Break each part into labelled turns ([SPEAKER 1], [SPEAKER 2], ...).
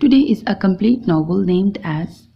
[SPEAKER 1] Today is a complete novel named as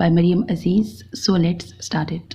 [SPEAKER 1] by Mariam Aziz. So let's start it.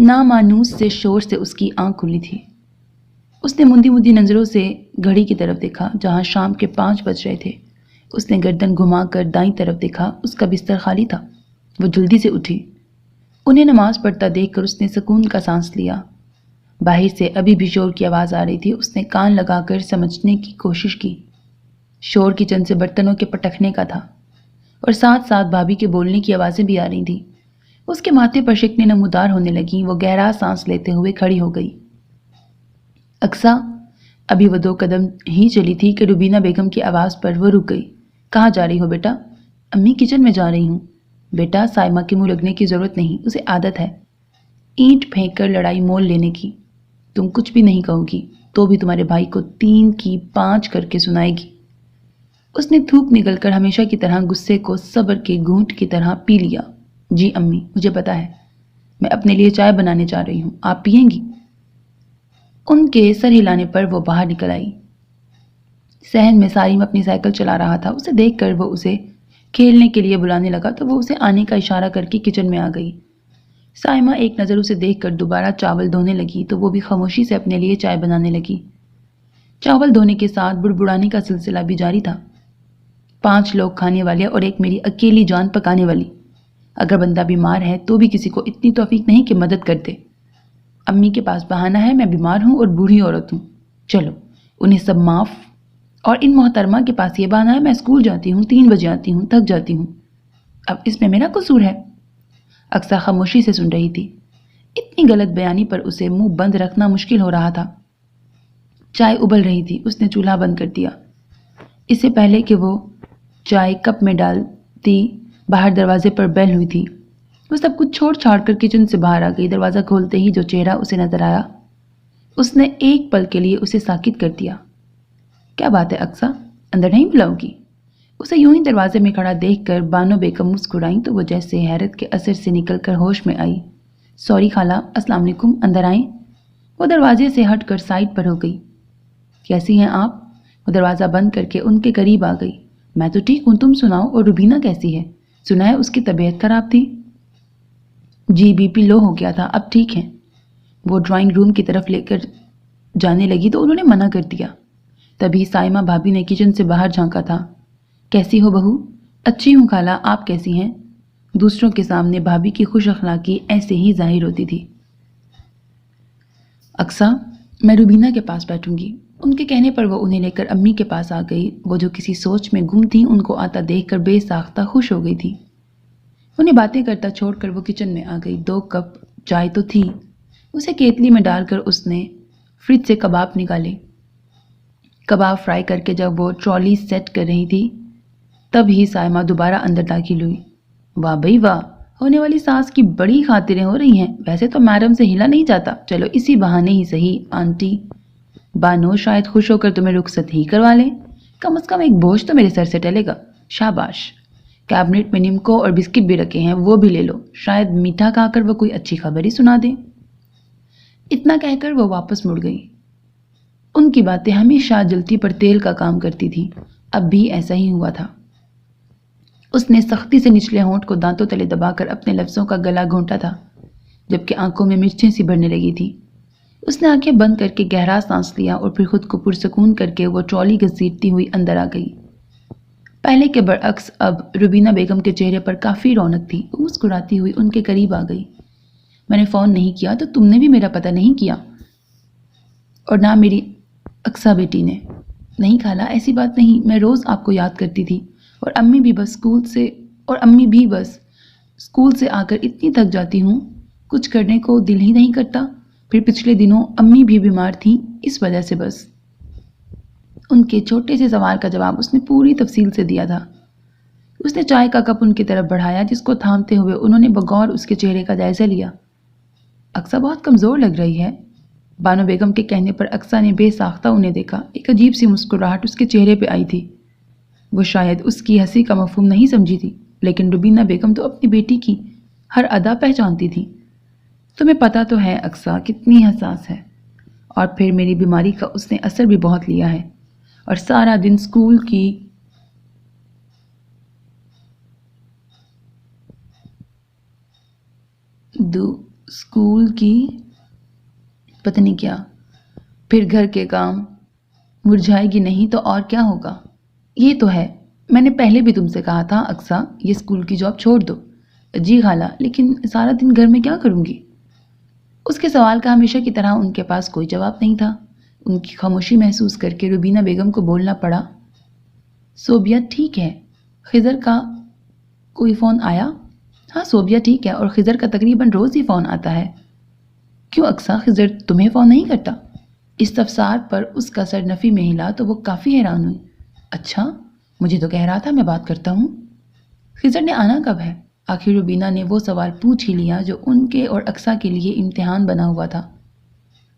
[SPEAKER 1] نامانوس سے شور سے اس کی آنکھ کھلی تھی۔ اس نے مندی مندی نظروں سے گھڑی کی طرف دیکھا جہاں شام کے 5 بج رہے تھے۔ اس نے گردن گھما کر دائیں طرف دیکھا، اس کا بستر خالی تھا۔ وہ جلدی سے اٹھی۔ انہیں نماز پڑھتا دیکھ کر اس نے سکون کا سانس لیا۔ باہر سے ابھی بھی شور کی آواز آ رہی تھی۔ اس نے کان لگا کر سمجھنے کی کوشش کی۔ شور کچن سے برتنوں کے پٹکنے کا تھا اور ساتھ ساتھ بھابھی کے بولنے کی آوازیں بھی آ رہی تھیں۔ اس کے ماتھے پر شکنیں نمودار ہونے لگیں۔ وہ گہرا سانس لیتے ہوئے کھڑی ہو گئی۔ اقصیٰ، ابھی وہ 2 قدم ہی چلی تھی کہ روبینہ بیگم کی آواز پر وہ رک گئی۔ کہاں جا رہی ہو بیٹا؟ امی کچن میں جا رہی ہوں۔ بیٹا، سائمہ کے منہ لگنے کی ضرورت نہیں، اسے عادت ہے اینٹ پھینک کر لڑائی مول لینے کی۔ تم کچھ بھی نہیں کہو گی تو بھی تمہارے بھائی کو 3 کی 5 کر کے سنائے گی۔ اس نے تھوک نگل کر ہمیشہ کی طرح غصے کو صبر کے گھونٹ کی طرح پی لیا۔ جی امی، مجھے پتا ہے، میں اپنے لیے چائے بنانے جا رہی ہوں، آپ پئیں گی؟ ان کے سر ہلانے پر وہ باہر نکل آئی۔ صحن میں سارم اپنی سائیکل چلا رہا تھا۔ اسے دیکھ کر وہ اسے کھیلنے کے لیے بلانے لگا تو وہ اسے آنے کا اشارہ کر کے کچن میں آ گئی۔ سائمہ ایک نظر اسے دیکھ کر دوبارہ چاول دھونے لگی تو وہ بھی خاموشی سے اپنے لیے چائے بنانے لگی۔ چاول دھونے کے ساتھ بڑبڑانے کا سلسلہ بھی جاری تھا۔ 5 لوگ کھانے والے اور ایک میری اکیلی جان پکانے والی۔ اگر بندہ بیمار ہے تو بھی کسی کو اتنی توفیق نہیں کہ مدد کر دے۔ امی کے پاس بہانہ ہے میں بیمار ہوں اور بوڑھی عورت ہوں، چلو انہیں سب معاف۔ اور ان محترمہ کے پاس یہ بہانہ ہے میں اسکول جاتی ہوں، 3 بجے آتی ہوں، تھک جاتی ہوں، اب اس میں میرا قصور ہے؟ اقصیٰ خاموشی سے سن رہی تھی۔ اتنی غلط بیانی پر اسے منہ بند رکھنا مشکل ہو رہا تھا۔ چائے ابل رہی تھی۔ اس نے چولہا بند کر دیا۔ اس سے پہلے کہ وہ چائے کپ میں ڈالتی باہر دروازے پر بیل ہوئی تھی۔ وہ سب کچھ چھوڑ چھاڑ کر کچن سے باہر آ گئی۔ دروازہ کھولتے ہی جو چہرہ اسے نظر آیا اس نے ایک پل کے لیے اسے ساکت کر دیا۔ کیا بات ہے اقصیٰ، اندر نہیں بلاؤ گی؟ اسے یوں ہی دروازے میں کھڑا دیکھ کر بانو بیگم مسکرائیں تو وہ جیسے حیرت کے اثر سے نکل کر ہوش میں آئی۔ سوری خالہ، السلام علیکم، اندر آئیں۔ وہ دروازے سے ہٹ کر سائڈ پر ہو گئی۔ کیسی ہیں آپ؟ وہ دروازہ بند کر کے ان کے قریب آ گئی۔ میں تو ٹھیک ہوں، تم سناؤ، اور روبینہ کیسی ہے؟ سنا ہے اس کی طبیعت خراب تھی؟ جی، بی پی لو ہو گیا تھا، اب ٹھیک ہے۔ وہ ڈرائنگ روم کی طرف لے کر جانے لگی تو انہوں نے منع کر دیا۔ تبھی سائمہ بھابھی نے کچن سے باہر جھانکا تھا۔ کیسی ہو بہو؟ اچھی ہوں خالہ، آپ کیسی ہیں؟ دوسروں کے سامنے بھابھی کی خوش اخلاقی ایسے ہی ظاہر ہوتی تھی۔ اقصیٰ، میں روبینہ کے پاس بیٹھوں گی۔ ان کے کہنے پر وہ انہیں لے کر امی کے پاس آ گئی۔ وہ جو کسی سوچ میں گم تھیں ان کو آتا دیکھ کر بے ساختہ خوش ہو گئی تھی۔ انہیں باتیں کرتا چھوڑ کر وہ کچن میں آ گئی۔ 2 کپ چائے تو تھی، اسے کیتلی میں ڈال کر اس نے فریج سے کباب نکالے۔ کباب فرائی کر کے جب وہ ٹرالی سیٹ کر رہی تھی تب ہی سائمہ دوبارہ اندر داخل ہوئی۔ واہ بھئی واہ، ہونے والی ساس کی بڑی خاطریں ہو رہی ہیں، ویسے تو میڈم سے ہلا نہیں جاتا، چلو اسی بہانے ہی صحیح آنٹی بانو شاید خوش ہو کر تمہیں رخصت ہی کروا لیں، کم از کم ایک بوجھ تو میرے سر سے ٹلے گا۔ شاباش، کیبنٹ میں نمکو اور بسکٹ بھی رکھے ہیں، وہ بھی لے لو، شاید میٹھا کھا کر وہ کوئی اچھی خبر ہی سنا دیں۔ اتنا کہہ کر وہ واپس مڑ گئی۔ ان کی باتیں ہمیشہ جلتی پر تیل کا کام کرتی تھی، اب بھی ایسا ہی ہوا تھا۔ اس نے سختی سے نچلے ہونٹ کو دانتوں تلے دبا کر اپنے لفظوں کا گلا گھونٹا تھا، جبکہ آنکھوں میں مرچیں سی بھرنے لگی تھی۔ اس نے آنکھیں بند کر کے گہرا سانس لیا اور پھر خود کو پرسکون کر کے وہ ٹرالی گھسیٹتی ہوئی اندر آ گئی۔ پہلے کے برعکس اب روبینہ بیگم کے چہرے پر کافی رونق تھی۔ وہ مسکراتی ہوئی ان کے قریب آ گئی۔ میں نے فون نہیں کیا تو تم نے بھی میرا پتہ نہیں کیا، اور نہ میری اقصیٰ بیٹی نے۔ نہیں خالہ، ایسی بات نہیں، میں روز آپ کو یاد کرتی تھی، اور امی بھی بس اسکول سے آ کر اتنی تھک جاتی ہوں، کچھ کرنے کو دل ہی نہیں کرتا۔ پھر پچھلے دنوں امی بھی بیمار تھیں، اس وجہ سے بس۔ ان کے چھوٹے سے سوال کا جواب اس نے پوری تفصیل سے دیا تھا۔ اس نے چائے کا کپ ان کی طرف بڑھایا، جس کو تھامتے ہوئے انہوں نے بغور اس کے چہرے کا جائزہ لیا۔ اقصیٰ بہت کمزور لگ رہی ہے۔ بانو بیگم کے کہنے پر اقصیٰ نے بے ساختہ انہیں دیکھا۔ ایک عجیب سی مسکراہٹ اس کے چہرے پہ آئی تھی۔ وہ شاید اس کی ہنسی کا مفہوم نہیں سمجھی تھی، لیکن روبینہ بیگم تو اپنی بیٹی کی ہر ادا پہچانتی تھی۔ تمہیں پتہ تو ہے اقصیٰ کتنی حساس ہے، اور پھر میری بیماری کا اس نے اثر بھی بہت لیا ہے، اور سارا دن اسکول کی اسکول کی پتہ نہیں کیا، پھر گھر کے کام، مرجھائے گی نہیں تو اور کیا ہوگا؟ یہ تو ہے، میں نے پہلے بھی تم سے کہا تھا اقصیٰ یہ اسکول کی جاب چھوڑ دو۔ جی خالہ، لیکن سارا دن گھر میں کیا کروں گی؟ اس کے سوال کا ہمیشہ کی طرح ان کے پاس کوئی جواب نہیں تھا۔ ان کی خاموشی محسوس کر کے روبینہ بیگم کو بولنا پڑا، صوبیہ ٹھیک ہے؟ خضر کا کوئی فون آیا؟ ہاں صوبیہ ٹھیک ہے، اور خضر کا تقریباً روز ہی فون آتا ہے۔ کیوں اقصیٰ، خضر تمہیں فون نہیں کرتا؟ استفسار پر اس کا سر نفی میں ہلا تو وہ کافی حیران ہوئی۔ اچھا، مجھے تو کہہ رہا تھا میں بات کرتا ہوں۔ خضر نے آنا کب ہے؟ آخر روبینہ نے وہ سوال پوچھ ہی لیا جو ان کے اور اقصیٰ کے لیے امتحان بنا ہوا تھا۔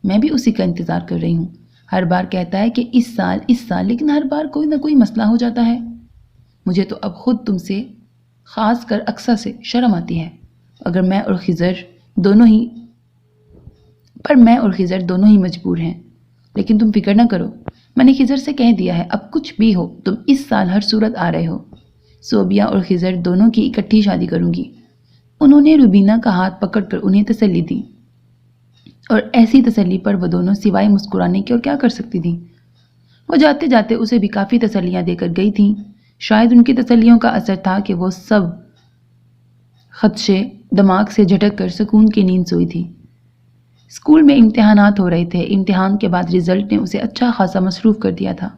[SPEAKER 1] میں بھی اسی کا انتظار کر رہی ہوں، ہر بار کہتا ہے کہ اس سال، لیکن ہر بار کوئی نہ کوئی مسئلہ ہو جاتا ہے۔ مجھے تو اب خود تم سے، خاص کر اقصیٰ سے شرم آتی ہے۔ میں اور خضر دونوں ہی مجبور ہیں، لیکن تم فکر نہ کرو، میں نے خضر سے کہہ دیا ہے اب کچھ بھی ہو تم اس سال ہر صورت آ رہے ہو۔ صوبیہ اور خضر دونوں کی اکٹھی شادی کروں گی۔ انہوں نے روبینہ کا ہاتھ پکڑ کر انہیں تسلی دی، اور ایسی تسلی پر وہ دونوں سوائے مسکرانے کے اور کیا کر سکتی تھیں؟ وہ جاتے جاتے اسے بھی کافی تسلیاں دے کر گئی تھیں۔ شاید ان کی تسلیوں کا اثر تھا کہ وہ سب خدشے دماغ سے جھٹک کر سکون کی نیند سوئی تھی۔ اسکول میں امتحانات ہو رہے تھے۔ امتحان کے بعد رزلٹ نے اسے اچھا خاصا مصروف کر دیا تھا۔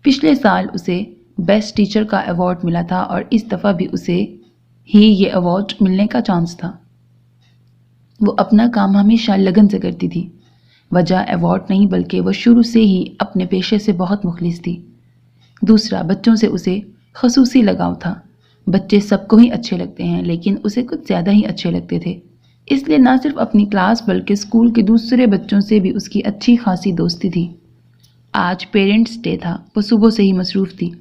[SPEAKER 1] پچھلے سال اسے بیسٹ ٹیچر کا ایوارڈ ملا تھا، اور اس دفعہ بھی اسے ہی یہ ایوارڈ ملنے کا چانس تھا۔ وہ اپنا کام ہمیشہ لگن سے کرتی تھی۔ وجہ ایوارڈ نہیں، بلکہ وہ شروع سے ہی اپنے پیشے سے بہت مخلص تھی۔ دوسرا، بچوں سے اسے خصوصی لگاؤ تھا۔ بچے سب کو ہی اچھے لگتے ہیں، لیکن اسے کچھ زیادہ ہی اچھے لگتے تھے۔ اس لیے نہ صرف اپنی کلاس بلکہ اسکول کے دوسرے بچوں سے بھی اس کی اچھی خاصی دوستی تھی۔ آج پیرنٹس ڈے تھا، وہ صبح سے ہی مصروف تھی۔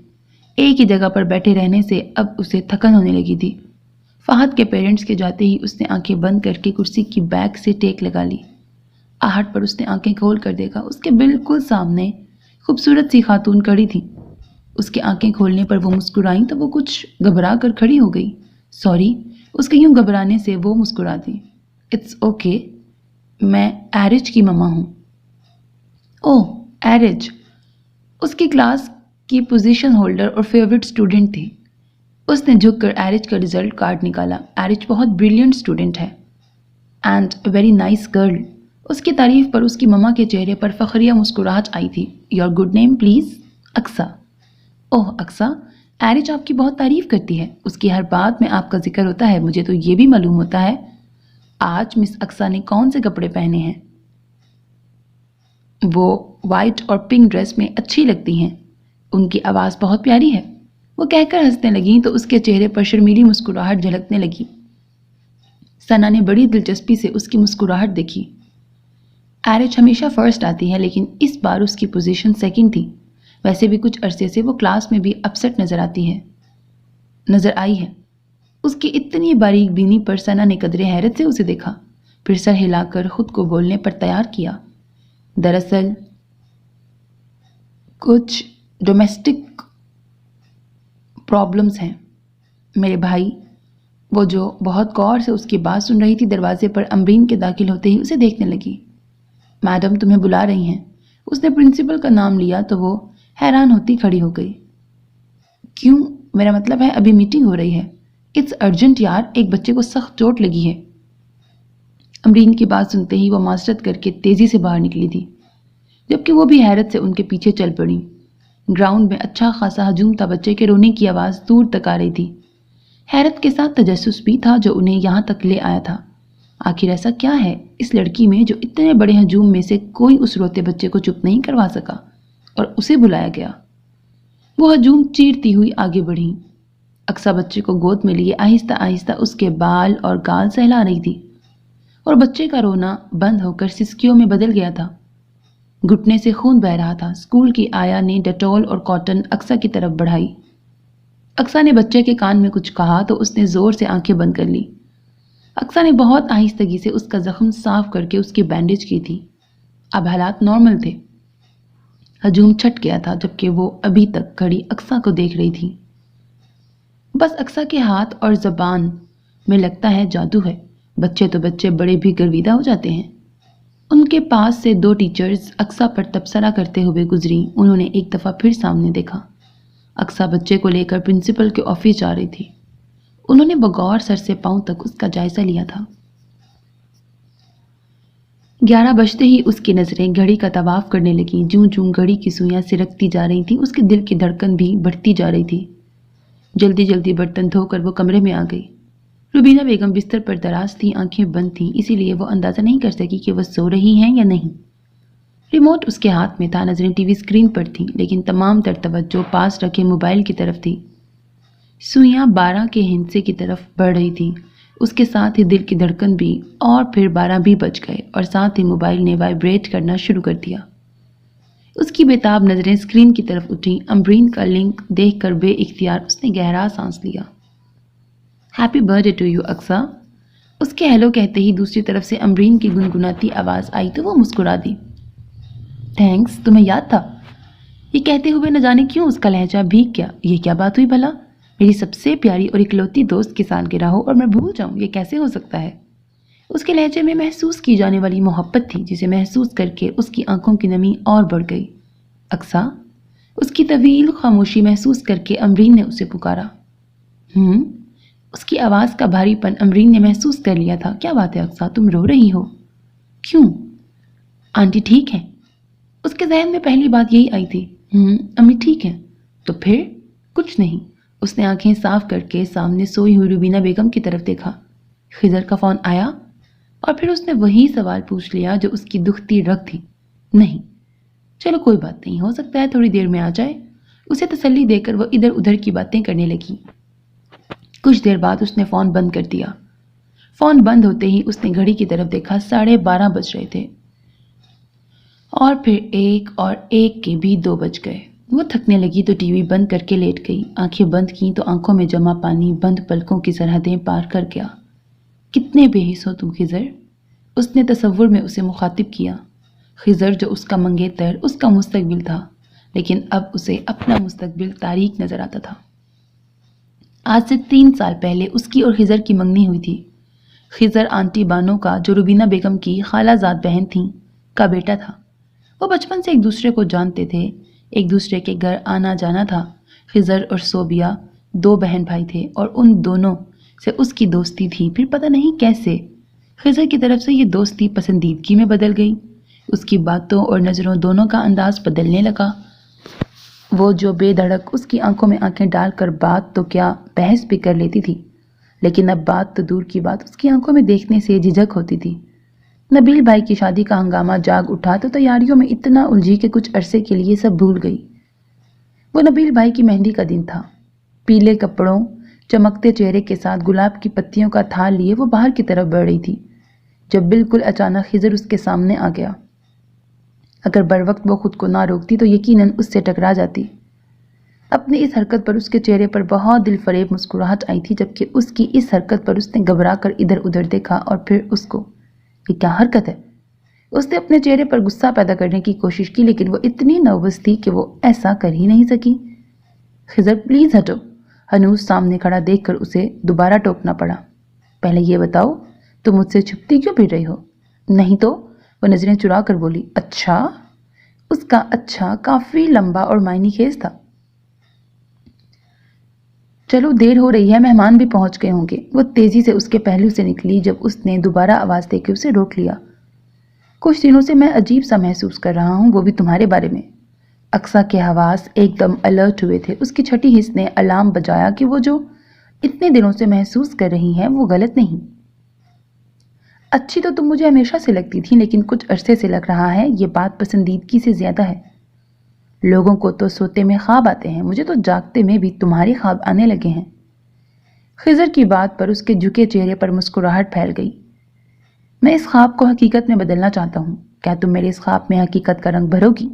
[SPEAKER 1] ایک ہی جگہ پر بیٹھے رہنے سے اب اسے تھکن ہونے لگی تھی۔ فہد کے پیرنٹس کے جاتے ہی اس نے آنکھیں بند کر کے کرسی کی بیک سے ٹیک لگا لی۔ آہٹ پر اس نے آنکھیں کھول کر دیکھا، اس کے بالکل سامنے خوبصورت سی خاتون کھڑی تھی۔ اس کے آنکھیں کھولنے پر وہ مسکرائیں تو وہ کچھ گھبرا کر کھڑی ہو گئی۔ سوری، اس کے یوں گھبرانے سے وہ مسکرا دی۔ اٹس اوکے، میں ایرج کی مما ہوں۔ اوہ ایرج، اس کی کلاس کی پوزیشن ہولڈر اور فیورٹ اسٹوڈنٹ تھی۔ اس نے جھک کر ایرج کا رزلٹ کارڈ نکالا۔ ایرج بہت بریلینٹ اسٹوڈنٹ ہے and a very nice girl. اس کی تعریف پر اس کی مما کے چہرے پر فخریہ مسکراہٹ آئی تھی۔ Your good name please? Aqsa. اوہ اقصیٰ، ایرج آپ کی بہت تعریف کرتی ہے، اس کی ہر بات میں آپ کا ذکر ہوتا ہے۔ مجھے تو یہ بھی معلوم ہوتا ہے آج مس اقصیٰ نے کون سے کپڑے پہنے ہیں۔ وہ وائٹ اور پنک ڈریس میں اچھی لگتی ہیں، ان کی آواز بہت پیاری ہے۔ وہ کہہ کر ہنسنے لگیں تو اس کے چہرے پر شرمیلی مسکراہٹ جھلکنے لگی۔ ثنا نے بڑی دلچسپی سے اس کی مسکراہٹ دیکھی۔ ایرج ہمیشہ فرسٹ آتی ہے، لیکن اس بار اس کی پوزیشن سیکنڈ تھی۔ ویسے بھی کچھ عرصے سے وہ کلاس میں بھی اپسٹ نظر آئی ہے۔ اس کی اتنی باریک بینی پر ثنا نے قدرے حیرت سے اسے دیکھا، پھر سر ہلا کر خود کو بولنے پر تیار کیا۔ دراصل کچھ ڈومیسٹک پرابلمز ہیں میرے بھائی۔ وہ جو بہت غور سے اس کی بات سن رہی تھی، دروازے پر امرین کے داخل ہوتے ہی اسے دیکھنے لگی۔ میڈم تمہیں بلا رہی ہیں۔ اس نے پرنسپل کا نام لیا تو وہ حیران ہوتی کھڑی ہو گئی۔ کیوں؟ میرا مطلب ہے ابھی میٹنگ ہو رہی ہے۔ اٹس ارجنٹ یار، ایک بچے کو سخت چوٹ لگی ہے۔ امرین کی بات سنتے ہی وہ معذرت کر کے تیزی سے باہر نکلی تھی، جبکہ وہ بھی حیرت سے ان کے پیچھے چل پڑی۔ گراؤنڈ میں اچھا خاصا ہجوم تھا، بچے کے رونے کی آواز دور تک آ رہی تھی۔ حیرت کے ساتھ تجسس بھی تھا جو انہیں یہاں تک لے آیا تھا۔ آخر ایسا کیا ہے اس لڑکی میں جو اتنے بڑے ہجوم میں سے کوئی اس روتے بچے کو چپ نہیں کروا سکا اور اسے بلایا گیا؟ وہ ہجوم چیرتی ہوئی آگے بڑھی۔ اقصیٰ بچے کو گود میں لیے آہستہ آہستہ اس کے بال اور گال سہلا رہی تھی، اور بچے کا رونا بند ہو کر سسکیوں میں بدل گیا تھا۔ گھٹنے سے خون بہہ رہا تھا۔ اسکول کی آیا نے ڈیٹول اور کاٹن اقصیٰ کی طرف بڑھائی۔ اقصیٰ نے بچے کے کان میں کچھ کہا تو اس نے زور سے آنکھیں بند کر لی۔ اقصیٰ نے بہت آہستگی سے اس کا زخم صاف کر کے اس کی بینڈیج کی تھی۔ اب حالات نارمل تھے۔ ہجوم چھٹ گیا تھا، جبکہ وہ ابھی تک کھڑی اقصیٰ کو دیکھ رہی تھی۔ بس اقصیٰ کے ہاتھ اور زبان میں لگتا ہے جادو ہے۔ بچے تو بچے بڑے بھی گرویدہ ہو جاتے ہیں۔ ان کے پاس سے 2 ٹیچرز اقصیٰ پر تبصرہ کرتے ہوئے گزری۔ انہوں نے ایک دفعہ پھر سامنے دیکھا۔ اقصیٰ بچے کو لے کر پرنسپل کے آفس جا رہی تھی۔ انہوں نے بغور سر سے پاؤں تک اس کا جائزہ لیا تھا۔ 11 بجتے ہی اس کی نظریں گھڑی کا طواف کرنے لگیں۔ جوں جوں گھڑی کی سوئیاں سرکتی جا رہی تھیں، اس کے دل کی دھڑکن بھی بڑھتی جا رہی تھی۔ جلدی جلدی برتن دھو کر وہ کمرے میں آ گئی۔ روبینہ بیگم بستر پر دراز تھی، آنکھیں بند تھیں، اسی لیے وہ اندازہ نہیں کر سکی کہ وہ سو رہی ہیں یا نہیں۔ ریموٹ اس کے ہاتھ میں تھا، نظریں ٹی وی اسکرین پر تھیں، لیکن تمام تر توجہ پاس رکھے موبائل کی طرف تھی۔ سوئیاں 12 کے ہندسے کی طرف بڑھ رہی تھیں، اس کے ساتھ ہی دل کی دھڑکن بھی، اور پھر 12 بھی بج گئے اور ساتھ ہی موبائل نے وائبریٹ کرنا شروع کر دیا۔ اس کی بےتاب نظریں اسکرین کی طرف اٹھیں۔ امبرین کا لنک دیکھ کر بے اختیار اس نے گہرا سانس لیا۔ Happy birthday to you Aqsa. اس کے ہیلو کہتے ہی دوسری طرف سے امبرین کی گنگناتی آواز آئی تو وہ مسکرا دی۔ تھینکس، تمہیں یاد تھا؟ یہ کہتے ہوئے نہ جانے کیوں اس کا لہجہ بھیگ گیا۔ یہ کیا بات ہوئی بھلا؟ میری سب سے پیاری اور اکلوتی دوست کی سالگرہ ہو اور میں بھول جاؤں، یہ کیسے ہو سکتا ہے؟ اس کے لہجے میں محسوس کی جانے والی محبت تھی، جسے محسوس کر کے اس کی آنکھوں کی نمی اور بڑھ گئی۔ اقصیٰ؟ اس کی طویل خاموشی محسوس کر کے امبرین نے اسے پکارا۔ اس کی آواز کا بھاری پن امبرین نے محسوس کر لیا تھا۔ کیا بات ہے اقصیٰ، تم رو رہی ہو؟ کیوں؟ آنٹی ٹھیک ہیں؟ اس کے ذہن میں پہلی بات یہی آئی تھی۔ امی ٹھیک ہیں؟ تو پھر؟ کچھ نہیں۔ اس نے آنکھیں صاف کر کے سامنے سوئی ہوئی روبینہ بیگم کی طرف دیکھا۔ خضر کا فون آیا؟ اور پھر اس نے وہی سوال پوچھ لیا جو اس کی دکھتی رگ تھی۔ نہیں۔ چلو کوئی بات نہیں، ہو سکتا ہے تھوڑی دیر میں آ جائے۔ اسے تسلی دے کر وہ ادھر ادھر کی باتیں کرنے لگی۔ کچھ دیر بعد اس نے فون بند کر دیا۔ فون بند ہوتے ہی اس نے گھڑی کی طرف دیکھا، 12:30 بج رہے تھے، اور پھر 1 اور 1 کے بھی 2 بج گئے۔ وہ تھکنے لگی تو ٹی وی بند کر کے لیٹ گئی۔ آنکھیں بند کیں تو آنکھوں میں جمع پانی بند پلکوں کی سرحدیں پار کر گیا۔ کتنے بے حس ہو تم خضر، اس نے تصور میں اسے مخاطب کیا۔ خضر جو اس کا منگیتر، اس کا مستقبل تھا، لیکن اب اسے اپنا مستقبل تاریک نظر آتا تھا۔ آج سے 3 سال پہلے اس کی اور خضر کی منگنی ہوئی تھی۔ خضر آنٹی بانو کا، جو روبینہ بیگم کی خالہ زاد بہن تھیں، کا بیٹا تھا۔ وہ بچپن سے ایک دوسرے کو جانتے تھے، ایک دوسرے کے گھر آنا جانا تھا۔ خضر اور صوبیہ 2 بہن بھائی تھے اور ان دونوں سے اس کی دوستی تھی۔ پھر پتہ نہیں کیسے خضر کی طرف سے یہ دوستی پسندیدگی میں بدل گئی۔ اس کی باتوں اور نظروں دونوں کا انداز بدلنے لگا۔ وہ جو بے دھڑک اس کی آنکھوں میں آنکھیں ڈال کر بات تو کیا بحث بھی کر لیتی تھی، لیکن اب بات تو دور کی بات، اس کی آنکھوں میں دیکھنے سے جھجک ہوتی تھی۔ نبیل بھائی کی شادی کا ہنگامہ جاگ اٹھا تو تیاریوں میں اتنا الجھی کہ کچھ عرصے کے لیے سب بھول گئی۔ وہ نبیل بھائی کی مہندی کا دن تھا۔ پیلے کپڑوں، چمکتے چہرے کے ساتھ گلاب کی پتیوں کا تھال لیے وہ باہر کی طرف بڑھ رہی تھی، جب بالکل اچانک خضر اس کے سامنے آ گیا۔ اگر بر وقت وہ خود کو نہ روکتی تو یقیناً اس سے ٹکرا جاتی۔ اپنی اس حرکت پر اس کے چہرے پر بہت دل فریب مسکراہٹ آئی تھی، جبکہ اس کی اس حرکت پر اس نے گھبرا کر ادھر ادھر دیکھا اور پھر اس کو، یہ کیا حرکت ہے؟ اس نے اپنے چہرے پر غصہ پیدا کرنے کی کوشش کی، لیکن وہ اتنی نروس تھی کہ وہ ایسا کر ہی نہیں سکی۔ خضر پلیز ہٹو۔ ہنوز سامنے کھڑا دیکھ کر اسے دوبارہ ٹوکنا پڑا۔ پہلے یہ بتاؤ تم مجھ سے چھپتی کیوں پھر رہی ہو؟ نہیں تو، وہ نظریں چرا کر بولی۔ اچھا؟ اس کا اچھا کافی لمبا اور معنی خیز تھا۔ چلو دیر ہو رہی ہے، مہمان بھی پہنچ گئے ہوں گے۔ وہ تیزی سے اس کے پہلو سے نکلی جب اس نے دوبارہ آواز دے کے اسے روک لیا۔ کچھ دنوں سے میں عجیب سا محسوس کر رہا ہوں، وہ بھی تمہارے بارے میں۔ اقصیٰ کے حواس ایک دم الرٹ ہوئے تھے۔ اس کی چھٹی حس نے الارم بجایا کہ وہ جو اتنے دنوں سے محسوس کر رہی ہیں وہ غلط نہیں۔ اچھی تو تم مجھے ہمیشہ سے لگتی تھی، لیکن کچھ عرصے سے لگ رہا ہے یہ بات پسندیدگی سے زیادہ ہے۔ لوگوں کو تو سوتے میں خواب آتے ہیں، مجھے تو جاگتے میں بھی تمہارے خواب آنے لگے ہیں۔ خضر کی بات پر اس کے جھکے چہرے پر مسکراہٹ پھیل گئی۔ میں اس خواب کو حقیقت میں بدلنا چاہتا ہوں، کیا تم میرے اس خواب میں حقیقت کا رنگ بھرو گی؟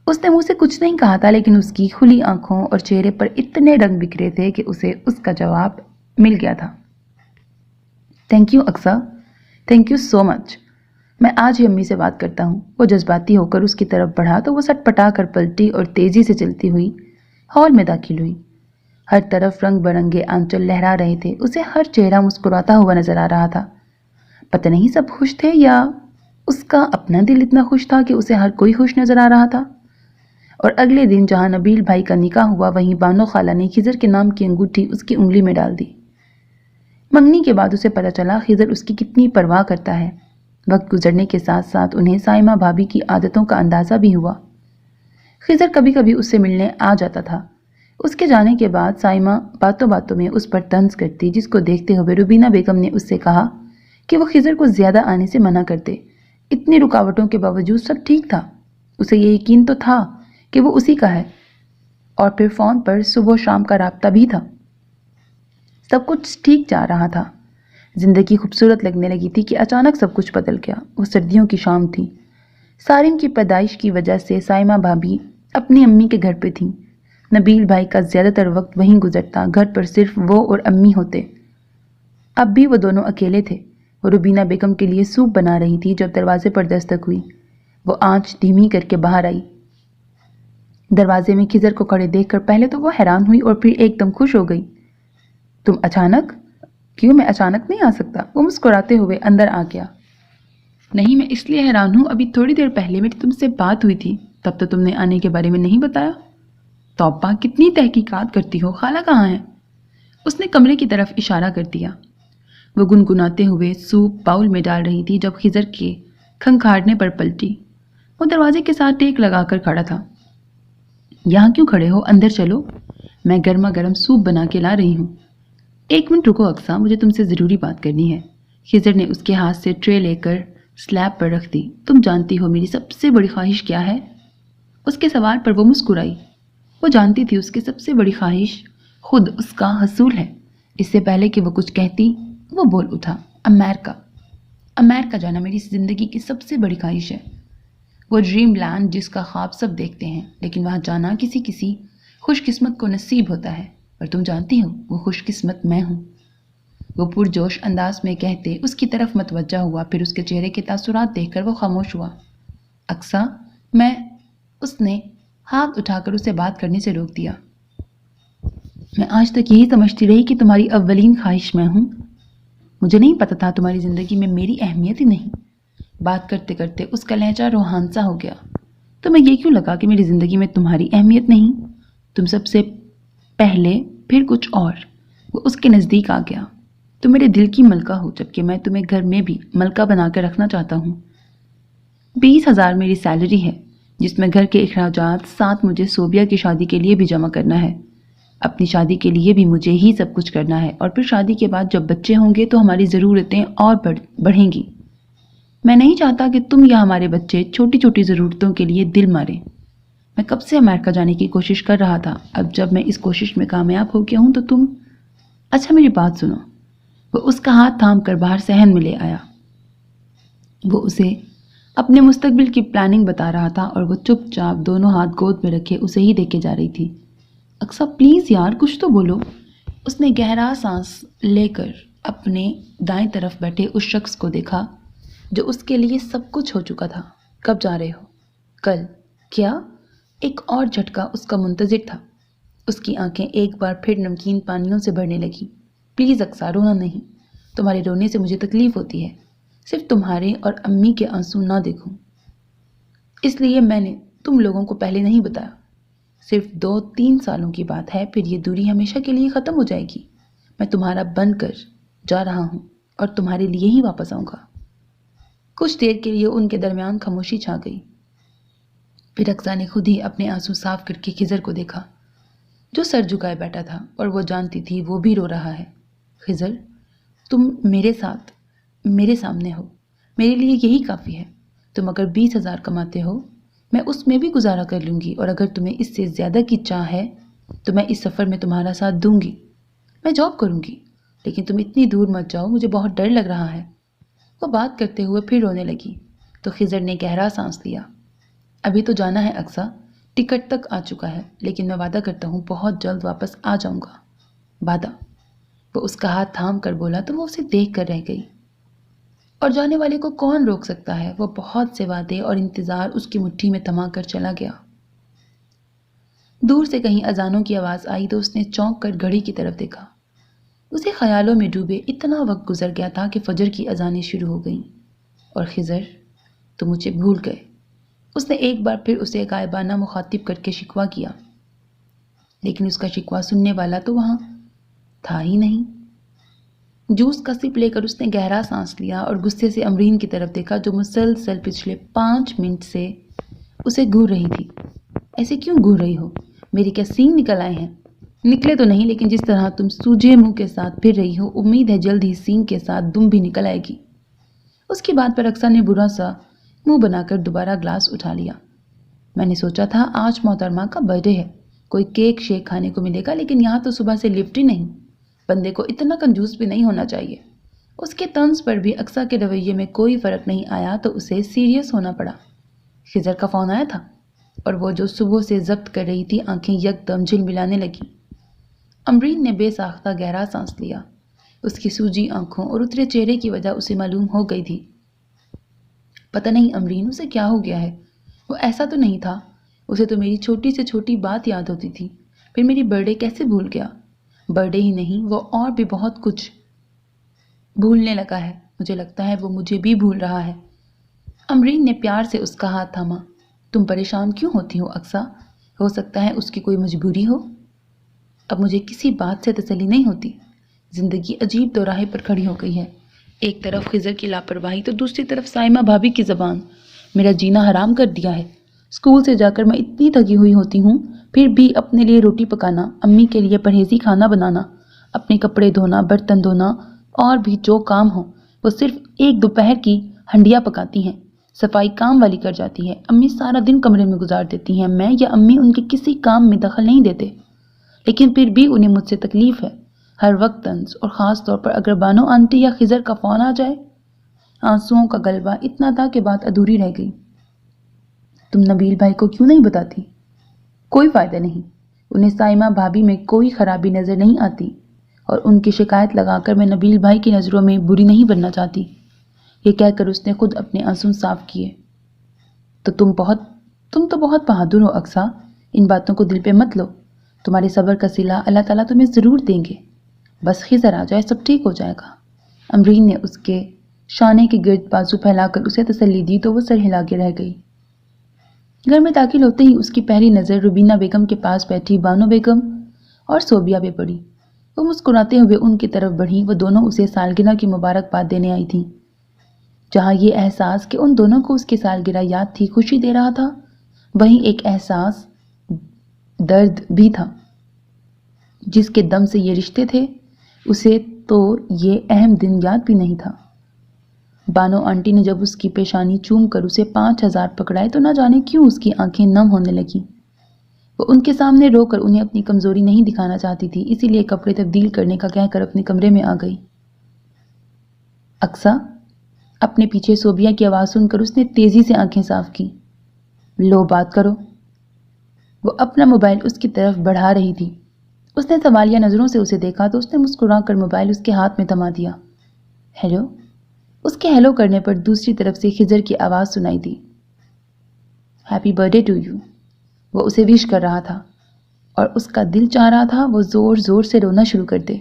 [SPEAKER 1] اس نے منہ سے کچھ نہیں کہا تھا، لیکن اس کی کھلی آنکھوں اور چہرے پر اتنے رنگ بکھرے تھے کہ اسے اس کا جواب مل گیا تھا۔ Thank you Aqsa, thank you so much. میں آج ہی امی سے بات کرتا ہوں۔ وہ جذباتی ہو کر اس کی طرف بڑھا تو وہ سٹ پٹا کر پلٹی اور تیزی سے چلتی ہوئی ہال میں داخل ہوئی۔ ہر طرف رنگ برنگے آنچل لہرا رہے تھے، اسے ہر چہرہ مسکراتا ہوا نظر آ رہا تھا۔ پتہ نہیں سب خوش تھے یا اس کا اپنا دل اتنا خوش تھا کہ اسے ہر کوئی خوش نظر آ رہا تھا۔ اور اگلے دن جہاں نبیل بھائی کا نکاح ہوا، وہیں بانو خالہ نے خضر کے نام کی انگوٹھی اس کی انگلی میں ڈال دی۔ منگنی کے بعد اسے پتہ چلا خضر اس کی کتنی پرواہ کرتا ہے۔ وقت گزرنے کے ساتھ ساتھ انہیں سائمہ بھابی کی عادتوں کا اندازہ بھی ہوا۔ خضر کبھی کبھی اس سے ملنے آ جاتا تھا۔ اس کے جانے کے بعد سائمہ باتوں باتوں میں اس پر طنز کرتی، جس کو دیکھتے ہوئے روبینہ بیگم نے اس سے کہا کہ وہ خضر کو زیادہ آنے سے منع کرتے۔ اتنی رکاوٹوں کے باوجود سب ٹھیک تھا۔ اسے یہ یقین تو تھا کہ وہ اسی کا ہے، اور پھر فون پر صبح و شام کا رابطہ بھی تھا۔ سب کچھ ٹھیک جا رہا تھا۔ زندگی خوبصورت لگنے لگی تھی کہ اچانک سب کچھ بدل گیا۔ وہ سردیوں کی شام تھی۔ سارم کی پیدائش کی وجہ سے سائمہ بھابی اپنی امی کے گھر پہ تھیں۔ نبیل بھائی کا زیادہ تر وقت وہیں گزرتا، گھر پر صرف وہ اور امی ہوتے۔ اب بھی وہ دونوں اکیلے تھے۔ وہ روبینہ بیگم کے لیے سوپ بنا رہی تھی جب دروازے پر دستک ہوئی۔ وہ آنچ دھیمی کر کے باہر آئی۔ دروازے میں خضر کو کھڑے دیکھ کر پہلے تو وہ حیران ہوئی اور پھر ایک دم خوش ہو گئی۔ تم اچانک؟ کیوں، میں اچانک نہیں آ سکتا؟ وہ مسکراتے ہوئے اندر آ گیا۔ نہیں، میں اس لیے حیران ہوں، ابھی تھوڑی دیر پہلے میری تم سے بات ہوئی تھی، تب تو تم نے آنے کے بارے میں نہیں بتایا۔ توبہ، کتنی تحقیقات کرتی ہو، خالہ کہاں ہے؟ اس نے کمرے کی طرف اشارہ کر دیا۔ وہ گنگناتے ہوئے سوپ باؤل میں ڈال رہی تھی جب خضر کے کھنکھاڑنے پر پلٹی۔ وہ دروازے کے ساتھ ٹیک لگا کر کھڑا تھا۔ یہاں کیوں کھڑے ہو؟ اندر چلو، میں گرما گرم سوپ بنا کے لا رہی ہوں۔ ایک منٹ رکو اقصیٰ، مجھے تم سے ضروری بات کرنی ہے۔ خضر نے اس کے ہاتھ سے ٹرے لے کر سلیب پر رکھ دی۔ تم جانتی ہو میری سب سے بڑی خواہش کیا ہے؟ اس کے سوال پر وہ مسکرائی۔ وہ جانتی تھی اس کی سب سے بڑی خواہش خود اس کا حصول ہے۔ اس سے پہلے کہ وہ کچھ کہتی، وہ بول اٹھا، امریکہ۔ امریکہ جانا میری زندگی کی سب سے بڑی خواہش ہے۔ وہ ڈریم لینڈ جس کا خواب سب دیکھتے ہیں، لیکن وہاں جانا کسی خوش قسمت کو نصیب ہوتا ہے، اور تم جانتی ہو وہ خوش قسمت میں ہوں۔ وہ پرجوش انداز میں کہتے اس کی طرف متوجہ ہوا، پھر اس کے چہرے کے تاثرات دیکھ کر وہ خاموش ہوا۔ اقصیٰ، اس نے ہاتھ اٹھا کر اسے بات کرنے سے روک دیا۔ میں آج تک یہی سمجھتی رہی کہ تمہاری اولین خواہش میں ہوں۔ مجھے نہیں پتا تھا تمہاری زندگی میں میری اہمیت ہی نہیں۔ بات کرتے کرتے اس کا لہجہ روحان سا ہو گیا۔ تمہیں یہ کیوں لگا کہ میری زندگی میں تمہاری اہمیت نہیں؟ تم سب سے پہلے، پھر کچھ اور۔ وہ اس کے نزدیک آ گیا۔ تم میرے دل کی ملکہ ہو، جبکہ میں تمہیں گھر میں بھی ملکہ بنا کر رکھنا چاہتا ہوں۔ 20,000 میری سیلری ہے، جس میں گھر کے اخراجات، ساتھ مجھے صوبیہ کی شادی کے لیے بھی جمع کرنا ہے۔ اپنی شادی کے لیے بھی مجھے ہی سب کچھ کرنا ہے، اور پھر شادی کے بعد جب بچے ہوں گے تو ہماری ضرورتیں اور بڑھیں گی۔ میں نہیں چاہتا کہ تم یا ہمارے بچے چھوٹی چھوٹی ضرورتوں کے لیے دل ماریں۔ میں کب سے امریکہ جانے کی کوشش کر رہا تھا، اب جب میں اس کوشش میں کامیاب ہو گیا ہوں تو تم… اچھا میری بات سنو۔ وہ اس کا ہاتھ تھام کر باہر صحن میں لے آیا۔ وہ اسے اپنے مستقبل کی پلاننگ بتا رہا تھا، اور وہ چپ چاپ دونوں ہاتھ گود میں رکھے اسے ہی دیکھے جا رہی تھی۔ اقصیٰ پلیز یار، کچھ تو بولو۔ اس نے گہرا سانس لے کر اپنے دائیں طرف بیٹھے اس شخص کو دیکھا جو اس کے لیے سب کچھ ہو چکا تھا۔ کب جا رہے ہو؟ کل۔ کیا؟ ایک اور جھٹکا اس کا منتظر تھا۔ اس کی آنکھیں ایک بار پھر نمکین پانیوں سے بھرنے لگی۔ پلیز اقصیٰ، رونا نہیں۔ تمہارے رونے سے مجھے تکلیف ہوتی ہے۔ صرف تمہارے اور امی کے آنسو نہ دیکھوں، اس لیے میں نے تم لوگوں کو پہلے نہیں بتایا۔ صرف 2-3 سالوں کی بات ہے، پھر یہ دوری ہمیشہ کے لیے ختم ہو جائے گی۔ میں تمہارا بن کر جا رہا ہوں اور تمہارے لیے ہی واپس آؤں گا۔ کچھ دیر کے لیے ان کے درمیان خاموشی چھا گئی۔ پھر اقصیٰ نے خود ہی اپنے آنسو صاف کر کے خضر کو دیکھا، جو سر جھکائے بیٹھا تھا، اور وہ جانتی تھی وہ بھی رو رہا ہے۔ خضر، تم میرے سامنے ہو، میرے لیے یہی کافی ہے۔ تم اگر 20,000 کماتے ہو، میں اس میں بھی گزارا کر لوں گی، اور اگر تمہیں اس سے زیادہ کی چاہ ہے تو میں اس سفر میں تمہارا ساتھ دوں گی۔ میں جاب کروں گی، لیکن تم اتنی دور مت جاؤ، مجھے بہت ڈر لگ رہا ہے۔ وہ بات کرتے ہوئے پھر رونے لگی تو خضر نے گہرا سانس لیا۔ ابھی تو جانا ہے اقصیٰ، ٹکٹ تک آ چکا ہے، لیکن میں وعدہ کرتا ہوں بہت جلد واپس آ جاؤں گا۔ وعدہ؟ وہ اس کا ہاتھ تھام کر بولا تو وہ اسے دیکھ کر رہ گئی۔ اور جانے والے کو کون روک سکتا ہے؟ وہ بہت سے وعدے اور انتظار اس کی مٹھی میں تھما کر چلا گیا۔ دور سے کہیں اذانوں کی آواز آئی تو اس نے چونک کر گھڑی کی طرف دیکھا۔ اسے خیالوں میں ڈوبے اتنا وقت گزر گیا تھا کہ فجر کی اذانیں شروع ہو گئیں۔ اور خضر، تم مجھے بھول گئے، اس نے ایک بار پھر اسے غائبانہ مخاطب کر کے شکوہ کیا، لیکن اس کا شکوہ سننے والا تو وہاں تھا ہی نہیں۔ جوس کا سپ لے کر اس نے گہرا سانس لیا اور غصے سے امرین کی طرف دیکھا جو مسلسل پچھلے 5 منٹ سے اسے گھور رہی تھی۔ ایسے کیوں گھور رہی ہو؟ میری کیا سینگ نکل آئے ہیں؟ نکلے تو نہیں، لیکن جس طرح تم سوجے منہ کے ساتھ پھر رہی ہو، امید ہے جلد ہی سینگ کے ساتھ دم بھی نکل آئے گی۔ اس کی بات پر اقصیٰ نے برا سا منہ بنا کر دوبارہ گلاس اٹھا لیا۔ میں نے سوچا تھا آج محترمہ کا برتھ ڈے ہے، کوئی کیک شیک کھانے کو ملے گا، لیکن یہاں تو صبح سے لفٹ ہی نہیں۔ بندے کو اتنا کنجوس بھی نہیں ہونا چاہیے۔ اس کے طنز پر بھی اقصیٰ کے رویے میں کوئی فرق نہیں آیا تو اسے سیریس ہونا پڑا۔ خضر کا فون آیا تھا اور وہ جو صبح سے ضبط کر رہی تھی آنکھیں یکدم جھلملانے لگیں۔ امرین نے بے ساختہ گہرا سانس لیا۔ اس کی سوجی آنکھوں اور اترے چہرے کی وجہ اسے معلوم ہو گئی تھی۔ پتہ نہیں امرین اسے کیا ہو گیا ہے، وہ ایسا تو نہیں تھا، اسے تو میری چھوٹی سے چھوٹی بات یاد ہوتی تھی، پھر میری برتھ ڈے کیسے بھول گیا؟ برتھ ڈے ہی نہیں، وہ اور بھی بہت کچھ بھولنے لگا ہے، مجھے لگتا ہے وہ مجھے بھی بھول رہا ہے۔ امرین نے پیار سے اس کا ہاتھ تھاما۔ تم پریشان کیوں ہوتی ہو اقصیٰ؟ ہو سکتا ہے اس کی کوئی مجبوری ہو۔ اب مجھے کسی بات سے تسلی نہیں ہوتی۔ زندگی عجیب دوراہے پر کھڑی ہو گئی ہے، ایک طرف خضر کی لاپرواہی تو دوسری طرف سائمہ بھابی کی زبان میرا جینا حرام کر دیا ہے۔ اسکول سے جا کر میں اتنی تھکی ہوئی ہوتی ہوں، پھر بھی اپنے لیے روٹی پکانا، امی کے لیے پرہیزی کھانا بنانا، اپنے کپڑے دھونا، برتن دھونا اور بھی جو کام ہو وہ صرف ایک دوپہر کی ہنڈیاں پکاتی ہیں۔ صفائی کام والی کر جاتی ہے، امی سارا دن کمرے میں گزار دیتی ہیں، میں یا امی ان کے کسی کام میں دخل نہیں دیتے، لیکن پھر بھی انہیں مجھ سے تکلیف ہے، ہر وقت طنز، اور خاص طور پر اگر بانو آنٹی یا خضر کا فون آ جائے۔ آنسوؤں کا غلبہ اتنا تھا کہ بات ادھوری رہ گئی۔ تم نبیل بھائی کو کیوں نہیں بتاتی؟ کوئی فائدہ نہیں، انہیں سائمہ بھابی میں کوئی خرابی نظر نہیں آتی، اور ان کی شکایت لگا کر میں نبیل بھائی کی نظروں میں بری نہیں بننا چاہتی۔ یہ کہہ کر اس نے خود اپنے آنسو صاف کیے۔ تو تم تو بہت بہادر ہو اقصیٰ، ان باتوں کو دل پہ مت لو، تمہارے صبر کا صلہ اللہ تعالیٰ تمہیں ضرور دیں گے، بس خضر آ جائے سب ٹھیک ہو جائے گا۔ امرین نے اس کے شانے کے گرد بازو پھیلا کر اسے تسلی دی تو وہ سر ہلا کے رہ گئی۔ گھر میں داخل ہوتے ہی اس کی پہلی نظر روبینہ بیگم کے پاس بیٹھی بانو بیگم اور صوبیہ پہ پڑی۔ وہ مسکراتے ہوئے ان کی طرف بڑھی، وہ دونوں اسے سالگرہ کی مبارکباد دینے آئی تھیں۔ جہاں یہ احساس کہ ان دونوں کو اس کی سالگرہ یاد تھی خوشی دے رہا تھا، وہیں ایک احساس درد بھی تھا۔ جس کے دم سے یہ رشتے تھے اسے تو یہ اہم دن یاد بھی نہیں تھا۔ بانو آنٹی نے جب اس کی پیشانی چوم کر اسے 5000 پکڑائے تو نہ جانے کیوں اس کی آنکھیں نم ہونے لگیں۔ وہ ان کے سامنے رو کر انہیں اپنی کمزوری نہیں دکھانا چاہتی تھی، اسی لیے کپڑے تبدیل کرنے کا کہہ کر اپنے کمرے میں آ گئی۔ اقصیٰ، اپنے پیچھے صوبیہ کی آواز سن کر اس نے تیزی سے آنکھیں صاف کی۔ لو بات کرو۔ وہ اپنا موبائل اس کی طرف بڑھا رہی تھی۔ اس نے سوالیہ نظروں سے اسے دیکھا تو اس نے مسکرا کر موبائل اس کے ہاتھ میں تھما دیا۔ ہیلو؟ اس کے ہیلو کرنے پر دوسری طرف سے خضر کی آواز سنائی دی۔ Happy birthday to you. وہ اسے وش کر رہا تھا اور اس کا دل چاہ رہا تھا وہ زور زور سے رونا شروع کر دے۔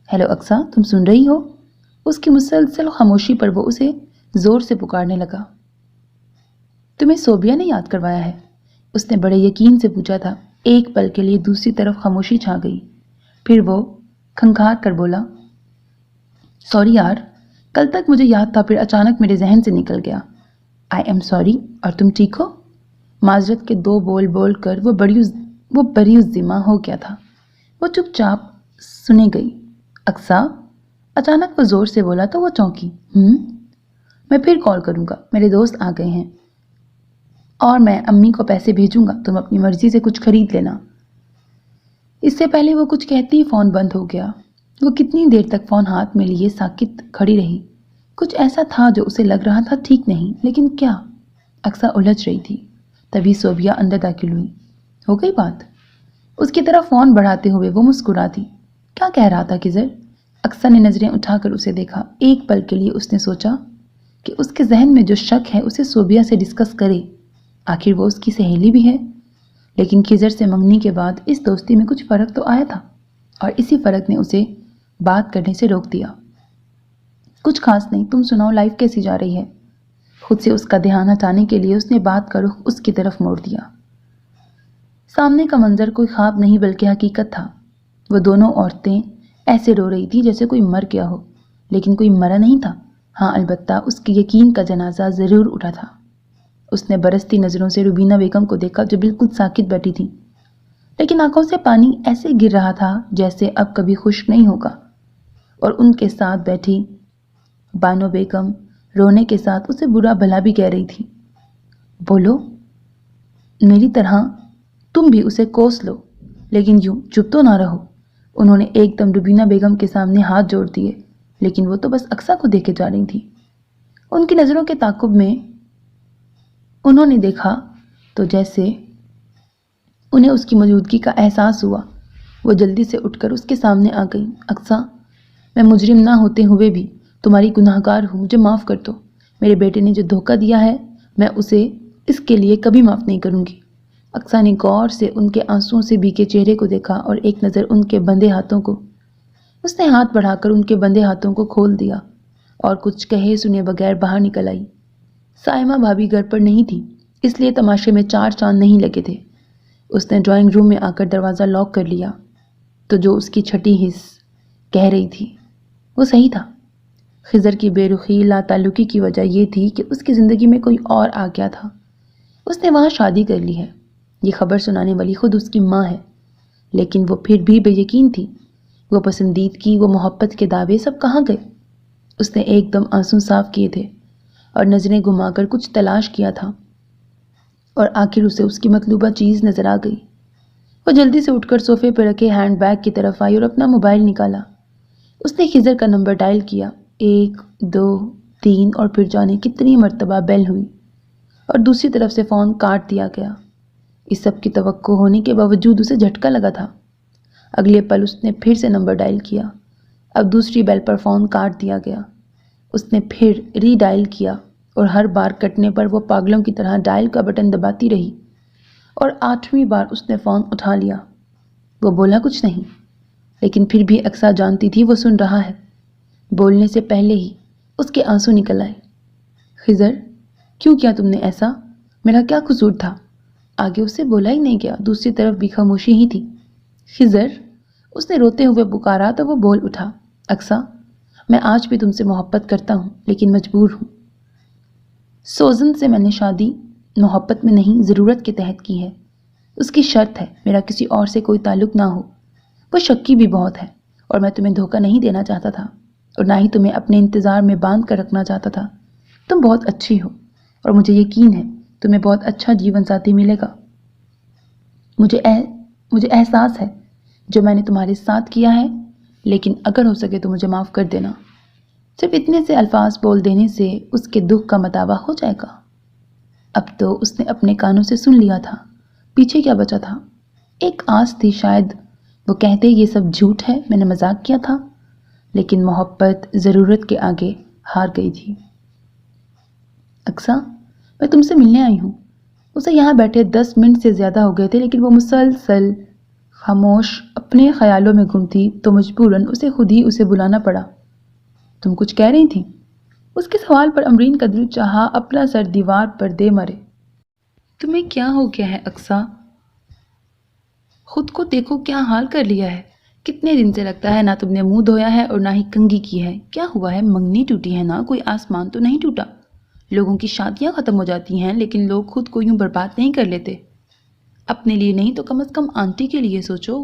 [SPEAKER 1] ہیلو اقصیٰ، تم سن رہی ہو؟ اس کی مسلسل خاموشی پر وہ اسے زور سے پکارنے لگا۔ تمہیں صوبیہ نے یاد کروایا ہے؟ اس نے بڑے یقین سے پوچھا تھا۔ ایک پل کے لیے دوسری طرف خاموشی چھا گئی، پھر وہ کھنکھار کر بولا، سوری یار، کل تک مجھے یاد تھا، پھر اچانک میرے ذہن سے نکل گیا۔ آئی ایم سوری، اور تم ٹھیک ہو؟ معذرت کے 2 بول بول کر وہ بری الذمہ ہو گیا تھا۔ وہ چپ چاپ سنے گئی۔ اقصیٰ، اچانک وہ زور سے بولا تو وہ چونکی۔ میں پھر کال کروں گا، میرے دوست آ گئے ہیں اور میں امی کو پیسے بھیجوں گا، تم اپنی مرضی سے کچھ خرید لینا۔ اس سے پہلے وہ کچھ کہتی ہی فون بند ہو گیا۔ وہ کتنی دیر تک فون ہاتھ میں لیے ساکت کھڑی رہی۔ کچھ ایسا تھا جو اسے لگ رہا تھا ٹھیک نہیں، لیکن کیا؟ اقصیٰ الجھ رہی تھی۔ تبھی صوبیہ اندر داخل ہوئی۔ ہو گئی بات؟ اس کی طرف فون بڑھاتے ہوئے وہ مسکراتی۔ کیا کہہ رہا تھا خضر؟ اقصیٰ نے نظریں اٹھا کر اسے دیکھا۔ ایک پل کے لیے اس نے سوچا کہ اس کے ذہن میں جو شک ہے اسے صوبیہ سے ڈسکس کرے، آخر وہ اس کی سہیلی بھی ہے۔ لیکن خضر سے منگنی کے بعد اس دوستی میں کچھ فرق تو آیا تھا، اور اسی فرق نے اسے بات کرنے سے روک دیا۔ کچھ خاص نہیں، تم سناؤ لائف کیسی جا رہی ہے؟ خود سے اس کا دھیان ہٹانے کے لیے اس نے بات کا رخ اس کی طرف موڑ دیا۔ سامنے کا منظر کوئی خواب نہیں بلکہ حقیقت تھا۔ وہ دونوں عورتیں ایسے رو رہی تھی جیسے کوئی مر گیا ہو، لیکن کوئی مرا نہیں تھا۔ ہاں البتہ اس کے یقین کا جنازہ ضرور اٹھا تھا۔ اس نے برستی نظروں سے روبینہ بیگم کو دیکھا جو بالکل ساکت بیٹھی تھی، لیکن آنکھوں سے پانی ایسے گر رہا تھا جیسے اب کبھی خشک نہیں ہوگا، اور ان کے ساتھ بیٹھی بانو بیگم رونے کے ساتھ اسے برا بھلا بھی کہہ رہی تھی۔ بولو، میری طرح تم بھی اسے کوس لو، لیکن یوں چپ تو نہ رہو۔ انہوں نے ایک دم روبینہ بیگم کے سامنے ہاتھ جوڑ دیے، لیکن وہ تو بس اقصیٰ کو دیکھے جا رہی تھی۔ ان کی نظروں کے تعاقب میں انہوں نے دیکھا تو جیسے انہیں اس کی موجودگی کا احساس ہوا۔ وہ جلدی سے اٹھ کر اس کے سامنے آ گئی۔ اقصیٰ، میں مجرم نہ ہوتے ہوئے بھی تمہاری گناہگار ہوں، مجھے معاف کر دو۔ میرے بیٹے نے جو دھوکہ دیا ہے میں اسے اس کے لیے کبھی معاف نہیں کروں گی۔ اقصیٰ نے غور سے ان کے آنسوؤں سے بھیگے چہرے کو دیکھا اور ایک نظر ان کے بندھے ہاتھوں کو۔ اس نے ہاتھ بڑھا کر ان کے بندھے ہاتھوں کو کھول دیا اور کچھ کہے سنے بغیر باہر نکل آئی۔ سائمہ بھابھی گھر پر نہیں تھی، اس لیے تماشے میں چار چاند نہیں لگے تھے۔ اس نے ڈرائنگ روم میں آ کر دروازہ لاک کر لیا تو جو اس کی چھٹی حس کہہ رہی تھی وہ صحیح تھا۔ خضر کی بے رخی لا تعلقی کی وجہ یہ تھی کہ اس کی زندگی میں کوئی اور آ گیا تھا۔ اس نے وہاں شادی کر لی ہے۔ یہ خبر سنانے والی خود اس کی ماں ہے، لیکن وہ پھر بھی بے یقین تھی۔ وہ پسندیدگی، وہ محبت کے دعوے سب کہاں گئے؟ اس نے ایک دم آنسو صاف کیے تھے اور نظریں گھما کر کچھ تلاش کیا تھا، اور آخر اسے اس کی مطلوبہ چیز نظر آ گئی۔ وہ جلدی سے اٹھ کر صوفے پہ رکھے ہینڈ بیگ کی طرف آئی اور اپنا موبائل نکالا۔ اس نے خضر کا نمبر ڈائل کیا۔ 1 2 3 اور پھر جانے کتنی مرتبہ بیل ہوئی اور دوسری طرف سے فون کاٹ دیا گیا۔ اس سب کی توقع ہونے کے باوجود اسے جھٹکا لگا تھا۔ اگلے پل اس نے پھر سے نمبر ڈائل کیا۔ اب دوسری بیل پر فون کاٹ دیا گیا۔ اس نے پھر ری ڈائل کیا اور ہر بار کٹنے پر وہ پاگلوں کی طرح ڈائل کا بٹن دباتی رہی، اور 8ویں بار اس نے فون اٹھا لیا۔ وہ بولا کچھ نہیں، لیکن پھر بھی اقصیٰ جانتی تھی وہ سن رہا ہے۔ بولنے سے پہلے ہی اس کے آنسو نکل آئے۔ خضر، کیوں کیا تم نے ایسا؟ میرا کیا قصور تھا؟ آگے اس سے بولا ہی نہیں گیا، دوسری طرف بھی خاموشی ہی تھی۔ خضر، اس نے روتے ہوئے پکارا تو وہ بول اٹھا۔ اقصیٰ، میں آج بھی تم سے محبت کرتا ہوں، لیکن مجبور ہوں۔ سوزن سے میں نے شادی محبت میں نہیں، ضرورت کے تحت کی ہے۔ اس کی شرط ہے میرا کسی اور سے کوئی تعلق نہ ہو۔ وہ شکی بھی بہت ہے، اور میں تمہیں دھوکہ نہیں دینا چاہتا تھا، اور نہ ہی تمہیں اپنے انتظار میں باندھ کر رکھنا چاہتا تھا۔ تم بہت اچھی ہو، اور مجھے یقین ہے تمہیں بہت اچھا جیون ساتھی ملے گا۔ مجھے احساس ہے جو میں نے تمہارے ساتھ کیا ہے، لیکن اگر ہو سکے تو مجھے معاف کر دینا۔ صرف اتنے سے الفاظ بول دینے سے اس کے دکھ کا مداوع ہو جائے گا۔ اب تو اس نے اپنے کانوں سے سن لیا تھا، پیچھے کیا بچا تھا؟ ایک آس تھی شاید وہ کہتے یہ سب جھوٹ ہے، میں نے مذاق کیا تھا، لیکن محبت ضرورت کے آگے ہار گئی تھی۔ اقصیٰ، میں تم سے ملنے آئی ہوں۔ اسے یہاں بیٹھے 10 منٹ سے زیادہ ہو گئے تھے، لیکن وہ مسلسل خاموش اپنے خیالوں میں گم تھی، تو مجبوراً اسے خود ہی اسے بلانا پڑا۔ تم کچھ کہہ رہی تھی؟ اس کے سوال پر امرین کا دل چاہا اپنا سر دیوار پر دے مرے۔ تمہیں کیا ہو گیا ہے اقصیٰ؟ خود کو دیکھو کیا حال کر لیا ہے۔ کتنے دن سے لگتا ہے نہ تم نے منہ دھویا ہے اور نہ ہی کنگھی کی ہے۔ کیا ہوا ہے؟ منگنی ٹوٹی ہے نا؟ کوئی آسمان تو نہیں ٹوٹا؟ لوگوں کی شادیاں ختم ہو جاتی ہیں، لیکن لوگ خود کو یوں برباد نہیں کر لیتے۔ اپنے لیے نہیں تو کم از کم آنٹی کے لیے سوچو،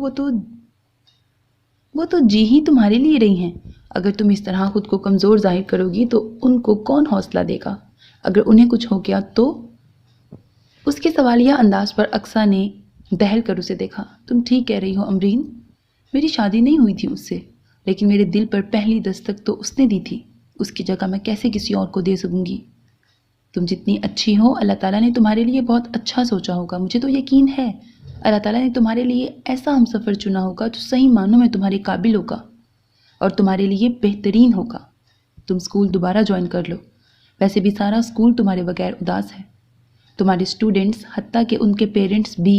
[SPEAKER 1] وہ تو جی ہی تمہارے لیے رہی ہیں۔ اگر تم اس طرح خود کو کمزور ظاہر کرو گی تو ان کو کون حوصلہ دے گا؟ اگر انہیں کچھ ہو گیا تو؟ اس کے سوالیہ انداز پر اقصیٰ نے دہل کر اسے دیکھا۔ تم ٹھیک کہہ رہی ہو امرین، میری شادی نہیں ہوئی تھی اس سے، لیکن میرے دل پر پہلی دستک تو اس نے دی تھی۔ اس کی جگہ میں کیسے کسی اور کو دے سکوں گی؟ تم جتنی اچھی ہو، اللہ تعالیٰ نے تمہارے لیے بہت اچھا سوچا ہوگا۔ مجھے تو یقین ہے اللہ تعالیٰ نے تمہارے لیے ایسا ہم سفر چنا ہوگا جو صحیح معنوں میں تمہارے قابل ہوگا اور تمہارے لیے بہترین ہوگا۔ تم اسکول دوبارہ جوائن کر لو، ویسے بھی سارا اسکول تمہارے بغیر اداس ہے۔ تمہارے اسٹوڈنٹس، حتیٰ کہ ان کے پیرنٹس بھی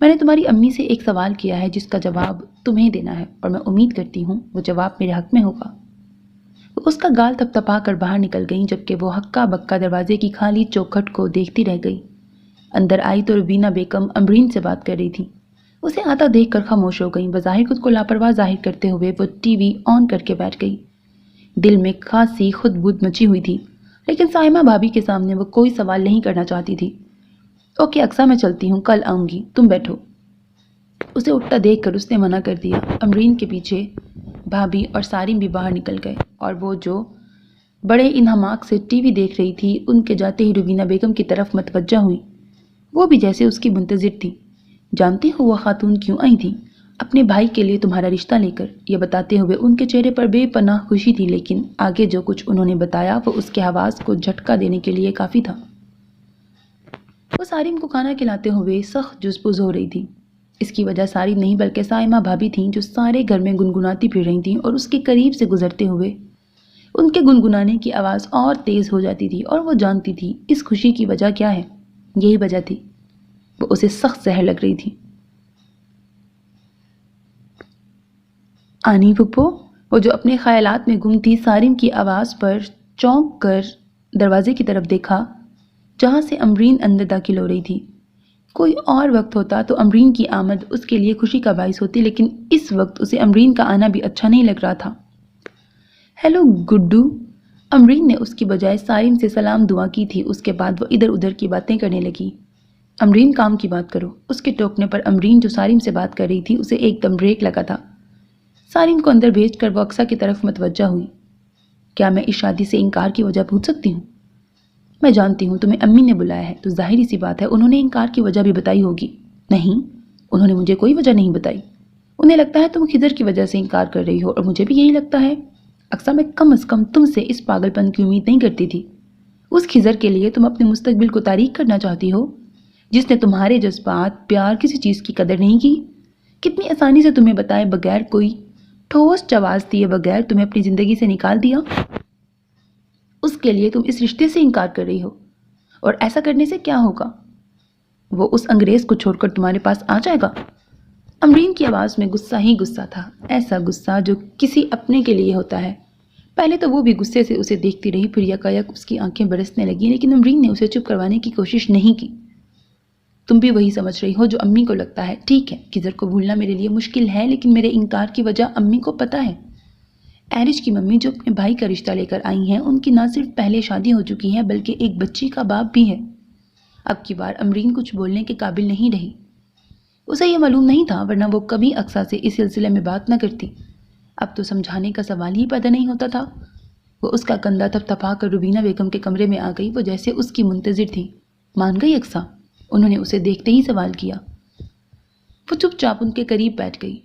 [SPEAKER 1] میں نے تمہاری امی سے ایک سوال کیا ہے جس کا جواب تمہیں دینا ہے، اور میں امید کرتی ہوں وہ جواب میرے حق میں ہوگا۔ وہ اس کا گال تپ تپا کر باہر نکل گئیں، جبکہ وہ ہکا بکا دروازے کی خالی چوکھٹ کو دیکھتی رہ گئی۔ اندر آئی تو روبینہ بیگم امرین سے بات کر رہی تھی۔ اسے آتا دیکھ کر خاموش ہو گئیں۔ بظاہر خود کو لاپرواہ ظاہر کرتے ہوئے وہ ٹی وی آن کر کے بیٹھ گئی۔ دل میں خاصی خود بد مچی ہوئی تھی، لیکن سائمہ بھابھی کے سامنے وہ کوئی سوال نہیں کرنا چاہتی تھی۔ اوکے اقصیٰ، میں چلتی ہوں، کل آؤں گی، تم بیٹھو۔ اسے اٹھتا دیکھ کر اس نے منع کر دیا۔ امرین کے پیچھے بھابھی اور سارم بھی باہر نکل گئے، اور وہ جو بڑے انہماک سے ٹی وی دیکھ رہی تھی ان کے جاتے ہی روبینہ بیگم کی طرف متوجہ ہوئی۔ وہ بھی جیسے اس کی منتظر تھی۔ جانتی ہو وہ خاتون کیوں آئی تھی؟ اپنے بھائی کے لیے تمہارا رشتہ لے کر، یہ بتاتے ہوئے ان کے چہرے پر بے پناہ خوشی تھی، لیکن آگے جو کچھ انہوں نے بتایا وہ اس کے حواس کو جھٹکا دینے کے لیے کافی تھا۔ وہ سارم کو کھانا کھلاتے ہوئے سخت جزبز ہو رہی تھی۔ اس کی وجہ سارم نہیں بلکہ سائمہ بھابھی تھیں، جو سارے گھر میں گنگناتی پھر رہی تھیں، اور اس کے قریب سے گزرتے ہوئے ان کے گنگنانے کی آواز اور تیز ہو جاتی تھی، اور وہ جانتی تھی اس خوشی کی وجہ کیا ہے۔ یہی وجہ تھی، وہ اسے سخت زہر لگ رہی تھی۔ آنی پھپھو، وہ جو اپنے خیالات میں گم تھی، سارم کی آواز پر چونک کر دروازے کی طرف دیکھا جہاں سے امرین اندر داخل ہو رہی تھی۔ کوئی اور وقت ہوتا تو امرین کی آمد اس کے لیے خوشی کا باعث ہوتی، لیکن اس وقت اسے امرین کا آنا بھی اچھا نہیں لگ رہا تھا۔ ہیلو گڈو، امرین نے اس کی بجائے سارم سے سلام دعا کی تھی۔ اس کے بعد وہ ادھر ادھر کی باتیں کرنے لگی۔ امرین، کام کی بات کرو۔ اس کے ٹوکنے پر امرین جو سارم سے بات کر رہی تھی اسے ایک دم بریک لگا تھا۔ سارم کو اندر بھیج کر وہ اقصیٰ کی طرف متوجہ ہوئی۔ کیا میں اس شادی سے انکار کی وجہ پوچھ سکتی ہوں؟ میں جانتی ہوں تمہیں امی نے بلایا ہے تو ظاہری سی بات ہے انہوں نے انکار کی وجہ بھی بتائی ہوگی۔ نہیں، انہوں نے مجھے کوئی وجہ نہیں بتائی۔ انہیں لگتا ہے تم خضر کی وجہ سے انکار کر رہی ہو، اور مجھے بھی یہی لگتا ہے۔ اقصیٰ، میں کم از کم تم سے اس پاگل پن کی امید نہیں کرتی تھی۔ اس خضر کے لیے تم اپنے مستقبل کو تاریک کرنا چاہتی ہو، جس نے تمہارے جذبات، پیار، کسی چیز کی قدر نہیں کی۔ کتنی آسانی سے تمہیں بتائے بغیر، کوئی ٹھوس جواز دیے بغیر تمہیں اپنی زندگی سے نکال دیا۔ اس کے لیے تم اس رشتے سے انکار کر رہی ہو، اور ایسا کرنے سے کیا ہوگا؟ وہ اس انگریز کو چھوڑ کر تمہارے پاس آ جائے گا۔ امرین کی آواز میں غصہ ہی غصہ تھا، ایسا غصہ جو کسی اپنے کے لیے ہوتا ہے۔ پہلے تو وہ بھی غصے سے اسے دیکھتی رہی، پھر یکایک اس کی آنکھیں برسنے لگیں، لیکن امرین نے اسے چپ کروانے کی کوشش نہیں کی۔ تم بھی وہی سمجھ رہی ہو جو امی کو لگتا ہے۔ ٹھیک ہے، خضر کو بھولنا میرے لیے مشکل ہے، لیکن میرے انکار کی وجہ امی کو پتہ ہے۔ ایرج کی ممی جو اپنے بھائی کا رشتہ لے کر آئی ہیں، ان کی نہ صرف پہلے شادی ہو چکی ہے بلکہ ایک بچی کا باپ بھی ہے۔ اب کی بار امرین کچھ بولنے کے قابل نہیں رہی۔ اسے یہ معلوم نہیں تھا، ورنہ وہ کبھی اقصیٰ سے اس سلسلے میں بات نہ کرتی۔ اب تو سمجھانے کا سوال ہی پیدا نہیں ہوتا تھا۔ وہ اس کا کندھا تھپ تھپا کر روبینہ بیگم کے کمرے میں آ گئی۔ وہ جیسے اس کی منتظر تھی۔ مان گئی اقصیٰ؟ انہوں نے اسے دیکھتے ہی سوال کیا۔ وہ چپ چاپ ان کے قریب بیٹھ گئی۔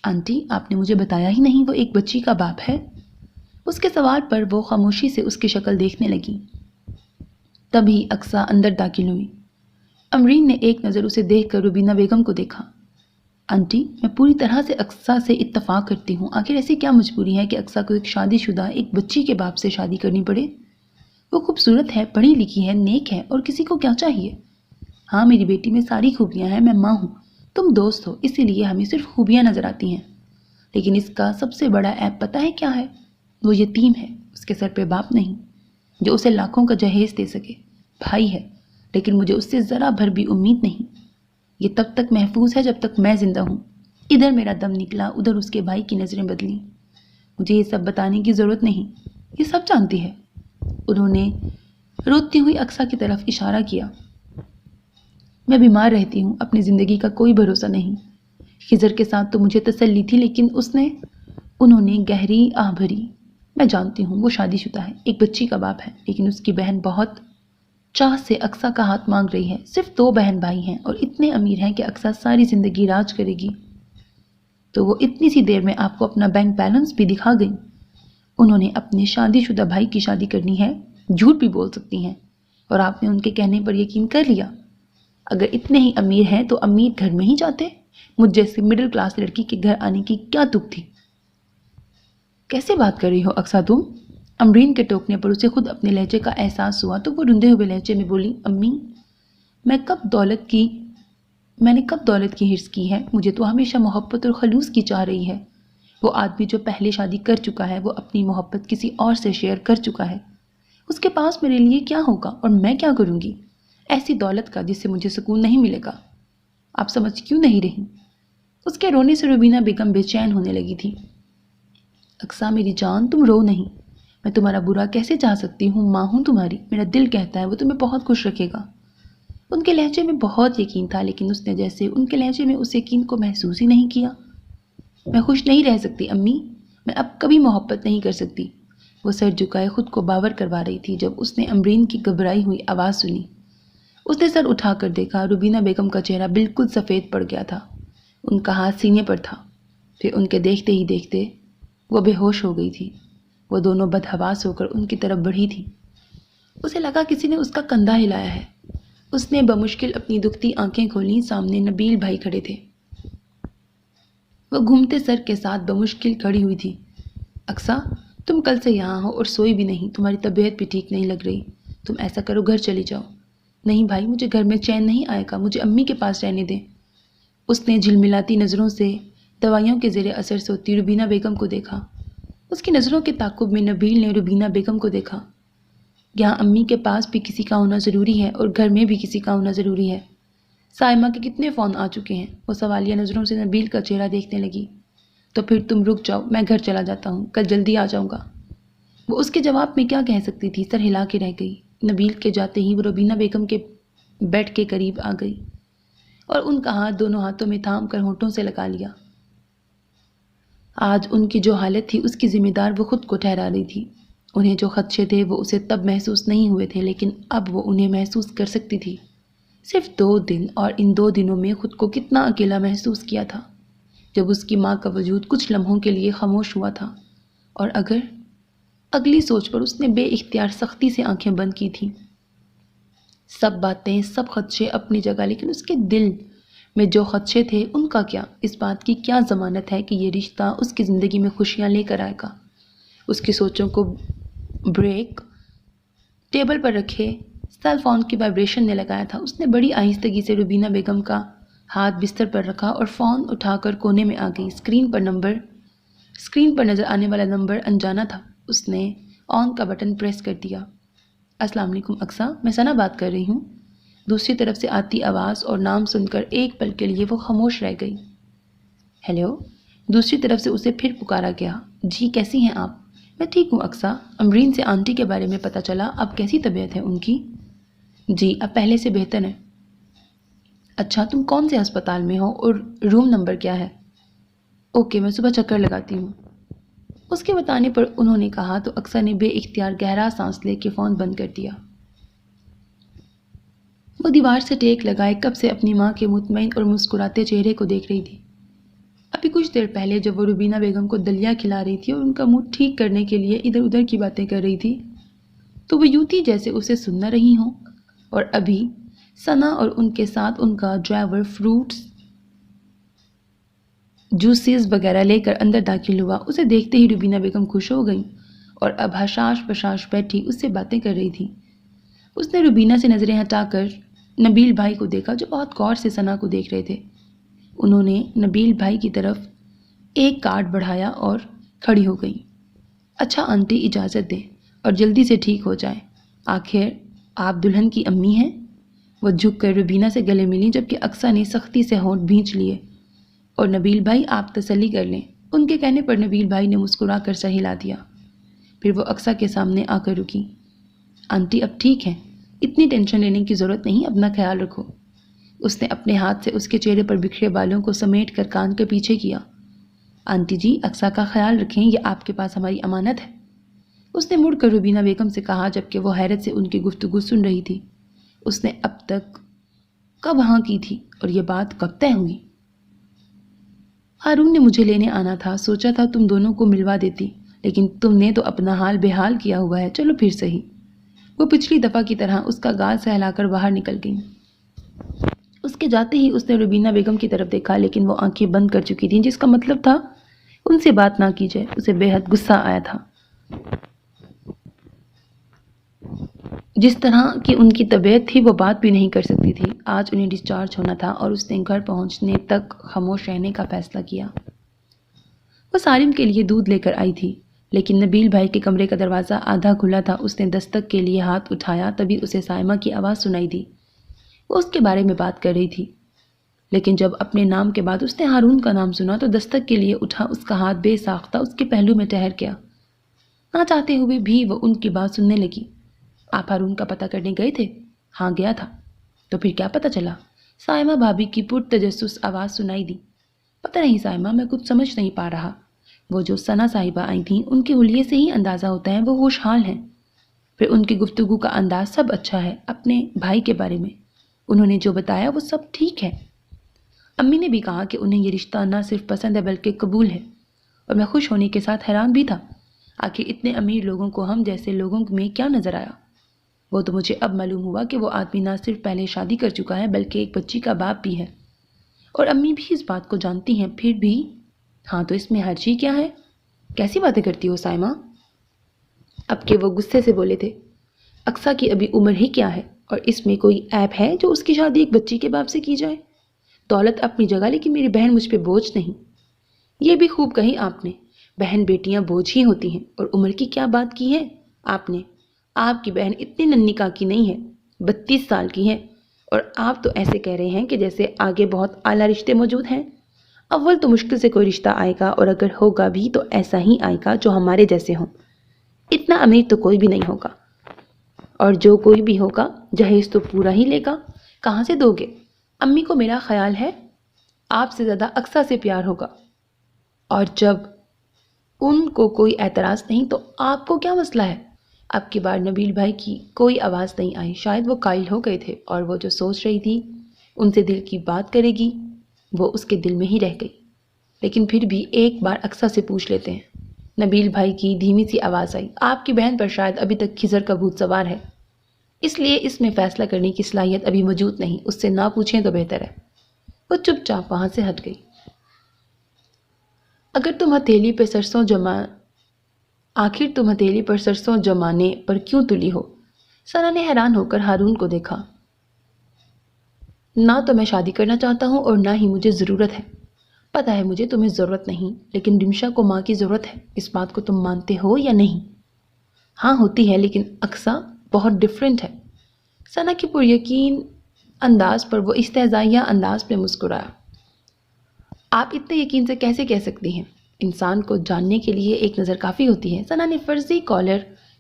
[SPEAKER 1] آنٹی، آپ نے مجھے بتایا ہی نہیں وہ ایک بچی کا باپ ہے؟ اس کے سوال پر وہ خاموشی سے اس کی شکل دیکھنے لگی۔ تبھی اقصیٰ اندر داخل ہوئی۔ امرین نے ایک نظر اسے دیکھ کر روبینہ بیگم کو دیکھا۔ آنٹی، میں پوری طرح سے اقصیٰ سے اتفاق کرتی ہوں۔ آخر ایسی کیا مجبوری ہے کہ اقصیٰ کو ایک شادی شدہ ایک بچی کے باپ سے شادی کرنی پڑے؟ وہ خوبصورت ہے، پڑھی لکھی ہے، نیک ہے، اور کسی کو کیا چاہیے؟ ہاں، میری بیٹی میں ساری خوبیاں ہیں، میں ماں ہوں، تم دوست ہو، اسی لیے ہمیں صرف خوبیاں نظر آتی ہیں۔ لیکن اس کا سب سے بڑا عیب پتہ ہے کیا ہے؟ وہ یتیم ہے، اس کے سر پہ باپ نہیں جو اسے لاکھوں کا جہیز دے سکے۔ بھائی ہے، لیکن مجھے اس سے ذرا بھر بھی امید نہیں۔ یہ تب تک محفوظ ہے جب تک میں زندہ ہوں۔ ادھر میرا دم نکلا، ادھر اس کے بھائی کی نظریں بدلیں۔ مجھے یہ سب بتانے کی ضرورت نہیں، یہ سب جانتی ہے۔ انہوں نے روتی ہوئی اقصیٰ کی طرف اشارہ کیا۔ میں بیمار رہتی ہوں، اپنی زندگی کا کوئی بھروسہ نہیں۔ خضر کے ساتھ تو مجھے تسلی تھی، لیکن انہوں نے گہری آہ بھری۔ میں جانتی ہوں وہ شادی شدہ ہے، ایک بچی کا باپ ہے، لیکن اس کی بہن بہت چاہ سے اقصیٰ کا ہاتھ مانگ رہی ہے۔ صرف 2 بہن بھائی ہیں اور اتنے امیر ہیں کہ اقصیٰ ساری زندگی راج کرے گی۔ تو وہ اتنی سی دیر میں آپ کو اپنا بینک بیلنس بھی دکھا گئی۔ انہوں نے اپنے شادی شدہ بھائی کی شادی کرنی ہے، جھوٹ بھی بول سکتی ہیں، اور آپ نے ان کے کہنے پر یقین کر لیا۔ اگر اتنے ہی امیر ہیں تو امیر گھر میں ہی جاتے۔ مجھ جیسی مڈل کلاس لڑکی کے گھر آنے کی کیا تک تھی؟ کیسے بات کر رہی ہو اقصیٰ تم؟ امرین کے ٹوکنے پر اسے خود اپنے لہجے کا احساس ہوا تو وہ رندے ہوئے لہجے میں بولی، امی، میں کب دولت کی میں نے کب دولت کی ہرس کی ہے؟ مجھے تو ہمیشہ محبت اور خلوص کی چاہ رہی ہے۔ وہ آدمی جو پہلے شادی کر چکا ہے وہ اپنی محبت کسی اور سے شیئر کر چکا ہے۔ اس کے پاس میرے لیے کیا ہوگا اور میں کیا کروں گی ایسی دولت کا جس سے مجھے سکون نہیں ملے گا؟ آپ سمجھ کیوں نہیں رہی؟ اس کے رونے سے روبینہ بیگم بے چین ہونے لگی تھی۔ اقصیٰ میری جان، تم رو نہیں۔ میں تمہارا برا کیسے چاہ سکتی ہوں؟ ماں ہوں تمہاری، میرا دل کہتا ہے وہ تمہیں بہت خوش رکھے گا۔ ان کے لہجے میں بہت یقین تھا، لیکن اس نے جیسے ان کے لہجے میں اس یقین کو محسوس ہی نہیں کیا۔ میں خوش نہیں رہ سکتی امی، میں اب کبھی محبت نہیں کر سکتی۔ وہ سر جھکائے خود کو باور کروا رہی تھی جب اس نے امرین کی گھبرائی ہوئی آواز سنی۔ اس نے سر اٹھا کر دیکھا، روبینہ بیگم کا چہرہ بالکل سفید پڑ گیا تھا۔ ان کا ہاتھ سینے پر تھا۔ پھر ان کے دیکھتے ہی دیکھتے وہ بے ہوش ہو گئی تھی۔ وہ دونوں بدحواس ہو کر ان کی طرف بڑھی تھی۔ اسے لگا کسی نے اس کا کندھا ہلایا ہے۔ اس نے بمشکل اپنی دکھتی آنکھیں کھولیں، سامنے نبیل بھائی کھڑے تھے۔ وہ گھومتے سر کے ساتھ بمشکل کھڑی ہوئی تھی۔ اقصیٰ، تم کل سے یہاں ہو اور سوئی بھی نہیں، تمہاری طبیعت بھی ٹھیک نہیں لگ رہی۔ تم ایسا کرو گھر چلی جاؤ۔ نہیں بھائی، مجھے گھر میں چین نہیں آئے گا، مجھے امی کے پاس رہنے دیں۔ اس نے جھلملاتی نظروں سے دوائیوں کے زیر اثر سوتی روبینہ بیگم کو دیکھا۔ اس کی نظروں کے تعاقب میں نبیل نے روبینہ بیگم کو دیکھا۔ یہاں امی کے پاس بھی کسی کا ہونا ضروری ہے اور گھر میں بھی کسی کا ہونا ضروری ہے۔ سائمہ کے کتنے فون آ چکے ہیں؟ وہ سوالیہ نظروں سے نبیل کا چہرہ دیکھنے لگی۔ تو پھر تم رک جاؤ، میں گھر چلا جاتا ہوں، کل جلدی آ جاؤں گا۔ وہ اس کے جواب میں کیا کہہ سکتی تھی؟ سر ہلا کے رہ گئی۔ نبیل کے جاتے ہی وہ روبینہ بیگم کے بیڈ کے قریب آ گئی اور ان کا ہاتھ دونوں ہاتھوں میں تھام کر ہونٹوں سے لگا لیا۔ آج ان کی جو حالت تھی اس کی ذمہ دار وہ خود کو ٹھہرا رہی تھی۔ انہیں جو خدشے تھے وہ اسے تب محسوس نہیں ہوئے تھے، لیکن اب وہ انہیں محسوس کر سکتی تھی۔ صرف 2 دن، اور ان 2 دنوں میں خود کو کتنا اکیلا محسوس کیا تھا جب اس کی ماں کا وجود کچھ لمحوں کے لیے خاموش ہوا تھا۔ اور اگلی سوچ پر اس نے بے اختیار سختی سے آنکھیں بند کی تھیں۔ سب باتیں، سب خدشے اپنی جگہ، لیکن اس کے دل میں جو خدشے تھے ان کا کیا؟ اس بات کی کیا ضمانت ہے کہ یہ رشتہ اس کی زندگی میں خوشیاں لے کر آئے گا؟ اس کی سوچوں کو بریک ٹیبل پر رکھے سیل فون کی وائبریشن نے لگایا تھا۔ اس نے بڑی آہستگی سے روبینہ بیگم کا ہاتھ بستر پر رکھا اور فون اٹھا کر کونے میں آ گئی۔ اسکرین پر نظر آنے والا نمبر انجانا تھا۔ اس نے آن کا بٹن پریس کر دیا۔ السلام علیکم اقصیٰ، میں ثنا بات کر رہی ہوں۔ دوسری طرف سے آتی آواز اور نام سن کر ایک پل کے لیے وہ خاموش رہ گئی۔ ہیلو، دوسری طرف سے اسے پھر پکارا گیا۔ جی کیسی ہیں آپ؟ میں ٹھیک ہوں اقصیٰ، امرین سے آنٹی کے بارے میں پتہ چلا، اب کیسی طبیعت ہے ان کی؟ جی اب پہلے سے بہتر ہے۔ اچھا، تم کون سے ہسپتال میں ہو اور روم نمبر کیا ہے؟ اوکے، میں صبح چکر لگاتی ہوں۔ اس کے بتانے پر انہوں نے کہا تو اقصیٰ نے بے اختیار گہرا سانس لے کے فون بند کر دیا۔ وہ دیوار سے ٹیک لگائے کب سے اپنی ماں کے مطمئن اور مسکراتے چہرے کو دیکھ رہی تھی۔ ابھی کچھ دیر پہلے جب وہ روبینہ بیگم کو دلیا کھلا رہی تھی اور ان کا موڈ ٹھیک کرنے کے لیے ادھر ادھر کی باتیں کر رہی تھی تو وہ یوں تھی جیسے اسے سن نہ رہی ہوں، اور ابھی ثنا اور ان کے ساتھ ان کا ڈرائیور فروٹس جوسز وغیرہ لے کر اندر داخل ہوا۔ اسے دیکھتے ہی روبینہ بیگم خوش ہو گئیں اور اب حشاش بشاش بیٹھی اس سے باتیں کر رہی تھی۔ اس نے روبینہ سے نظریں ہٹا کر نبیل بھائی کو دیکھا جو بہت غور سے ثنا کو دیکھ رہے تھے۔ انہوں نے نبیل بھائی کی طرف ایک کارڈ بڑھایا اور کھڑی ہو گئی۔ اچھا آنٹی، اجازت دیں اور جلدی سے ٹھیک ہو جائیں، آخر آپ دلہن کی امی ہیں۔ وہ جھک کر روبینہ سے گلے ملی جبکہ اقصیٰ نے سختی سے ہونٹ بھینچ لیے۔ اور نبیل بھائی آپ تسلی کر لیں۔ ان کے کہنے پر نبیل بھائی نے مسکرا کر سر ہلا دیا۔ پھر وہ اقصیٰ کے سامنے آ کر رکی۔ آنٹی اب ٹھیک ہیں، اتنی ٹینشن لینے کی ضرورت نہیں، اپنا خیال رکھو۔ اس نے اپنے ہاتھ سے اس کے چہرے پر بکھرے بالوں کو سمیٹ کر کان کے پیچھے کیا۔ آنٹی جی، اقصیٰ کا خیال رکھیں، یہ آپ کے پاس ہماری امانت ہے۔ اس نے مڑ کر روبینہ بیگم سے کہا جبکہ وہ حیرت سے ان کی گفتگو سن رہی تھی۔ اس نے اب تک کب ہاں کی تھی اور یہ بات کب طے ہوئی؟ ہارون نے مجھے لینے آنا تھا، سوچا تھا تم دونوں کو ملوا دیتی، لیکن تم نے تو اپنا حال بے حال کیا ہوا ہے، چلو پھر صحیح۔ وہ پچھلی دفعہ کی طرح اس کا گال سہلا کر باہر نکل گئی۔ اس کے جاتے ہی اس نے روبینہ بیگم کی طرف دیکھا، لیکن وہ آنکھیں بند کر چکی تھیں، جس کا مطلب تھا ان سے بات نہ کی جائے۔ اسے بے حد غصہ آیا تھا۔ جس طرح کی ان کی طبیعت تھی وہ بات بھی نہیں کر سکتی تھی۔ آج انہیں ڈسچارج ہونا تھا اور اس نے گھر پہنچنے تک خاموش رہنے کا فیصلہ کیا۔ وہ سالم کے لیے دودھ لے کر آئی تھی، لیکن نبیل بھائی کے کمرے کا دروازہ آدھا کھلا تھا۔ اس نے دستک کے لیے ہاتھ اٹھایا، تبھی اسے سائمہ کی آواز سنائی دی۔ وہ اس کے بارے میں بات کر رہی تھی، لیکن جب اپنے نام کے بعد اس نے ہارون کا نام سنا تو دستک کے لیے اٹھا اس کا ہاتھ بے ساختہ اس کے پہلو میں ٹھہر گیا۔ نہ چاہتے ہوئے بھی وہ ان کی بات سننے لگی۔ آپ ہارون کا پتہ کرنے گئے تھے؟ ہاں گیا تھا۔ تو پھر کیا پتہ چلا؟ سائمہ بھابھی کی پرتجسس آواز سنائی دی۔ پتہ نہیں سائمہ، میں کچھ سمجھ نہیں پا رہا۔ وہ جو ثنا صاحبہ آئی تھیں ان کے حلیے سے ہی اندازہ ہوتا ہے وہ خوشحال ہیں۔ پھر ان کی گفتگو کا انداز سب اچھا ہے۔ اپنے بھائی کے بارے میں انہوں نے جو بتایا وہ سب ٹھیک ہے۔ امی نے بھی کہا کہ انہیں یہ رشتہ نہ صرف پسند ہے بلکہ قبول ہے، اور میں خوش ہونے کے ساتھ حیران بھی تھا۔ آخر اتنے امیر لوگوں کو ہم جیسے لوگوں میں کیا نظر آیا؟ وہ تو مجھے اب معلوم ہوا کہ وہ آدمی نہ صرف پہلے شادی کر چکا ہے بلکہ ایک بچی کا باپ بھی ہے، اور امی بھی اس بات کو جانتی ہیں۔ پھر بھی ہاں، تو اس میں حرجی کیا ہے؟ کیسی باتیں کرتی ہو سائمہ؟ اب کہ وہ غصے سے بولے تھے، اقصیٰ کی ابھی عمر ہی کیا ہے، اور اس میں کوئی عیب ہے جو اس کی شادی ایک بچی کے باپ سے کی جائے؟ دولت اپنی جگہ، لیکن میری بہن مجھ پہ بوجھ نہیں۔ یہ بھی خوب کہی آپ نے، بہن بیٹیاں بوجھ ہی ہوتی ہیں۔ اور عمر کی کیا بات کی ہے آپ نے؟ آپ کی بہن اتنی ننھی کاکی نہیں ہے، 32 سال کی ہے، اور آپ تو ایسے کہہ رہے ہیں کہ جیسے آگے بہت اعلیٰ رشتے موجود ہیں۔ اول تو مشکل سے کوئی رشتہ آئے گا، اور اگر ہوگا بھی تو ایسا ہی آئے گا جو ہمارے جیسے ہوں۔ اتنا امیر تو کوئی بھی نہیں ہوگا، اور جو کوئی بھی ہوگا جہیز تو پورا ہی لے گا۔ کہاں سے دو گے؟ امی کو میرا خیال ہے آپ سے زیادہ اقصیٰ سے پیار ہوگا، اور جب ان کو کوئی اعتراض نہیں تو آپ کو کیا مسئلہ ہے؟ اب کی بار نبیل بھائی کی کوئی آواز نہیں آئی۔ شاید وہ قائل ہو گئے تھے، اور وہ جو سوچ رہی تھی ان سے دل کی بات کرے گی وہ اس کے دل میں ہی رہ گئی۔ لیکن پھر بھی ایک بار اقصیٰ سے پوچھ لیتے ہیں۔ نبیل بھائی کی دھیمی سی آواز آئی، آپ کی بہن پر شاید ابھی تک کھزر کا بھوت سوار ہے، اس لیے اس میں فیصلہ کرنے کی صلاحیت ابھی موجود نہیں۔ اس سے نہ پوچھیں تو بہتر ہے۔ وہ چپ چاپ وہاں سے ہٹ گئی۔ آخر تم ہتھیلی پر سرسوں جمانے پر کیوں تلی ہو؟ ثنا نے حیران ہو کر ہارون کو دیکھا۔ نہ تو میں شادی کرنا چاہتا ہوں اور نہ ہی مجھے ضرورت ہے۔ پتہ ہے مجھے تمہیں ضرورت نہیں، لیکن رمشا کو ماں کی ضرورت ہے۔ اس بات کو تم مانتے ہو یا نہیں؟ ہاں ہوتی ہے، لیکن اقصیٰ بہت ڈیفرنٹ ہے۔ ثنا کی پر یقین انداز پر وہ استہزائیہ انداز میں مسکرایا۔ آپ اتنے یقین سے کیسے کہہ سکتی ہیں؟ انسان کو جاننے کے لیے ایک نظر کافی ہوتی ہے۔ ثنا نے فرضی کالر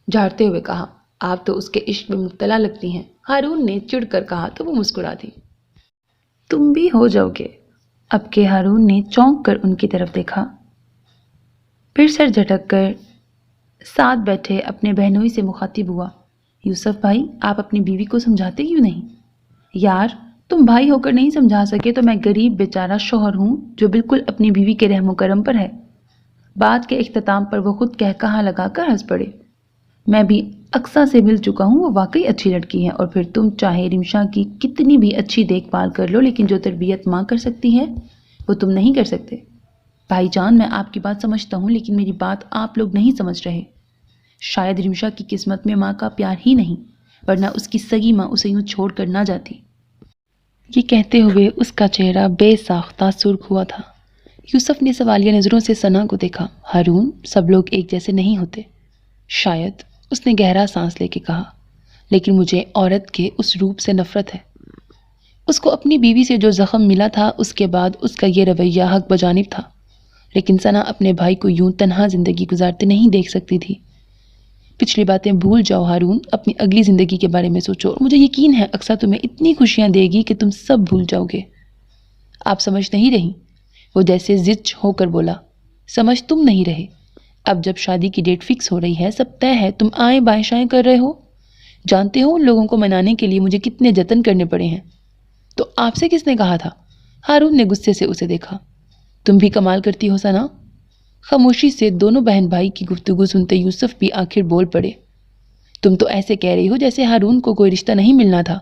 [SPEAKER 1] جھاڑتے ہوئے کہا۔ آپ تو اس کے عشق میں مبتلا لگتی ہیں، ہارون نے چڑ کر کہا تو وہ مسکرا دی۔ تم بھی ہو جاؤ گے؟ اب کہ ہارون نے چونک کر ان کی طرف دیکھا، پھر سر جھٹک کر ساتھ بیٹھے اپنے بہنوئی سے مخاطب ہوا۔ یوسف بھائی، آپ اپنی بیوی کو سمجھاتے کیوں نہیں؟ یار، تم بھائی ہو کر نہیں سمجھا سکے تو میں غریب بیچارہ شوہر ہوں جو بالکل اپنی بیوی کے رحم و کرم پر ہے۔ بات کے اختتام پر وہ خود کہا لگا کر ہنس پڑے۔ میں بھی اقصیٰ سے مل چکا ہوں، وہ واقعی اچھی لڑکی ہے، اور پھر تم چاہے رمشا کی کتنی بھی اچھی دیکھ بھال کر لو، لیکن جو تربیت ماں کر سکتی ہے وہ تم نہیں کر سکتے۔ بھائی جان، میں آپ کی بات سمجھتا ہوں، لیکن میری بات آپ لوگ نہیں سمجھ رہے۔ شاید رمشا کی قسمت میں ماں کا پیار ہی نہیں، ورنہ اس کی سگی ماں اسے یوں چھوڑ کر نہ جاتی۔ یہ کہتے ہوئے اس کا چہرہ بے ساختہ سرخ ہوا تھا۔ یوسف نے سوالیہ نظروں سے ثنا کو دیکھا۔ ہارون، سب لوگ ایک جیسے نہیں ہوتے۔ شاید، اس نے گہرا سانس لے کے کہا، لیکن مجھے عورت کے اس روپ سے نفرت ہے۔ اس کو اپنی بیوی سے جو زخم ملا تھا اس کے بعد اس کا یہ رویہ حق بجانب تھا، لیکن ثنا اپنے بھائی کو یوں تنہا زندگی گزارتے نہیں دیکھ سکتی تھی۔ پچھلی باتیں بھول جاؤ ہارون، اپنی اگلی زندگی کے بارے میں سوچو، اور مجھے یقین ہے اقصیٰ تمہیں اتنی خوشیاں دے گی کہ تم سب بھول جاؤ گے۔ آپ سمجھ نہیں رہی؟ وہ جیسے زچ ہو کر بولا۔ سمجھ تم نہیں رہے؟ اب جب شادی کی ڈیٹ فکس ہو رہی ہے، سب طے ہے، تم آئیں بائیں شائیں کر رہے ہو۔ جانتے ہو ان لوگوں کو منانے کے لیے مجھے کتنے جتن کرنے پڑے ہیں۔ تو آپ سے کس نے کہا تھا؟ ہارون نے غصے سے اسے دیکھا۔ تم بھی کمال کرتی ہو ثنا۔ خاموشی سے دونوں بہن بھائی کی گفتگو سنتے یوسف بھی آخر بول پڑے۔ تم تو ایسے کہہ رہی ہو جیسے ہارون کو کوئی رشتہ نہیں ملنا تھا۔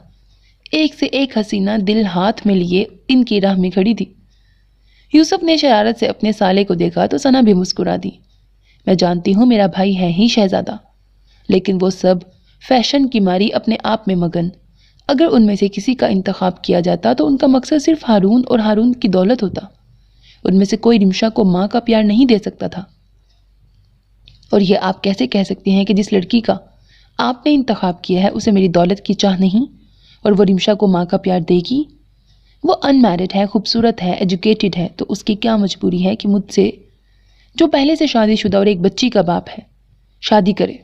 [SPEAKER 1] ایک سے ایک حسینہ دل ہاتھ میں لیے ان کی راہ میں کھڑی تھی۔ یوسف نے شرارت سے اپنے سالے کو دیکھا تو ثنا بھی مسکرا دی۔ میں جانتی ہوں میرا بھائی ہے ہی شہزادہ، لیکن وہ سب فیشن کی ماری اپنے آپ میں مگن۔ اگر ان میں سے کسی کا انتخاب کیا جاتا تو ان کا مقصد صرف ہارون اور ہارون کی دولت ہوتا۔ ان میں سے کوئی رمشا کو ماں کا پیار نہیں دے سکتا تھا۔ اور یہ آپ کیسے کہہ سکتے ہیں کہ جس لڑکی کا آپ نے انتخاب کیا ہے اسے میری دولت کی چاہ نہیں اور وہ رمشا کو ماں کا پیار دے گی؟ وہ ان میرڈ ہے، خوبصورت ہے، ایجوکیٹڈ ہے، تو اس کی کیا مجبوری ہے کہ مجھ سے، جو پہلے سے شادی شدہ اور ایک بچی کا باپ ہے، شادی کرے؟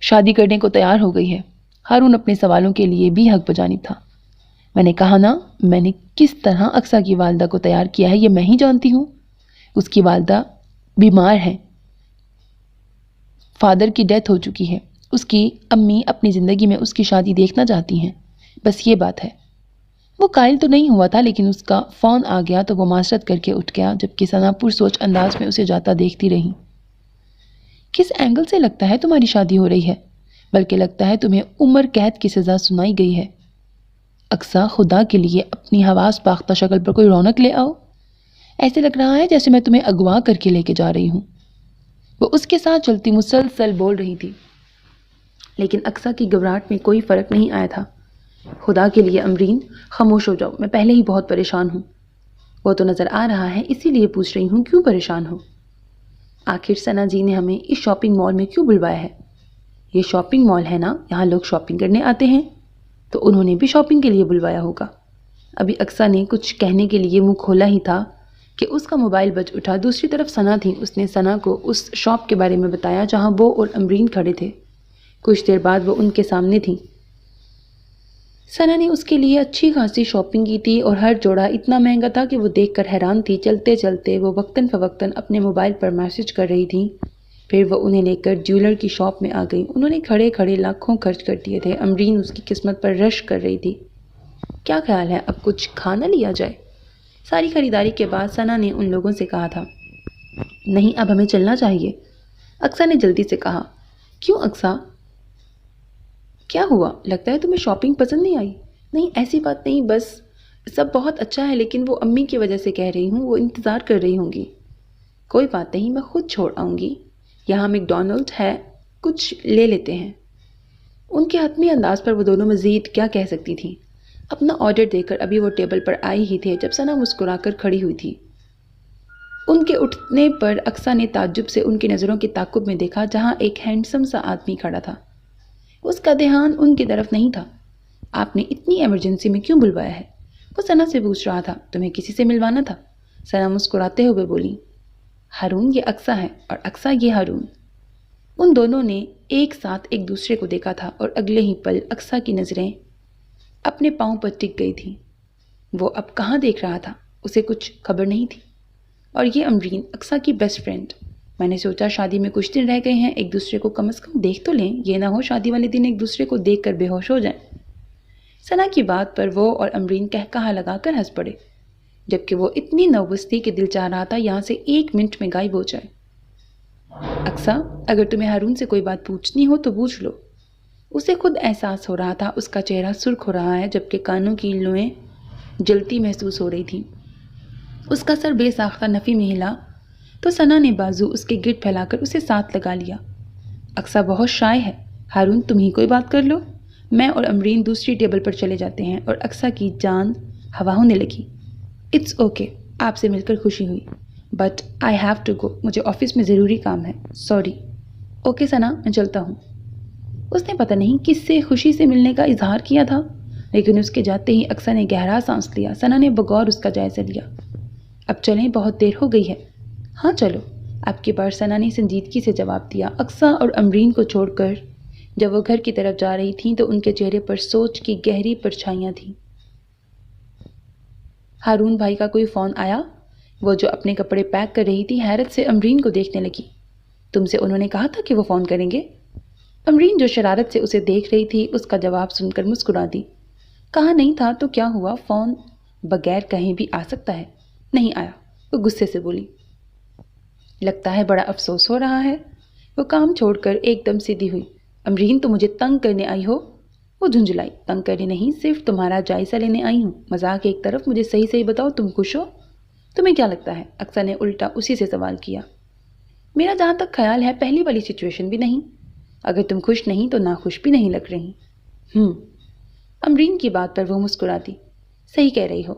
[SPEAKER 1] شادی کرنے کو تیار ہو گئی ہے۔ ہارون اپنے سوالوں کے لیے بھی حق بجانب تھا۔ میں نے کہا نا، میں نے کس طرح اقصیٰ کی والدہ کو تیار کیا ہے یہ میں ہی جانتی ہوں۔ اس کی والدہ بیمار ہے، فادر کی ڈیتھ ہو چکی ہے، اس کی امی اپنی زندگی میں اس کی شادی دیکھنا چاہتی ہیں، بس یہ بات ہے۔ وہ قائل تو نہیں ہوا تھا لیکن اس کا فون آ گیا تو وہ معذرت کر کے اٹھ گیا، جبکہ ثنا پرسوچ انداز میں اسے جاتا دیکھتی رہی۔ کس اینگل سے لگتا ہے تمہاری شادی ہو رہی ہے؟ بلکہ لگتا ہے تمہیں عمر قید کی سزا سنائی گئی ہے۔ اقصیٰ، خدا کے لیے اپنی حواس باختہ شکل پر کوئی رونق لے آؤ۔ ایسے لگ رہا ہے جیسے میں تمہیں اغوا کر کے لے کے جا رہی ہوں۔ وہ اس کے ساتھ چلتی مسلسل بول رہی تھی، لیکن اقصیٰ کی گھبراہٹ میں کوئی فرق نہیں آیا تھا۔ خدا کے لیے امرین، خاموش ہو جاؤ، میں پہلے ہی بہت پریشان ہوں۔ وہ تو نظر آ رہا ہے، اسی لیے پوچھ رہی ہوں کیوں پریشان ہو؟ آخر ثنا جی نے ہمیں اس شاپنگ مال میں کیوں بلوایا ہے؟ یہ شاپنگ مال ہے نا، یہاں لوگ شاپنگ کرنے آتے ہیں، تو انہوں نے بھی شاپنگ کے لیے بلوایا ہوگا۔ ابھی اقصیٰ نے کچھ کہنے کے لیے منہ کھولا ہی تھا کہ اس کا موبائل بج اٹھا۔ دوسری طرف ثنا تھی، اس نے ثنا کو اس شاپ کے بارے میں بتایا جہاں وہ اور امرین کھڑے تھے۔ کچھ دیر بعد وہ ان کے سامنے تھی۔ ثنا نے اس کے لیے اچھی خاصی شاپنگ کی تھی اور ہر جوڑا اتنا مہنگا تھا کہ وہ دیکھ کر حیران تھی۔ چلتے چلتے وہ وقتاً فوقتاً اپنے موبائل پر میسج کر رہی تھی، پھر وہ انہیں لے کر جیولر کی شاپ میں آ گئی۔ انہوں نے کھڑے کھڑے لاکھوں خرچ کر دیے تھے۔ امرین اس کی قسمت پر رش کر رہی تھی۔ کیا خیال ہے اب کچھ کھا نہ لیا جائے؟ ساری خریداری کے بعد ثنا نے ان لوگوں سے کہا تھا۔ نہیں، اب ہمیں چلنا چاہیے، اقصیٰ نے جلدی سے کہا۔ کیوں اقصیٰ؟ کیا ہوا؟ لگتا ہے تمہیں شاپنگ پسند نہیں آئی؟ نہیں، ایسی بات نہیں، بس سب بہت اچھا ہے، لیکن وہ امی کی وجہ سے کہہ رہی ہوں، وہ انتظار کر رہی ہوں گی۔ کوئی بات نہیں، میں خود چھوڑ آؤں گی، یہاں میک ڈونلڈ ہے، کچھ لے لیتے ہیں۔ ان کے حتمی انداز پر وہ دونوں مزید کیا کہہ سکتی تھیں؟ اپنا آرڈر دے کر ابھی وہ ٹیبل پر آئی ہی تھے جب ثنا مسکرا کر کھڑی ہوئی تھی۔ ان کے اٹھنے پر اقصیٰ نے تعجب سے ان کی نظروں کے تعاقب میں دیکھا جہاں ایک ہینڈسم سا آدمی کھڑا تھا۔ اس کا دھیان ان کی طرف نہیں تھا۔ آپ نے اتنی ایمرجنسی میں کیوں بلوایا ہے؟ وہ ثنا سے پوچھ رہا تھا۔ تمہیں کسی سے ملوانا تھا؟ ثنا مسکراتے ہوئے بولی۔ ہارون یہ اقصیٰ ہے اور اقصیٰ یہ ہارون۔ ان دونوں نے ایک ساتھ ایک دوسرے کو دیکھا تھا اور اگلے ہی پل اقصیٰ کی نظریں اپنے پاؤں پر ٹک گئی تھیں۔ وہ اب کہاں دیکھ رہا تھا؟ اسے کچھ خبر نہیں تھی۔ اور یہ امرین، اقصیٰ کی بیسٹ فرینڈ۔ میں نے سوچا شادی میں کچھ دن رہ گئے ہیں، ایک دوسرے کو کم از کم دیکھ تو لیں، یہ نہ ہو شادی والے دن ایک دوسرے کو دیکھ کر بے ہوش ہو جائیں۔ ثنا کی بات پر وہ اور امرین کہا لگا کر ہنس پڑے، جبکہ وہ اتنی نوبس تھی کہ دل چاہ رہا تھا یہاں سے 1 منٹ میں غائب ہو جائے۔ اقصیٰ، اگر تمہیں ہارون سے کوئی بات پوچھنی ہو تو پوچھ لو۔ اسے خود احساس ہو رہا تھا، اس کا چہرہ سرخ ہو رہا ہے جبکہ کانوں کی لوئیں جلتی محسوس ہو رہی تھیں۔ اس کا سر بے ساختہ نفی میں ہلا تو ثنا نے بازو اس کے گرد پھیلا کر اسے ساتھ لگا لیا۔ اقصیٰ بہت شائع ہے، ہارون تم ہی کوئی بات کر لو، میں اور امرین دوسری ٹیبل پر چلے جاتے ہیں۔ اور اقصیٰ کی جان ہوا ہونے لگی۔ اٹس اوکے، آپ سے مل کر خوشی ہوئی، but I have to go, مجھے آفس میں ضروری کام ہے، سوری۔ اوکے ثنا، میں چلتا ہوں۔ اس نے پتہ نہیں کس سے خوشی سے ملنے کا اظہار کیا تھا، لیکن اس کے جاتے ہی اقصیٰ نے گہرا سانس لیا۔ ثنا نے بغور اس کا جائزہ لیا۔ اب چلیں، بہت دیر ہو گئی ہے۔ ہاں چلو، آپ کی بار، ثنا نے سنجیدگی سے جواب دیا۔ اقصیٰ اور امرین کو چھوڑ کر جب وہ گھر کی طرف جا رہی تھیں تو ان کے چہرے پر سوچ کی گہری پرچھائیاں تھیں۔ ہارون بھائی کا کوئی فون آیا؟ وہ جو اپنے کپڑے پیک کر رہی تھی حیرت سے امرین کو دیکھنے لگی۔ تم سے انہوں نے کہا تھا کہ وہ فون کریں گے؟ امرین جو شرارت سے اسے دیکھ رہی تھی اس کا جواب سن کر مسکرا دی۔ کہا نہیں تھا تو کیا ہوا، فون بغیر کہیں بھی آ سکتا ہے۔ نہیں آیا، وہ غصے سے بولی۔ لگتا ہے بڑا افسوس ہو رہا ہے۔ وہ کام چھوڑ کر ایک دم سیدھی ہوئی۔ امرین، تو مجھے تنگ کرنے آئی ہو؟ وہ جھنجھلائی۔ تنگ کرنے نہیں، صرف تمہارا جائزہ لینے آئی ہوں۔ مذاق ایک طرف، مجھے صحیح صحیح بتاؤ، تم خوش ہو؟ تمہیں کیا لگتا ہے؟ اقصیٰ نے الٹا اسی سے سوال کیا۔ میرا جہاں تک خیال ہے پہلی والی سچویشن بھی نہیں۔ اگر تم خوش نہیں تو ناخوش بھی نہیں لگ رہی۔ امرین کی بات پر وہ مسکراتی۔ صحیح کہہ رہی ہو۔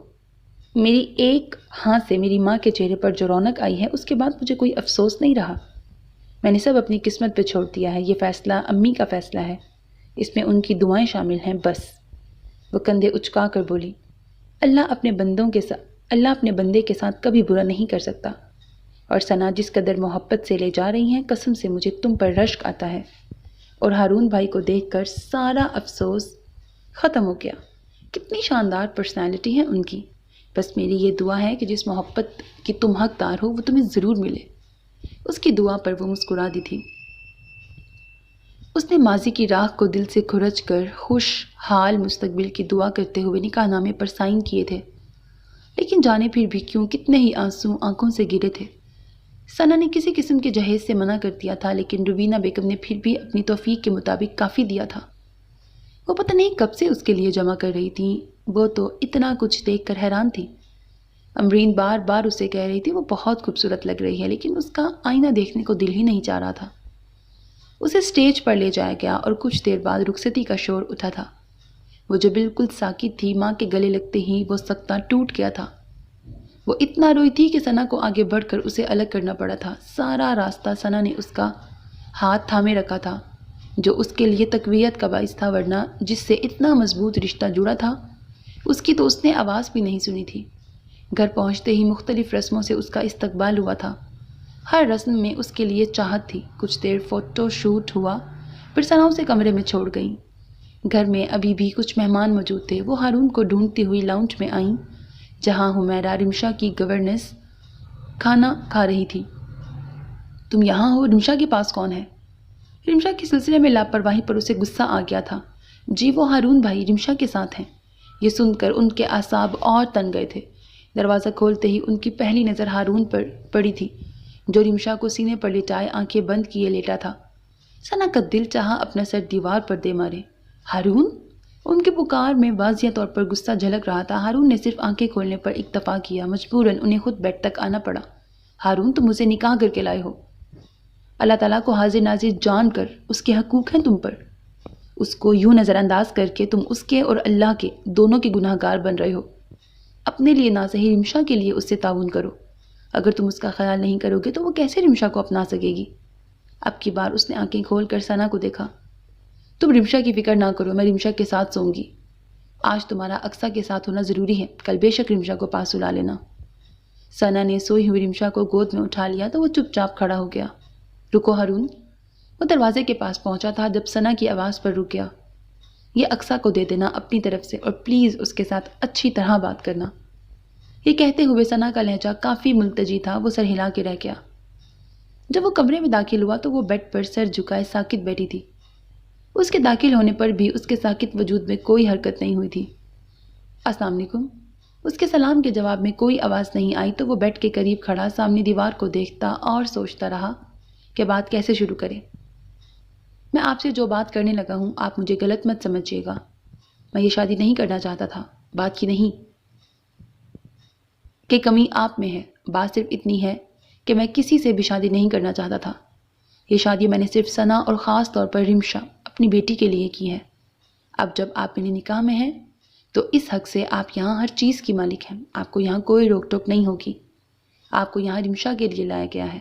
[SPEAKER 1] میری ایک ہاتھ سے میری ماں کے چہرے پر جو رونق آئی ہے اس کے بعد مجھے کوئی افسوس نہیں رہا۔ میں نے سب اپنی قسمت پہ چھوڑ دیا ہے۔ یہ فیصلہ امی کا فیصلہ ہے، اس میں ان کی دعائیں شامل ہیں بس۔ وہ کندھے اچکا کر بولی، اللہ اپنے بندے کے ساتھ کبھی برا نہیں کر سکتا۔ اور ثنا جس قدر محبت سے لے جا رہی ہیں، قسم سے مجھے تم پر رشک آتا ہے۔ اور ہارون بھائی کو دیکھ کر سارا افسوس ختم ہو گیا۔ کتنی شاندار پرسنالٹی ہے ان کی۔ بس میری یہ دعا ہے کہ جس محبت کی تم حقدار ہو وہ تمہیں ضرور ملے۔ اس کی دعا پر وہ مسکرا دی تھی۔ اس نے ماضی کی راکھ کو دل سے کھرچ کر خوش حال مستقبل کی دعا کرتے ہوئے نکاح نامے پر سائن کیے تھے، لیکن جانے پھر بھی کیوں کتنے ہی آنسو آنکھوں سے گرے تھے۔ ثنا نے کسی قسم کے جہیز سے منع کر دیا تھا، لیکن روبینہ بیگم نے پھر بھی اپنی توفیق کے مطابق کافی دیا تھا۔ وہ پتہ نہیں کب سے اس کے لیے جمع کر رہی تھیں، وہ تو اتنا کچھ دیکھ کر حیران تھی۔ امرین بار بار اسے کہہ رہی تھی وہ بہت خوبصورت لگ رہی ہے، لیکن اس کا آئینہ دیکھنے کو دل ہی نہیں چاہ رہا تھا۔ اسے سٹیج پر لے جایا گیا اور کچھ دیر بعد رخصتی کا شور اٹھا تھا۔ وہ جو بالکل ساکت تھی، ماں کے گلے لگتے ہی وہ سکتہ ٹوٹ گیا تھا۔ وہ اتنا روئی تھی کہ ثنا کو آگے بڑھ کر اسے الگ کرنا پڑا تھا۔ سارا راستہ ثنا نے اس کا ہاتھ تھامے رکھا تھا، جو اس کے لیے تقویت کا باعث تھا، ورنہ جس سے اتنا مضبوط رشتہ جڑا تھا اس کی تو اس نے آواز بھی نہیں سنی تھی۔ گھر پہنچتے ہی مختلف رسموں سے اس کا استقبال ہوا تھا۔ ہر رسم میں اس کے لیے چاہت تھی۔ کچھ دیر فوٹو شوٹ ہوا، پھر ثنا اسے کمرے میں چھوڑ گئیں۔ گھر میں ابھی بھی کچھ مہمان موجود تھے۔ وہ ہارون کو ڈھونڈتی ہوئی لاؤنج میں آئیں، جہاں حمیرہ رمشا کی گورننس کھانا کھا رہی تھی۔ تم یہاں ہو؟ رمشا کے پاس کون ہے؟ رمشا کے سلسلے میں لاپرواہی پر اسے غصہ آ گیا تھا۔ جی وہ ہارون بھائی رمشا کے ساتھ ہیں۔ یہ سن کر ان کے اعصاب اور تن گئے تھے۔ دروازہ کھولتے ہی ان کی پہلی نظر ہارون پر پڑی تھی، جو رمشا کو سینے پر لٹائے آنکھیں بند کیے لیٹا تھا۔ ثنا کا دل چاہا اپنا سر دیوار پر دے مارے۔ ہارون؟ ان کے پکار میں واضح طور پر غصہ جھلک رہا تھا۔ ہارون نے صرف آنکھیں کھولنے پر اکتفا کیا۔ مجبوراً انہیں خود بیڈ تک آنا پڑا۔ ہارون تم اسے نکاح کر کے لائے ہو۔ اللہ تعالیٰ کو حاضر ناظر جان کر اس کے حقوق ہیں تم پر۔ اس کو یوں نظر انداز کر کے تم اس کے اور اللہ کے دونوں کے گناہ گار بن رہے ہو۔ اپنے لیے نہ صحیح رمشا کے لیے اس سے تعاون کرو۔ اگر تم اس کا خیال نہیں کرو گے تو وہ کیسے رمشا کو اپنا سکے گی؟ اب کی بار اس نے آنکھیں کھول کر ثنا کو دیکھا۔ تم رمشا کی فکر نہ کرو، میں رمشا کے ساتھ سوؤں گی۔ آج تمہارا اقصیٰ کے ساتھ ہونا ضروری ہے، کل بے شک رمشا کو پاس سلا لینا۔ ثنا نے سوئی ہوئی رمشا کو گود میں اٹھا لیا تو وہ چپ چاپ کھڑا ہو گیا۔ رکو ہارون۔ وہ دروازے کے پاس پہنچا تھا جب ثنا کی آواز پر رک گیا۔ یہ اقصیٰ کو دے دینا اپنی طرف سے، اور پلیز اس کے ساتھ اچھی طرح بات کرنا۔ یہ کہتے ہوئے ثنا کا لہجہ کافی ملتجی تھا۔ وہ سر ہلا کے رہ گیا۔ جب وہ کمرے میں داخل ہوا تو وہ بیڈ پر سر جھکائے ساکت بیٹھی تھی۔ اس کے داخل ہونے پر بھی اس کے ساکت وجود میں کوئی حرکت نہیں ہوئی تھی۔ السلام علیکم۔ اس کے سلام کے جواب میں کوئی آواز نہیں آئی تو وہ بیڈ کے قریب کھڑا سامنے دیوار کو دیکھتا اور سوچتا رہا کہ بات کیسے شروع کرے۔ میں آپ سے جو بات کرنے لگا ہوں آپ مجھے غلط مت سمجھیے گا۔ میں یہ شادی نہیں کرنا چاہتا تھا۔ بات کی نہیں کہ کمی آپ میں ہے، بات صرف اتنی ہے کہ میں کسی سے بھی شادی نہیں کرنا چاہتا تھا۔ یہ شادی میں نے صرف ثنا اور خاص طور پر رمشا اپنی بیٹی کے لیے کی ہے۔ اب جب آپ میرے نکاح میں ہیں تو اس حق سے آپ یہاں ہر چیز کی مالک ہیں۔ آپ کو یہاں کوئی روک ٹوک نہیں ہوگی۔ آپ کو یہاں رمشا کے لیے لایا گیا ہے۔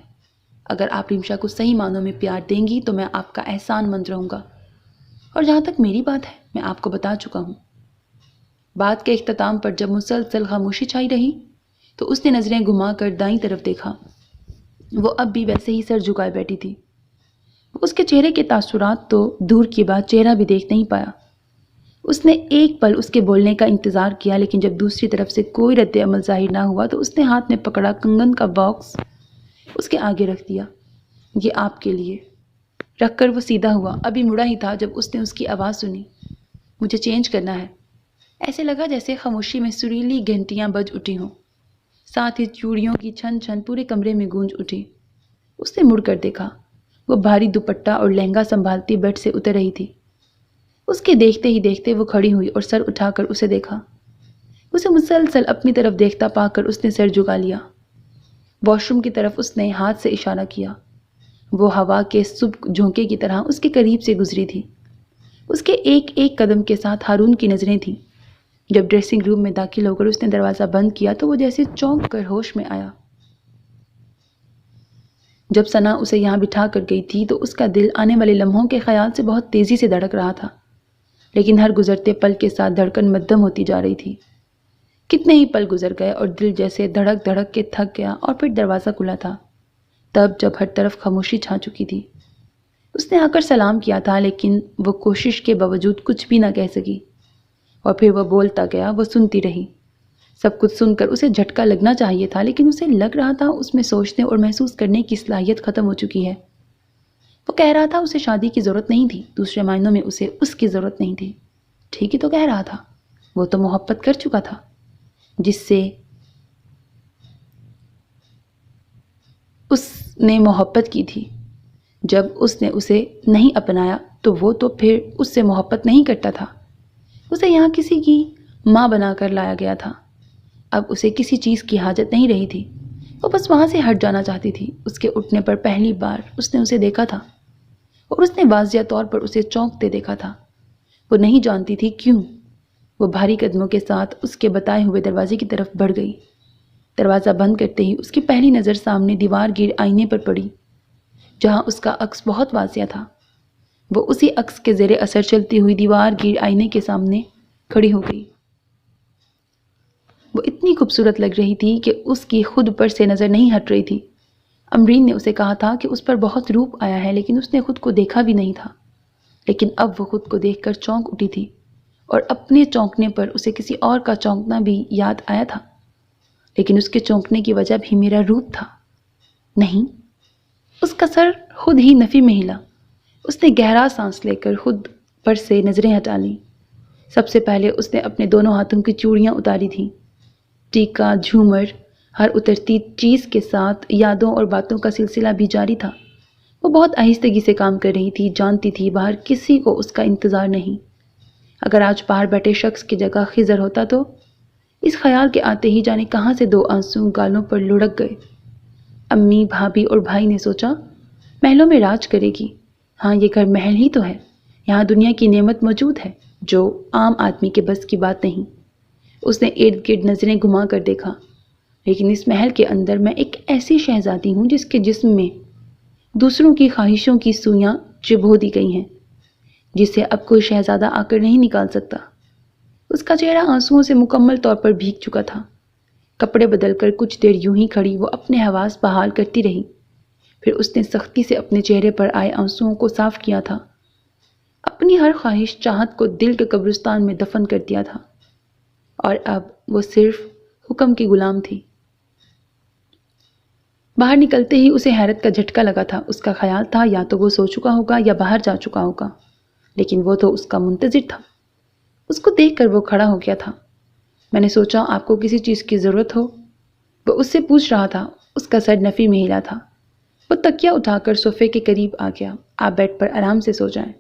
[SPEAKER 1] اگر آپ رمشا کو صحیح معنوں میں پیار دیں گی تو میں آپ کا احسان مند رہوں گا۔ اور جہاں تک میری بات ہے میں آپ کو بتا چکا ہوں۔ بات کے اختتام پر جب مسلسل خاموشی چھائی رہی تو اس نے نظریں گھما کر دائیں طرف دیکھا۔ وہ اب بھی ویسے ہی سر جھکائے بیٹھی تھی۔ اس کے چہرے کے تاثرات تو دور کی بات چہرہ بھی دیکھ نہیں پایا۔ اس نے ایک پل اس کے بولنے کا انتظار کیا، لیکن جب دوسری طرف سے کوئی رد عمل ظاہر نہ ہوا تو اس نے ہاتھ میں پکڑا کنگن کا باکس اس کے آگے رکھ دیا۔ یہ آپ کے لیے۔ رکھ کر وہ سیدھا ہوا۔ ابھی مڑا ہی تھا جب اس نے اس کی آواز سنی۔ مجھے چینج کرنا ہے۔ ایسے لگا جیسے خاموشی میں سریلی گھنٹیاں بج اٹھی ہوں، ساتھ ہی چوڑیوں کی چھن چھن پورے کمرے میں گونج اٹھی۔ اس نے مڑ کر دیکھا۔ وہ بھاری دوپٹہ اور لہنگا سنبھالتی بیڈ سے اتر رہی تھی۔ اس کے دیکھتے ہی دیکھتے وہ کھڑی ہوئی اور سر اٹھا کر اسے دیکھا۔ اسے مسلسل اپنی طرف دیکھتا پا کر اس نے سر جھکا لیا۔ واش روم کی طرف اس نے ہاتھ سے اشارہ کیا۔ وہ ہوا کے سبک جھونکے کی طرح اس کے قریب سے گزری تھی۔ اس کے ایک ایک قدم کے ساتھ ہارون کی نظریں تھیں۔ جب ڈریسنگ روم میں داخل ہو کر اس نے دروازہ بند کیا تو وہ جیسے چونک کر ہوش میں آیا۔ جب ثنا اسے یہاں بٹھا کر گئی تھی تو اس کا دل آنے والے لمحوں کے خیال سے بہت تیزی سے دھڑک رہا تھا، لیکن ہر گزرتے پل کے ساتھ دھڑکن مدھم ہوتی جا رہی تھی۔ کتنے ہی پل گزر گئے اور دل جیسے دھڑک دھڑک کے تھک گیا، اور پھر دروازہ کھلا تھا تب جب ہر طرف خاموشی چھا چکی تھی۔ اس نے آ کر سلام کیا تھا، لیکن وہ کوشش کے باوجود کچھ بھی نہ کہہ سکی، اور پھر وہ بولتا گیا، وہ سنتی رہی۔ سب کچھ سن کر اسے جھٹکا لگنا چاہیے تھا، لیکن اسے لگ رہا تھا اس میں سوچنے اور محسوس کرنے کی صلاحیت ختم ہو چکی ہے۔ وہ کہہ رہا تھا اسے شادی کی ضرورت نہیں تھی، دوسرے معنوں میں اسے اس کی ضرورت نہیں تھی۔ ٹھیک ہی تو کہہ رہا تھا، وہ تو محبت کر چکا تھا، جس سے اس نے محبت کی تھی۔ جب اس نے اسے نہیں اپنایا تو وہ تو پھر اس سے محبت نہیں کرتا تھا۔ اسے یہاں کسی کی ماں بنا کر لایا گیا تھا، اب اسے کسی چیز کی حاجت نہیں رہی تھی، وہ بس وہاں سے ہٹ جانا چاہتی تھی۔ اس کے اٹھنے پر پہلی بار اس نے اسے دیکھا تھا، اور اس نے واضح طور پر اسے چونکتے دیکھا تھا۔ وہ نہیں جانتی تھی کیوں۔ وہ بھاری قدموں کے ساتھ اس کے بتائے ہوئے دروازے کی طرف بڑھ گئی۔ دروازہ بند کرتے ہی اس کی پہلی نظر سامنے دیوار گیر آئینے پر پڑی، جہاں اس کا عکس بہت واضح تھا۔ وہ اسی عکس کے زیر اثر چلتی ہوئی دیوار گیر آئینے کے سامنے کھڑی ہو گئی۔ وہ اتنی خوبصورت لگ رہی تھی کہ اس کی خود پر سے نظر نہیں ہٹ رہی تھی۔ امرین نے اسے کہا تھا کہ اس پر بہت روپ آیا ہے، لیکن اس نے خود کو دیکھا بھی نہیں تھا۔ لیکن اب وہ خود کو دیکھ کر چونک اٹھی تھی، اور اپنے چونکنے پر اسے کسی اور کا چونکنا بھی یاد آیا تھا، لیکن اس کے چونکنے کی وجہ بھی میرا روپ تھا۔ نہیں، اس کا سر خود ہی نفی میں ہلا۔ اس نے گہرا سانس لے کر خود پر سے نظریں ہٹا لیں۔ سب سے پہلے اس نے اپنے دونوں ہاتھوں کی چوڑیاں اتاری تھیں۔ ٹیکا، جھومر، ہر اترتی چیز کے ساتھ یادوں اور باتوں کا سلسلہ بھی جاری تھا۔ وہ بہت آہستگی سے کام کر رہی تھی، جانتی تھی باہر کسی کو اس کا انتظار نہیں۔ اگر آج باہر بیٹھے شخص کی جگہ خضر ہوتا تو اس خیال کے آتے ہی جانے کہاں سے دو آنسو گالوں پر لڑک گئے۔ امی، بھابھی اور بھائی نے سوچا، محلوں میں راج کرے گی۔ ہاں، یہ گھر محل ہی تو ہے، یہاں دنیا کی نعمت موجود ہے جو عام آدمی کے بس کی بات نہیں۔ اس نے ارد گرد نظریں گھما کر دیکھا، لیکن اس محل کے اندر میں ایک ایسی شہزادی ہوں جس کے جسم میں دوسروں کی خواہشوں کی سوئیاں چبھو دی گئی ہیں، جسے اب کوئی شہزادہ آ کر نہیں نکال سکتا۔ اس کا چہرہ آنسوؤں سے مکمل طور پر بھیگ چکا تھا۔ کپڑے بدل کر کچھ دیر یوں ہی کھڑی وہ اپنے حواس بحال کرتی رہی، پھر اس نے سختی سے اپنے چہرے پر آئے آنسوؤں کو صاف کیا تھا، اپنی ہر خواہش چاہت کو دل کے قبرستان میں دفن کر دیا تھا، اور اب وہ صرف حکم کی غلام تھی۔ باہر نکلتے ہی اسے حیرت کا جھٹکا لگا تھا۔ اس کا خیال تھا یا تو وہ سو چکا ہوگا یا باہر جا چکا ہوگا، لیکن وہ تو اس کا منتظر تھا۔ اس کو دیکھ کر وہ کھڑا ہو گیا تھا۔ میں نے سوچا آپ کو کسی چیز کی ضرورت ہو؟ وہ اس سے پوچھ رہا تھا۔ اس کا سر نفی میں ہلا تھا۔ وہ تکیہ اٹھا کر صوفے کے قریب آ گیا۔ آپ بیڈ پر آرام سے سو جائیں۔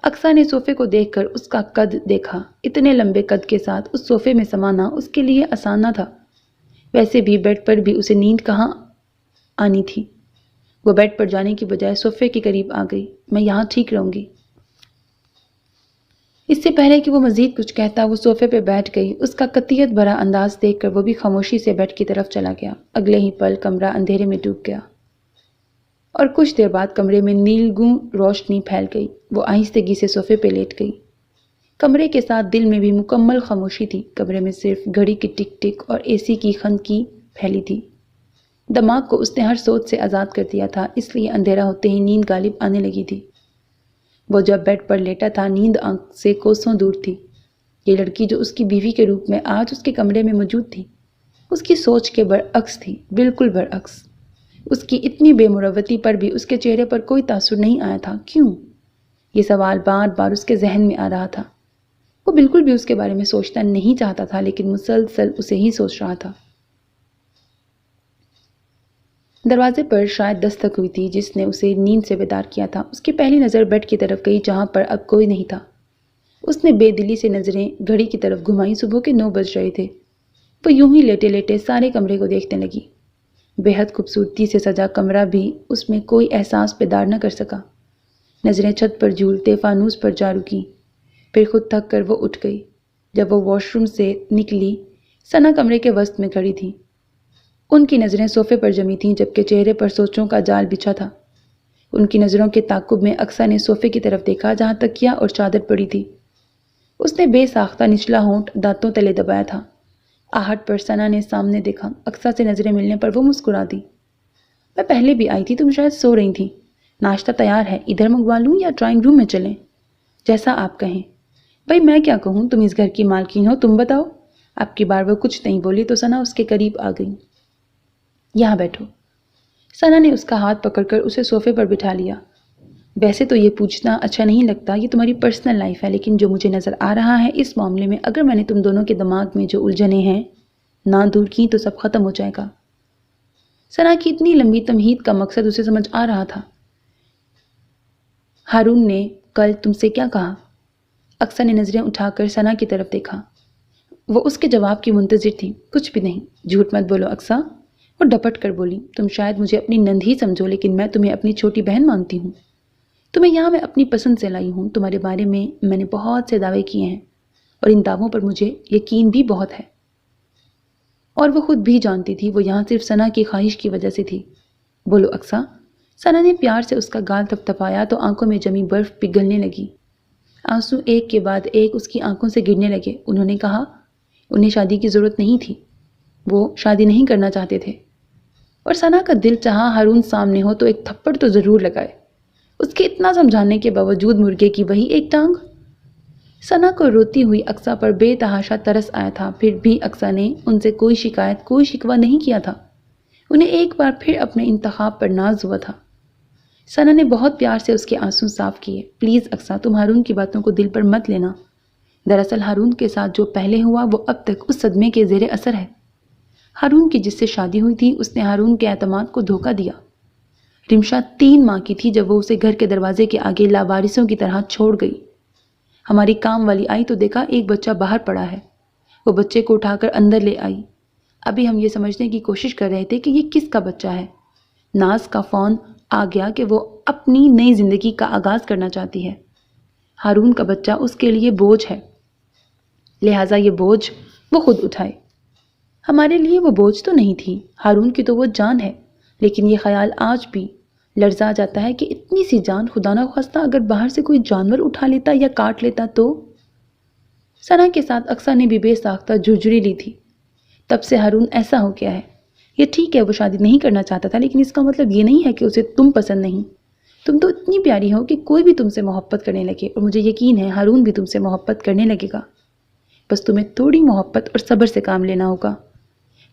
[SPEAKER 1] اقصیٰ نے صوفے کو دیکھ کر اس کا قد دیکھا۔ اتنے لمبے قد کے ساتھ اس صوفے میں سمانا اس کے لیے آسان نہ تھا۔ ویسے بھی بیڈ پر بھی اسے نیند کہاں آنی تھی۔ وہ بیڈ پر جانے کی بجائے صوفے کے قریب آ گئی۔ میں یہاں ٹھیک رہوں گی۔ اس سے پہلے کہ وہ مزید کچھ کہتا وہ صوفے پہ بیٹھ گئی۔ اس کا قطعیت بھرا انداز دیکھ کر وہ بھی خاموشی سے بیڈ کی طرف چلا گیا۔ اگلے ہی پل کمرہ اندھیرے میں ڈوب گیا، اور کچھ دیر بعد کمرے میں نیلگوں روشنی پھیل گئی۔ وہ آہستگی سے صوفے پہ لیٹ گئی۔ کمرے کے ساتھ دل میں بھی مکمل خاموشی تھی۔ کمرے میں صرف گھڑی کی ٹک ٹک اور اے سی کی خنکی پھیلی تھی۔ دماغ کو اس نے ہر سوچ سے آزاد کر دیا تھا، اس لیے اندھیرا ہوتے ہی نیند غالب آنے لگی تھی۔ وہ جب بیڈ پر لیٹا تھا نیند آنکھ سے کوسوں دور تھی۔ یہ لڑکی جو اس کی بیوی کے روپ میں آج اس کے کمرے میں موجود تھی، اس کی سوچ کے برعکس تھی، بالکل برعکس۔ اس کی اتنی بے مروتی پر بھی اس کے چہرے پر کوئی تاثر نہیں آیا تھا۔ کیوں؟ یہ سوال بار بار اس کے ذہن میں آ رہا تھا۔ وہ بالکل بھی اس کے بارے میں سوچنا نہیں چاہتا تھا، لیکن مسلسل اسے ہی سوچ رہا تھا۔ دروازے پر شاید دستک ہوئی تھی جس نے اسے نیند سے بیدار کیا تھا۔ اس کی پہلی نظر بیڈ کی طرف گئی جہاں پر اب کوئی نہیں تھا۔ اس نے بے دلی سے نظریں گھڑی کی طرف گھمائیں۔ صبح کے 9 بج رہے تھے۔ وہ یوں ہی لیٹے لیٹے سارے کمرے کو دیکھنے لگی۔ بے حد خوبصورتی سے سجا کمرہ بھی اس میں کوئی احساس بیدار نہ کر سکا۔ نظریں چھت پر جھولتے فانوس پر جا رکی، پھر خود تھک کر وہ اٹھ گئی۔ جب وہ واش روم سے نکلی، ثنا کمرے کے وسط میں کھڑی تھی۔ ان کی نظریں صوفے پر جمی تھیں جبکہ چہرے پر سوچوں کا جال بچھا تھا۔ ان کی نظروں کے تعاقب میں اقصیٰ نے صوفے کی طرف دیکھا جہاں تکیہ اور چادر پڑی تھی۔ اس نے بے ساختہ نچلا ہونٹ دانتوں تلے دبایا تھا۔ آہٹ پر ثنا نے سامنے دیکھا۔ اقصیٰ سے نظریں ملنے پر وہ مسکرا دی۔ میں پہلے بھی آئی تھی، تم شاید سو رہی تھی۔ ناشتہ تیار ہے، ادھر منگوا لوں یا ڈرائنگ روم میں چلیں؟ جیسا آپ کہیں۔ بھائی میں کیا کہوں، تم اس گھر کی مالکین ہو، تم بتاؤ۔ اب کی بار وہ کچھ نہیں بولی تو ثنا اس کے قریب آ گئی۔ یہاں بیٹھو۔ ثنا نے اس کا ہاتھ پکڑ کر اسے صوفے پر بٹھا لیا۔ ویسے تو یہ پوچھنا اچھا نہیں لگتا، یہ تمہاری پرسنل لائف ہے، لیکن جو مجھے نظر آ رہا ہے اس معاملے میں اگر میں نے تم دونوں کے دماغ میں جو الجھنیں ہیں نہ دور کی تو سب ختم ہو جائے گا۔ ثنا کی اتنی لمبی تمہید کا مقصد اسے سمجھ آ رہا تھا۔ ہارون نے کل تم سے کیا کہا؟ اقصیٰ نے نظریں اٹھا کر ثنا کی طرف دیکھا۔ وہ اس کے جواب کی منتظر تھی۔ کچھ بھی نہیں، جھوٹ مت بولو اقصیٰ۔ وہ ڈپٹ کر بولی، تم شاید مجھے اپنی نند ہی سمجھو لیکن میں تمہیں اپنی چھوٹی بہن مانتی ہوں۔ تمہیں یہاں میں اپنی پسند سے لائی ہوں۔ تمہارے بارے میں نے بہت سے دعوے کیے ہیں اور ان دعووں پر مجھے یقین بھی بہت ہے، اور وہ خود بھی جانتی تھی وہ یہاں صرف ثنا کی خواہش کی وجہ سے تھی۔ بولو اقصیٰ۔ ثنا نے پیار سے اس کا گال تھپتھپایا تو آنکھوں میں جمی برف پگھلنے لگی۔ آنسو ایک کے بعد ایک اس کی آنکھوں سے گرنے لگے۔ انہوں نے کہا انہیں شادی کی ضرورت نہیں تھی، وہ شادی نہیں کرنا چاہتے تھے، اور ثنا کا دل چاہا ہارون سامنے ہو تو ایک تھپڑ تو ضرور لگائے۔ اس کے اتنا سمجھانے کے باوجود مرغے کی وہی ایک ٹانگ۔ ثنا کو روتی ہوئی اقصیٰ پر بے تحاشا ترس آیا تھا، پھر بھی اقصیٰ نے ان سے کوئی شکایت کوئی شکوہ نہیں کیا تھا۔ انہیں ایک بار پھر اپنے انتخاب پر ناز ہوا تھا۔ ثنا نے بہت پیار سے اس کے آنسو صاف کیے۔ پلیز اقصیٰ، تم ہارون کی باتوں کو دل پر مت لینا۔ دراصل ہارون کے ساتھ جو پہلے ہوا وہ اب تک اس صدمے کے زیر اثر ہے۔ ہارون کی جس سے شادی ہوئی تھی اس نے ہارون کے اعتماد کو دھوکہ دیا۔ رمشا 3 ماہ کی تھی جب وہ اسے گھر کے دروازے کے آگے لاوارثوں کی طرح چھوڑ گئی۔ ہماری کام والی آئی تو دیکھا ایک بچہ باہر پڑا ہے۔ وہ بچے کو اٹھا کر اندر لے آئی۔ ابھی ہم یہ سمجھنے کی کوشش کر رہے تھے کہ یہ کس کا بچہ ہے۔ ناز کا فون آ گیا کہ وہ اپنی نئی زندگی کا آغاز کرنا چاہتی ہے۔ ہارون کا بچہ اس کے لیے بوجھ ہے، لہٰذا یہ بوجھ وہ خود اٹھائے۔ ہمارے لیے وہ بوجھ تو نہیں تھی، ہارون کی تو وہ جان ہے، لیکن یہ خیال آج بھی لرزا جاتا ہے کہ اتنی سی جان خدا نہ خواستہ اگر باہر سے کوئی جانور اٹھا لیتا یا کاٹ لیتا تو۔ ثنا کے ساتھ اقصیٰ نے بھی بے ساختہ جھرجھری لی تھی۔ تب سے ہارون ایسا ہو گیا ہے۔ یہ ٹھیک ہے وہ شادی نہیں کرنا چاہتا تھا، لیکن اس کا مطلب یہ نہیں ہے کہ اسے تم پسند نہیں۔ تم تو اتنی پیاری ہو کہ کوئی بھی تم سے محبت کرنے لگے، اور مجھے یقین ہے ہارون بھی تم سے محبت کرنے لگے گا۔ بس تمہیں تھوڑی محبت اور صبر سے کام لینا ہوگا۔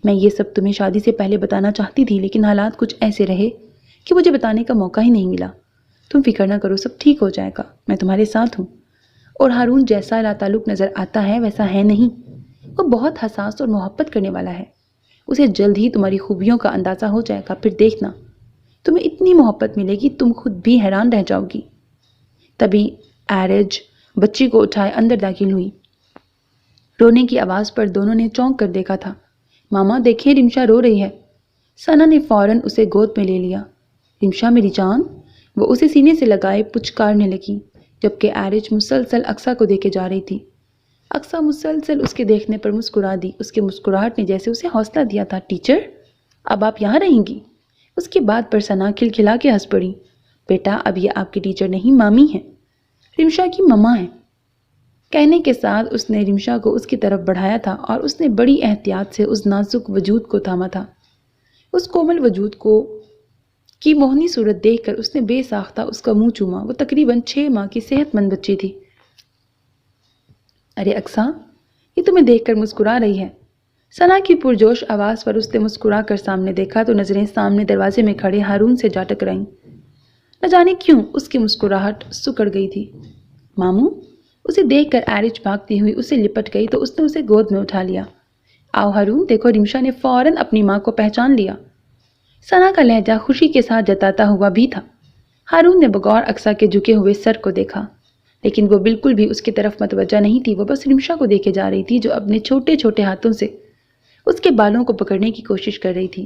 [SPEAKER 1] میں یہ سب تمہیں شادی سے پہلے بتانا چاہتی تھی، لیکن حالات کچھ ایسے رہے کہ مجھے بتانے کا موقع ہی نہیں ملا۔ تم فکر نہ کرو، سب ٹھیک ہو جائے گا، میں تمہارے ساتھ ہوں۔ اور ہارون جیسا لاتعلق نظر آتا ہے ویسا ہے نہیں، وہ بہت حساس اور محبت کرنے والا ہے۔ اسے جلد ہی تمہاری خوبیوں کا اندازہ ہو جائے گا، پھر دیکھنا تمہیں اتنی محبت ملے گی تم خود بھی حیران رہ جاؤ گی۔ تبھی ایرج بچی کو اٹھائے اندر داخل ہوئی۔ رونے کی آواز پر دونوں نے چونک کر دیکھا تھا۔ ماما دیکھیں، رمشا رو رہی ہے۔ ثنا نے فوراً اسے گود میں لے لیا۔ رمشا میری جان، وہ اسے سینے سے لگائے پچکارنے لگی، جبکہ ایرج مسلسل اقصیٰ کو دیکھے جا رہی تھی۔ اقصیٰ مسلسل اس کے دیکھنے پر مسکرا دی۔ اس کے مسکراہٹ نے جیسے اسے حوصلہ دیا تھا۔ ٹیچر، اب آپ یہاں رہیں گی؟ اس کی بات پر ثنا کھلکھلا کے ہنس پڑی۔ بیٹا، اب یہ آپ کی ٹیچر نہیں، مامی ہیں، رمشا کی مما ہیں۔ کہنے کے ساتھ اس نے رمشا کو اس کی طرف بڑھایا تھا اور اس نے بڑی احتیاط سے اس نازک وجود کو تھاما تھا۔ اس کومل وجود کی موہنی صورت دیکھ کر اس نے بے ساختہ اس کا منہ چوما۔ وہ تقریباً 6 ماہ کی صحت مند بچی تھی۔ ارے اقصیٰ، یہ تمہیں دیکھ کر مسکرا رہی ہے۔ ثنا کی پرجوش آواز پر اس نے مسکرا کر سامنے دیکھا تو نظریں سامنے دروازے میں کھڑے ہارون سے جا ٹکرائیں۔ نہ جانے کیوں اس کی مسکراہٹ سکڑ گئی تھی۔ ماموں، اسے دیکھ کر ایرج بھاگتی ہوئی اسے لپٹ گئی تو اس نے اسے گود میں اٹھا لیا۔ آؤ ہارون، دیکھو رمشا نے فوراً اپنی ماں کو پہچان لیا۔ ثنا کا لہجہ خوشی کے ساتھ جتاتا ہوا بھی تھا۔ ہارون نے بغور اقصیٰ کے جھکے ہوئے سر کو دیکھا، لیکن وہ بالکل بھی اس کی طرف متوجہ نہیں تھی۔ وہ بس رمشا کو دیکھے جا رہی تھی جو اپنے چھوٹے چھوٹے ہاتھوں سے اس کے بالوں کو پکڑنے کی کوشش کر رہی تھی۔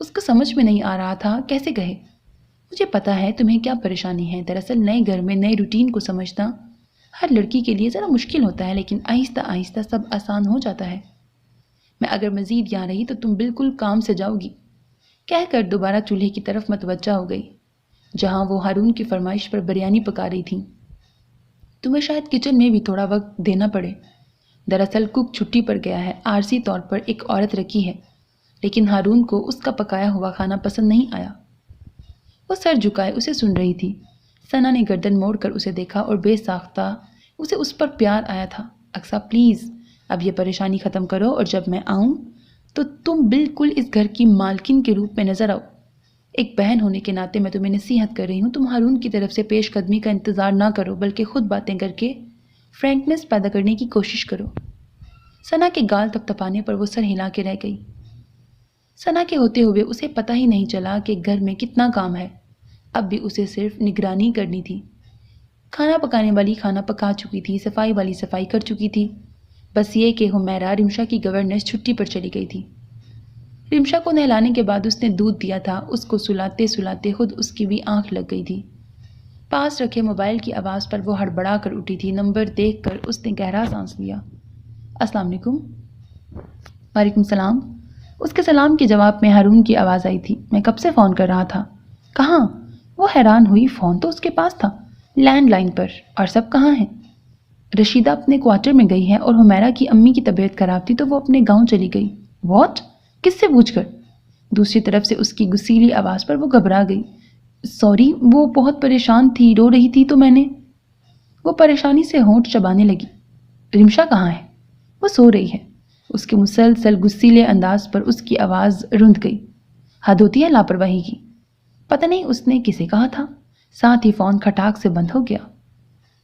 [SPEAKER 1] اس کو سمجھ میں نہیں آ رہا تھا کیسے کہے۔ مجھے پتا ہے تمہیں کیا پریشانی ہے، دراصل نئے گھر میں نئے روٹین کو سمجھنا ہر لڑکی کے لیے ذرا مشکل ہوتا ہے، لیکن آہستہ آہستہ سب آسان ہو جاتا ہے۔ میں اگر مزید یہاں رہی تو تم بالکل کام سے جاؤ گی، کہہ کر دوبارہ چولہے کی طرف متوجہ ہو گئی جہاں وہ ہارون کی فرمائش پر بریانی پکا رہی تھیں۔ تمہیں شاید کچن میں بھی تھوڑا وقت دینا پڑے، دراصل کک چھٹی پر گیا ہے، عارضی طور پر ایک عورت رکھی ہے، لیکن ہارون کو اس کا پکایا ہوا کھانا پسند نہیں آیا۔ وہ سر جھکائے اسے سن رہی تھی۔ ثنا نے گردن موڑ کر اسے دیکھا اور بے ساختہ اسے اس پر پیار آیا تھا۔ اقصیٰ پلیز اب یہ پریشانی ختم کرو اور جب میں آؤں تو تم بالکل اس گھر کی مالکن کے روپ میں نظر آؤ۔ ایک بہن ہونے کے ناطے میں تمہیں نصیحت کر رہی ہوں، تم ہارون کی طرف سے پیش قدمی کا انتظار نہ کرو بلکہ خود باتیں کر کے فرینکنس پیدا کرنے کی کوشش کرو۔ ثنا کے گال تھپتھپانے پر وہ سر ہلا کے رہ گئی۔ ثنا کے ہوتے ہوئے اسے پتہ ہی نہیں چلا کہ گھر میں کتنا کام ہے، اب بھی اسے صرف نگرانی کرنی تھی۔ کھانا پکانے والی کھانا پکا چکی تھی، صفائی والی صفائی کر چکی تھی، بس یہ کہ حمیرہ رمشا کی گورننس چھٹی پر چلی گئی تھی۔ رمشا کو نہلانے کے بعد اس نے دودھ دیا تھا، اس کو سلاتے سلاتے خود اس کی بھی آنکھ لگ گئی تھی۔ پاس رکھے موبائل کی آواز پر وہ ہڑبڑا کر اٹھی تھی۔ نمبر دیکھ کر اس نے گہرا سانس لیا۔ السلام علیکم۔ وعلیکم السلام۔ اس کے سلام کے جواب میں ہارون کی آواز آئی تھی۔ میں کب سے فون کر رہا تھا۔ کہاں؟ وہ حیران ہوئی، فون تو اس کے پاس تھا، لینڈ لائن پر۔ اور سب کہاں ہیں؟ رشیدہ اپنے کوارٹر میں گئی ہے اور حمیرہ کی امی کی طبیعت خراب تھی تو وہ اپنے گاؤں چلی گئی۔ واٹ؟ کس سے پوچھ کر؟ دوسری طرف سے اس کی گسیلی آواز پر وہ گھبرا گئی۔ سوری، وہ بہت پریشان تھی، رو رہی تھی تو میں نے۔ وہ پریشانی سے ہونٹ چبانے لگی۔ رمشا کہاں ہے؟ وہ سو رہی ہے۔ اس کے مسلسل گسیلے انداز پر اس کی آواز رند گئی۔ حد ہوتی ہے لاپرواہی کی۔ پتہ نہیں اس نے کسے کہا تھا۔ ساتھ ہی فون کھٹاک سے بند ہو گیا۔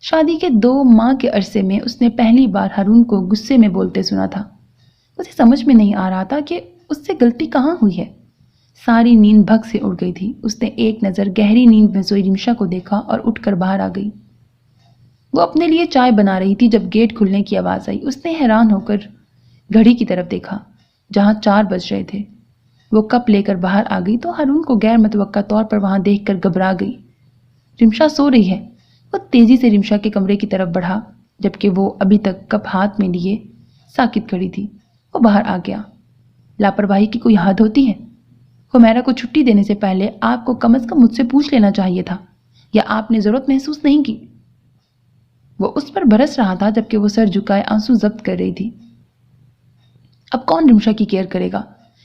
[SPEAKER 1] شادی کے 2 ماہ کے عرصے میں اس نے پہلی بار ہارون کو غصے میں بولتے سنا تھا۔ اسے سمجھ میں نہیں آ رہا تھا کہ اس سے غلطی کہاں ہوئی ہے۔ ساری نیند بھگ سے اڑ گئی تھی۔ اس نے ایک نظر گہری نیند میں سوئی رمشا کو دیکھا اور اٹھ کر باہر آ گئی۔ وہ اپنے لیے چائے بنا رہی تھی جب گیٹ کھلنے کی آواز آئی۔ اس نے حیران ہو کر گھڑی کی طرف دیکھا جہاں 4 بج رہے تھے۔ وہ کپ لے کر باہر آ گئی تو ہارون کو غیر متوقع طور پر وہاں دیکھ کر گھبرا گئی۔ رمشا سو رہی ہے۔ وہ تیزی سے رمشا کے کمرے کی طرف بڑھا جبکہ وہ ابھی تک کپ ہاتھ میں لیے ساکت کھڑی تھی۔ وہ باہر آ گیا۔ لاپرواہی کی کوئی حد ہوتی ہے؟ حمیرہ کو چھٹی دینے سے پہلے آپ کو کم از کم مجھ سے پوچھ لینا چاہیے تھا، یا آپ نے ضرورت محسوس نہیں کی؟ وہ اس پر برس رہا تھا جبکہ وہ سر جھکائے آنسو ضبط کر رہی تھی۔ اب کون رمشا کی کیئر کرے گا؟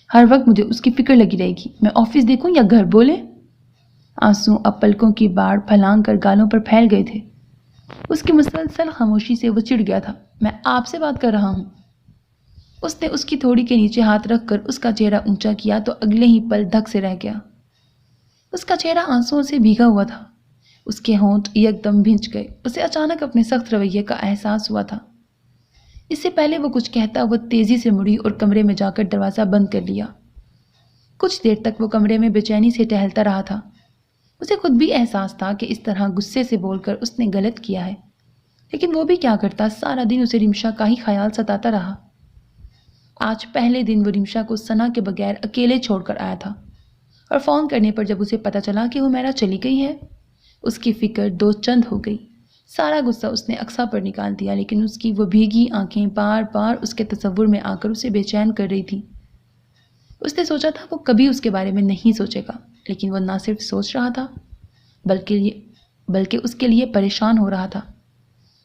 [SPEAKER 1] ہر وقت مجھے اس کی فکر لگی رہے گی۔ میں آفس دیکھوں یا گھر؟ بولے۔ آنسو اب پلکوں کی باڑ پھلانگ کر گالوں پر پھیل گئے تھے۔ اس کی مسلسل خاموشی سے وہ چڑ گیا تھا۔ میں آپ سے بات کر رہا ہوں۔ اس نے اس کی تھوڑی کے نیچے ہاتھ رکھ کر اس کا چہرہ اونچا کیا تو اگلے ہی پل دھک سے رہ گیا۔ اس کا چہرہ آنسوؤں سے بھیگا ہوا تھا۔ اس کے ہونٹ یکدم بھنج گئے۔ اسے اچانک اپنے سخت رویے کا احساس ہوا تھا۔ اس سے پہلے وہ کچھ کہتا وہ تیزی سے مڑی اور کمرے میں جا کر دروازہ بند کر لیا۔ کچھ دیر تک وہ کمرے میں بے چینی سے ٹہلتا رہا تھا۔ اسے خود بھی احساس تھا کہ اس طرح غصے سے بول کر اس نے غلط کیا ہے، لیکن وہ بھی کیا کرتا، سارا دن اسے رمشا کا ہی خیال ستاتا رہا۔ آج پہلے دن وہ رمشا کو ثنا کے بغیر اکیلے چھوڑ کر آیا تھا، اور فون کرنے پر جب اسے پتا چلا کہ حمیرہ چلی گئی ہے، اس کی فکر 2 چند ہو گئی۔ سارا غصہ اس نے اقصیٰ پر نکال دیا، لیکن اس کی وہ بھیگی آنکھیں بار بار اس کے تصور میں آ کر اسے بے چین کر رہی تھی۔ اس نے سوچا تھا وہ کبھی اس کے بارے میں نہیں سوچے گا، لیکن وہ نہ صرف سوچ رہا تھا بلکہ اس کے لیے پریشان ہو رہا تھا،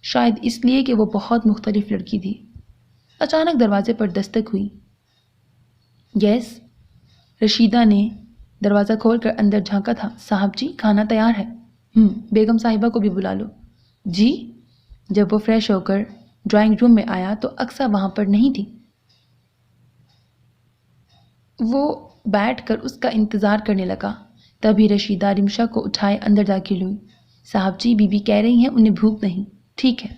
[SPEAKER 1] شاید اس لیے کہ وہ بہت مختلف لڑکی تھی۔ اچانک دروازے پر دستک ہوئی۔ یس، رشیدہ نے دروازہ کھول کر اندر جھانکا تھا۔ صاحب جی، کھانا تیار ہے۔ بیگم صاحبہ کو بھی بلا لو۔ جی؟ جب وہ فریش ہو کر ڈرائنگ روم میں آیا تو اقصیٰ وہاں پر نہیں تھی۔ وہ بیٹھ کر اس کا انتظار کرنے لگا۔ تبھی رشیدہ رمشا کو اٹھائے اندر داخل ہوئی۔ صاحب جی، بی بی کہہ رہی ہیں انہیں بھوک نہیں۔ ٹھیک ہے۔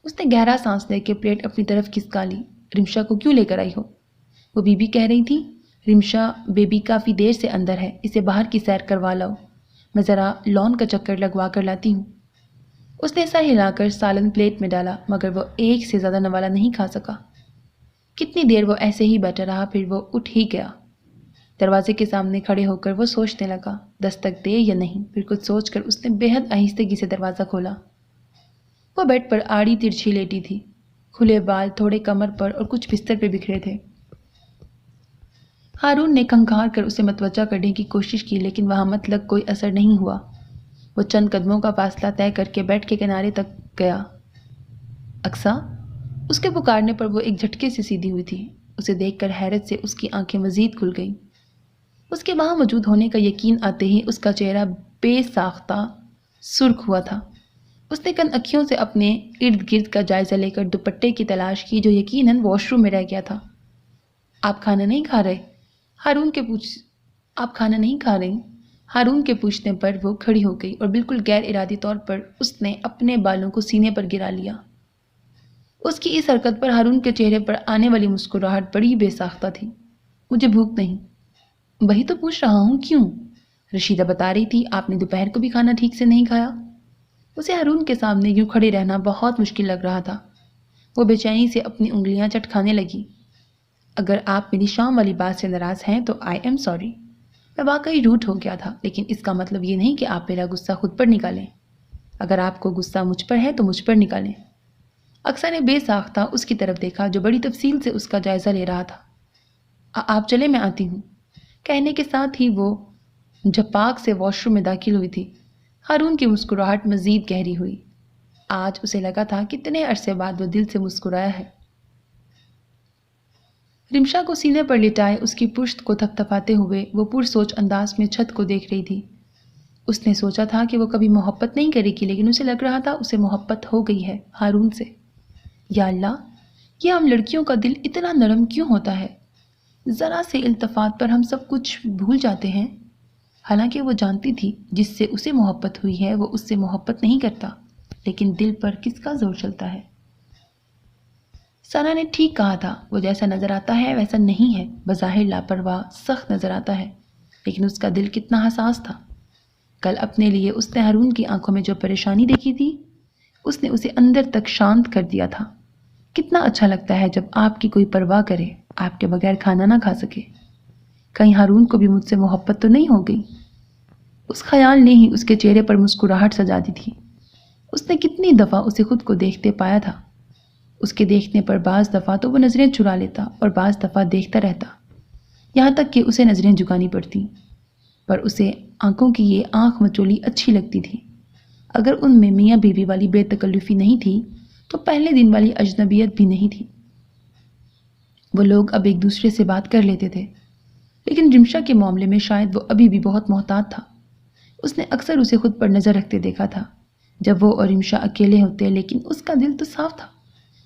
[SPEAKER 1] اس نے گہرا سانس لے کے پلیٹ اپنی طرف کھسکا لی۔ رمشا کو کیوں لے کر آئی ہو؟ وہ بی بی کہہ رہی تھی۔ رمشا، بیبی کافی دیر سے اندر ہے، اسے باہر کی سیر کروا لاؤ، میں ذرا لان کا چکر لگوا کر لاتی ہوں۔ اس نے سر ہلا کر سالن پلیٹ میں ڈالا، مگر وہ ایک سے زیادہ نوالا نہیں کھا سکا۔ کتنی دیر وہ ایسے ہی بیٹھا رہا، پھر وہ اٹھ ہی گیا۔ دروازے کے سامنے کھڑے ہو کر وہ سوچنے لگا دستک دے یا نہیں. پھر کچھ سوچ کر اس نے بے حد آہستگی سے دروازہ کھولا. وہ بیڈ پر آڑی ترچھی لیٹی تھی. کھلے بال تھوڑے کمر پر اور کچھ بستر پہ بکھرے تھے. ہارون نے کھنکھار کر اسے متوجہ کرنے کی کوشش کی لیکن وہاں مت لگ کوئی اثر نہیں ہوا. وہ چند قدموں کا فاصلہ طے کر کے بیڈ کے کنارے تک گیا. اقصیٰ. اس کے پکارنے پر وہ ایک جھٹکے سے سیدھی ہوئی تھی. اسے دیکھ کر حیرت سے اس کی آنکھیں مزید کھل گئیں. اس کے وہاں موجود ہونے کا یقین آتے ہی اس کا چہرہ بے ساختہ سرخ ہوا تھا. اس نے کن اکھیوں سے اپنے ارد گرد کا جائزہ لے کر دوپٹے کی تلاش کی جو یقیناً واش روم میں رہ گیا تھا. آپ کھانا نہیں کھا رہے؟ آپ کھانا نہیں کھا رہی؟ ہارون کے پوچھنے پر وہ کھڑی ہو گئی اور بالکل غیر ارادی طور پر اس نے اپنے بالوں کو سینے پر گرا لیا. اس کی اس حرکت پر ہارون کے چہرے پر آنے والی مسکراہٹ بڑی بے ساختہ تھی. مجھے بھوک نہیں. وہی تو پوچھ رہا ہوں کیوں؟ رشیدہ بتا رہی تھی آپ نے دوپہر کو بھی کھانا ٹھیک سے نہیں کھایا. اسے ہارون کے سامنے یوں کھڑے رہنا بہت مشکل لگ رہا تھا. وہ بے چینی سے اپنی انگلیاں چٹکھانے لگی. اگر آپ میری شام والی بات سے ناراض ہیں تو آئی ایم سوری. میں واقعی روٹ ہو گیا تھا لیکن اس کا مطلب یہ نہیں کہ آپ میرا غصہ خود پر نکالیں. اگر آپ کو غصہ مجھ پر ہے تو مجھ پر نکالیں. اقصیٰ نے بے ساختہ اس کی طرف دیکھا جو بڑی تفصیل سے اس کا جائزہ لے رہا تھا. آپ چلے میں آتی ہوں. کہنے کے ساتھ ہی وہ جھپاک سے واش روم میں داخل ہوئی تھی. ہارون کی مسکراہٹ مزید گہری ہوئی. آج اسے لگا تھا کتنے عرصے بعد وہ دل سے مسکرایا ہے. رمشا کو سینے پر لٹائے اس کی پشت کو تھپتھپاتے ہوئے وہ پرسوچ انداز میں چھت کو دیکھ رہی تھی. اس نے سوچا تھا کہ وہ کبھی محبت نہیں کرے گی لیکن اسے لگ رہا تھا اسے محبت ہو گئی ہے ہارون سے. یا اللہ، یہ ہم لڑکیوں کا دل اتنا نرم کیوں ہوتا ہے؟ ذرا سے التفات پر ہم سب کچھ بھول جاتے ہیں. حالانکہ وہ جانتی تھی جس سے اسے محبت ہوئی ہے وہ اس سے محبت نہیں کرتا، لیکن دل پر کس کا زور چلتا ہے؟ ثنا نے ٹھیک کہا تھا، وہ جیسا نظر آتا ہے ویسا نہیں ہے. بظاہر لاپرواہ سخت نظر آتا ہے لیکن اس کا دل کتنا حساس تھا. کل اپنے لیے اس نے ہارون کی آنکھوں میں جو پریشانی دیکھی تھی اس نے اسے اندر تک شانت کر دیا تھا. کتنا اچھا لگتا ہے جب آپ کی کوئی پرواہ کرے، آپ کے بغیر کھانا نہ کھا سکے. کہیں ہارون کو بھی مجھ سے محبت تو نہیں ہو گئی؟ اس خیال نے ہی اس کے چہرے پر مسکراہٹ سجا دی تھی. اس نے کتنی دفعہ اسے خود کو دیکھتے پایا تھا. اس کے دیکھنے پر بعض دفعہ تو وہ نظریں چرا لیتا اور بعض دفعہ دیکھتا رہتا، یہاں تک کہ اسے نظریں جھکانی پڑتی. پر اسے آنکھوں کی یہ آنکھ مچولی اچھی لگتی تھی. اگر ان میں میاں بیوی والی بے تکلفی نہیں تھی تو پہلے دن والی اجنبیت بھی نہیں تھی. وہ لوگ اب ایک دوسرے سے بات کر لیتے تھے لیکن رمشا کے معاملے میں شاید وہ ابھی بھی بہت محتاط تھا. اس نے اکثر اسے خود پر نظر رکھتے دیکھا تھا جب وہ اور رمشا اکیلے ہوتے، لیکن اس کا دل تو صاف تھا.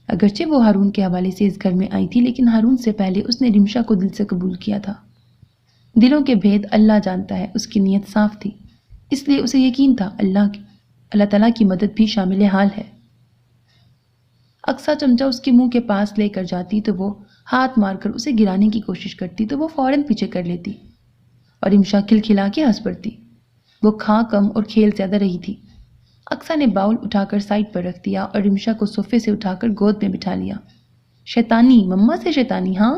[SPEAKER 1] اگرچہ وہ ہارون کے حوالے سے اس گھر میں آئی تھی لیکن ہارون سے پہلے اس نے رمشا کو دل سے قبول کیا تھا. دلوں کے بھید اللہ جانتا ہے. اس کی نیت صاف تھی، اس لیے اسے یقین تھا اللہ تعالیٰ کی مدد بھی شامل حال ہے. اقصیٰ چمچہ اس کے منہ کے پاس لے کر جاتی تو وہ ہاتھ مار کر اسے گرانے کی کوشش کرتی تو وہ فوراً پیچھے کر لیتی اور رمشا کھلکھلا کے ہنس پڑتی. وہ کھا کم اور کھیل زیادہ رہی تھی. اقصیٰ نے باؤل اٹھا کر سائڈ پر رکھ دیا اور رمشا کو صوفے سے اٹھا کر گود میں بٹھا لیا. شیطانی، مما سے شیطانی ہاں؟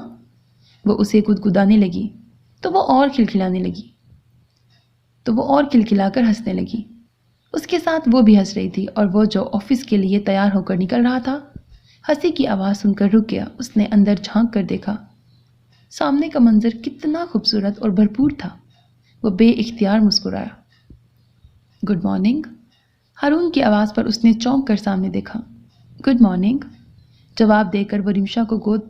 [SPEAKER 1] وہ اسے گدگدانے لگی تو وہ اور کھلکھلا کر ہنسنے لگی. اس کے ساتھ وہ بھی ہنس رہی تھی اور وہ جو آفس کے لیے تیار ہو کر نکل رہا تھا ہنسی کی آواز سن کر رک گیا. اس نے اندر جھانک کر دیکھا. سامنے کا منظر کتنا خوبصورت اور بھرپور تھا. وہ بے اختیار مسکرایا. Good morning. ہارون کی آواز پر اس نے چونک کر سامنے دیکھا. گڈ مارننگ جواب دے کر وہ رمشا کو گود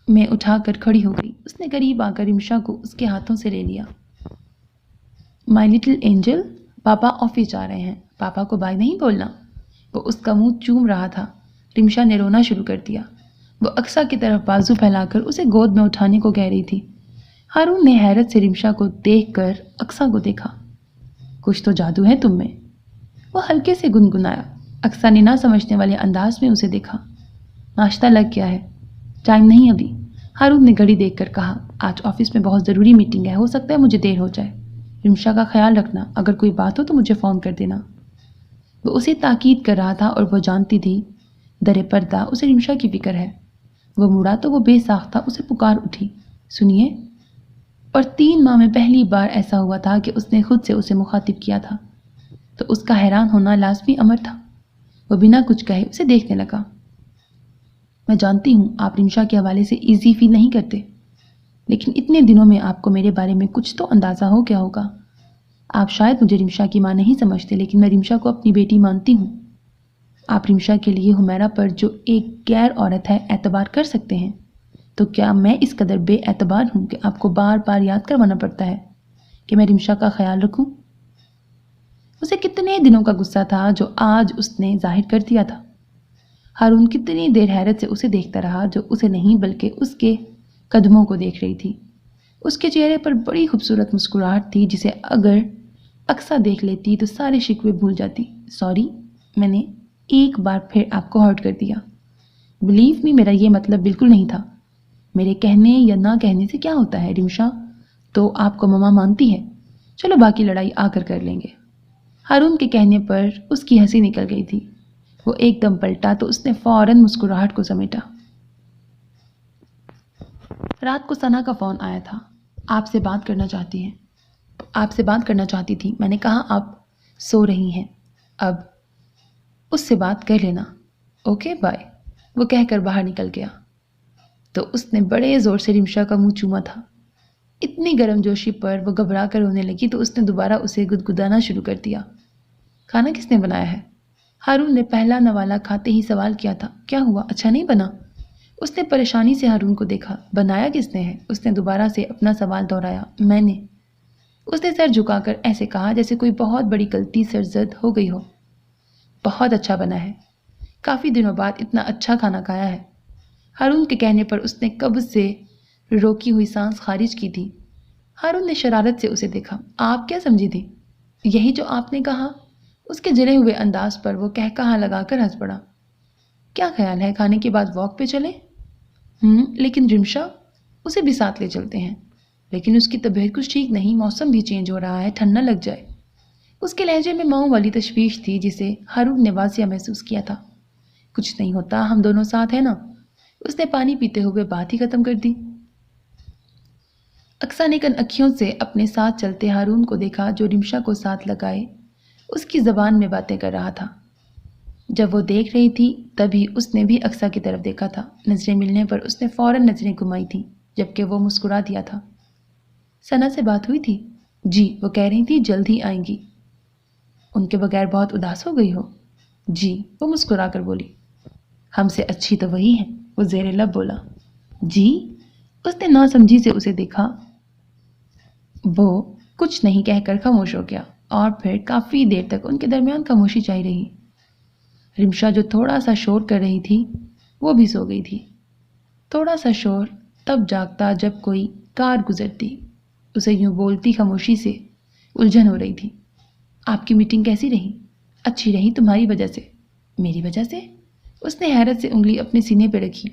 [SPEAKER 1] میں اٹھا کر کھڑی ہو گئی. اس نے قریب آ کر رمشا کو اس کے ہاتھوں سے لے لیا. مائی لٹل اینجل، پاپا آفس جا رہے ہیں، پاپا کو بائے نہیں بولنا. وہ اس کا منہ چوم رہا تھا. رمشا نے رونا شروع کر دیا. وہ اقصیٰ کی طرف بازو پھیلا کر اسے گود میں اٹھانے کو کہہ رہی تھی. ہارون نے حیرت سے رمشا کو دیکھ کر اقصیٰ کو دیکھا. کچھ تو جادو ہے تم میں، وہ ہلکے سے گنگنایا. اقصیٰ نے نہ سمجھنے والے انداز میں اسے دیکھا. ناشتہ لگ گیا ہے، ٹائم نہیں ابھی. ہارون نے گھڑی دیکھ کر کہا. آج آفس میں بہت ضروری میٹنگ ہے، ہو سکتا ہے مجھے دیر ہو جائے. رمشا کا خیال رکھنا، اگر کوئی بات ہو تو مجھے فون کر دینا. وہ اسے تاکید کر رہا تھا اور وہ جانتی تھی در پردہ اسے رمشا کی فکر ہے. وہ مڑا تو وہ بے ساختہ اسے پکار اٹھی. سنیے. اور 3 ماہ میں پہلی بار ایسا ہوا تھا کہ اس نے خود سے اسے مخاطب کیا تھا، تو اس کا حیران ہونا لازمی امر تھا۔ وہ بنا کچھ کہے اسے دیکھنے لگا۔ میں جانتی ہوں آپ رمشا کے حوالے سے ایزی فیل نہیں کرتے، لیکن اتنے دنوں میں آپ کو میرے بارے میں کچھ تو اندازہ ہو گیا ہوگا۔ آپ شاید مجھے رمشا کی ماں نہیں سمجھتے، لیکن میں رمشا کو اپنی بیٹی مانتی ہوں۔ آپ رمشا کے لیے حمیرہ پر جو ایک غیر عورت ہے اعتبار کر سکتے ہیں، تو کیا میں اس قدر بے اعتبار ہوں کہ آپ کو بار بار یاد کروانا پڑتا ہے کہ میں رمشا کا خیال رکھوں؟ اسے کتنے دنوں کا غصہ تھا جو آج اس نے ظاہر کر دیا تھا۔ ہارون کتنی دیر حیرت سے اسے دیکھتا رہا، جو اسے نہیں بلکہ اس کے قدموں کو دیکھ رہی تھی۔ اس کے چہرے پر بڑی خوبصورت مسکراہٹ تھی جسے اگر اقصیٰ دیکھ لیتی تو سارے شکوے بھول جاتی۔ سوری، میں نے ایک بار پھر آپ کو ہرٹ کر دیا۔ بلیو می، میرا یہ مطلب بالکل نہیں تھا۔ میرے کہنے یا نہ کہنے سے کیا ہوتا ہے؟ رمشا تو آپ کو ماما مانتی ہے، چلو باقی لڑائی آ کر لیں گے۔ ہارون کے کہنے پر اس کی ہنسی نکل گئی تھی۔ وہ ایک دم پلٹا تو اس نے فوراً مسکراہٹ کو سمیٹا۔ رات کو ثنا کا فون آیا تھا۔ آپ سے بات کرنا چاہتی تھی۔ میں نے کہا آپ سو رہی ہیں، اب اس سے بات کر لینا۔ اوکے بائے، وہ کہہ کر باہر نکل گیا۔ تو اس نے بڑے زور سے رمشا کا منہ چوما تھا۔ اتنی گرم جوشی پر وہ گھبرا کر رونے لگی تو اس نے دوبارہ اسے گدگدانا شروع کر دیا۔ کھانا کس نے بنایا ہے؟ ہارون نے پہلا نوالا کھاتے ہی سوال کیا تھا۔ کیا ہوا، اچھا نہیں بنا؟ اس نے پریشانی سے ہارون کو دیکھا۔ بنایا کس نے ہے؟ اس نے دوبارہ سے اپنا سوال دہرایا۔ میں نے، اس نے سر جھکا کر ایسے کہا جیسے کوئی بہت بڑی غلطی سرزد ہو گئی ہو۔ بہت اچھا بنا ہے، کافی دنوں بعد اتنا اچھا کھانا کھایا ہے۔ ہارون کے کہنے پر اس نے قبض سے روکی ہوئی سانس خارج کی تھی۔ ہارون نے شرارت سے اسے دیکھا۔ آپ کیا سمجھی تھی؟ یہی جو آپ نے کہا۔ اس کے جلے ہوئے انداز پر وہ کہا لگا کر ہنس پڑا۔ کیا خیال ہے کھانے کے بعد واک پہ چلیں؟ لیکن رمشا، اسے بھی ساتھ لے چلتے ہیں۔ لیکن اس کی طبیعت کچھ ٹھیک نہیں، موسم بھی چینج ہو رہا ہے، ٹھنڈ نہ لگ جائے۔ اس کے لہجے میں ماؤں والی تشویش تھی جسے ہارون نے واضح محسوس کیا تھا۔ کچھ نہیں ہوتا، ہم دونوں ساتھ ہیں نا۔ اس نے پانی پیتے ہوئے بات ہی ختم کر دی۔ اقصیٰ نے کن اکھیوں سے اپنے ساتھ چلتے ہارون کو دیکھا جو رمشا کو ساتھ لگائے اس کی زبان میں باتیں کر رہا تھا۔ جب وہ دیکھ رہی تھی تبھی اس نے بھی اقصیٰ کی طرف دیکھا تھا۔ نظریں ملنے پر اس نے فوراً نظریں گھمائی تھیں جبکہ وہ مسکرا دیا تھا۔ ثنا سے بات ہوئی تھی؟ جی، وہ کہہ رہی تھی جلد ہی آئیں گی۔ ان کے بغیر بہت اداس ہو گئی ہو؟ جی، وہ مسکرا کر بولی۔ ہم سے اچھی تو وہی ہیں، وہ زیر لب بولا۔ جی؟ اس نے ناسمجھی سے اسے دیکھا۔ وہ کچھ نہیں کہہ کر خاموش ہو گیا اور پھر کافی دیر تک ان کے درمیان خاموشی چھائی رہی۔ رمشا جو تھوڑا سا شور کر رہی تھی وہ بھی سو گئی تھی۔ تھوڑا سا شور تب جاگتا جب کوئی کار گزرتی۔ اسے یوں بولتی خاموشی سے الجھن ہو رہی تھی۔ آپ کی میٹنگ کیسی رہی؟ اچھی رہی، تمہاری وجہ سے۔ میری وجہ سے؟ اس نے حیرت سے انگلی اپنے سینے پہ رکھی۔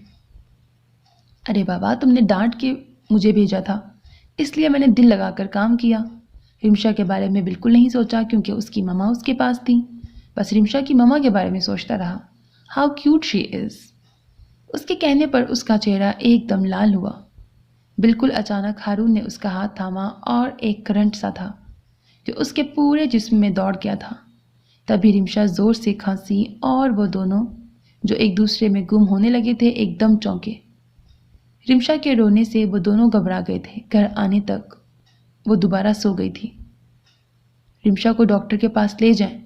[SPEAKER 1] ارے بابا، تم نے ڈانٹ کے مجھے بھیجا تھا، اس لیے میں نے دل لگا کر کام کیا۔ رمشا کے بارے میں بالکل نہیں سوچا کیونکہ اس کی ماما اس کے پاس تھی، بس رمشا کی ماما کے بارے میں سوچتا رہا۔ ہاؤ کیوٹ شی از۔ اس کے کہنے پر اس کا چہرہ ایک دم لال ہوا۔ بالکل اچانک ہارون نے اس کا ہاتھ تھاما اور ایک کرنٹ سا تھا جو اس کے پورے جسم میں دوڑ گیا تھا۔ تبھی رمشا زور سے کھانسی اور وہ دونوں جو ایک دوسرے میں گم ہونے لگے تھے ایک دم چونکے۔ رمشا کے رونے سے وہ دونوں گھبرا گئے تھے۔ گھر آنے تک وہ دوبارہ سو گئی تھی۔ رمشا کو ڈاکٹر کے پاس لے جائیں،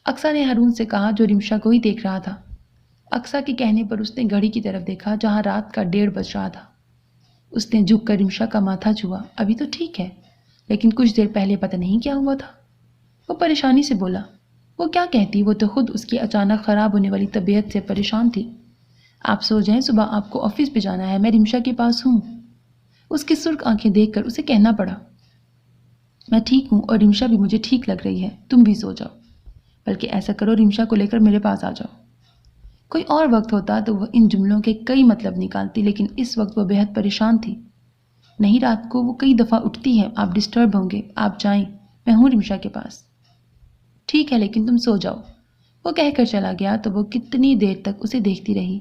[SPEAKER 1] اقصیٰ نے ہارون سے کہا جو رمشا کو ہی دیکھ رہا تھا۔ اقصیٰ کے کہنے پر اس نے گھڑی کی طرف دیکھا جہاں رات کا 1:30 بج رہا تھا۔ اس نے جھک کر رمشا کا ماتھا چھوا۔ ابھی تو ٹھیک ہے، لیکن کچھ دیر پہلے پتہ نہیں کیا ہوا تھا۔ وہ پریشانی سے بولا۔ وہ کیا کہتی، وہ تو خود اس کی اچانک خراب ہونے والی طبیعت سے پریشان تھی۔ آپ سو جائیں، صبح آپ کو آفس پہ جانا ہے، میں رمشا کے پاس ہوں۔ اس کی سرخ آنکھیں دیکھ کر اسے کہنا پڑا۔ میں ٹھیک ہوں اور رمشا بھی مجھے ٹھیک لگ رہی ہے، تم بھی سو جاؤ۔ بلکہ ایسا کرو، رمشا کو لے کر میرے پاس آ جاؤ۔ کوئی اور وقت ہوتا تو وہ ان جملوں کے کئی مطلب نکالتی، لیکن اس وقت وہ بے حد پریشان تھی۔ نہیں، رات کو وہ کئی دفعہ اٹھتی ہے، آپ ڈسٹرب ہوں گے، آپ جائیں، میں ہوں رمشا کے پاس۔ ٹھیک ہے، لیکن تم سو جاؤ، وہ کہہ کر چلا گیا تو وہ کتنی دیر تک اسے دیکھتی رہی۔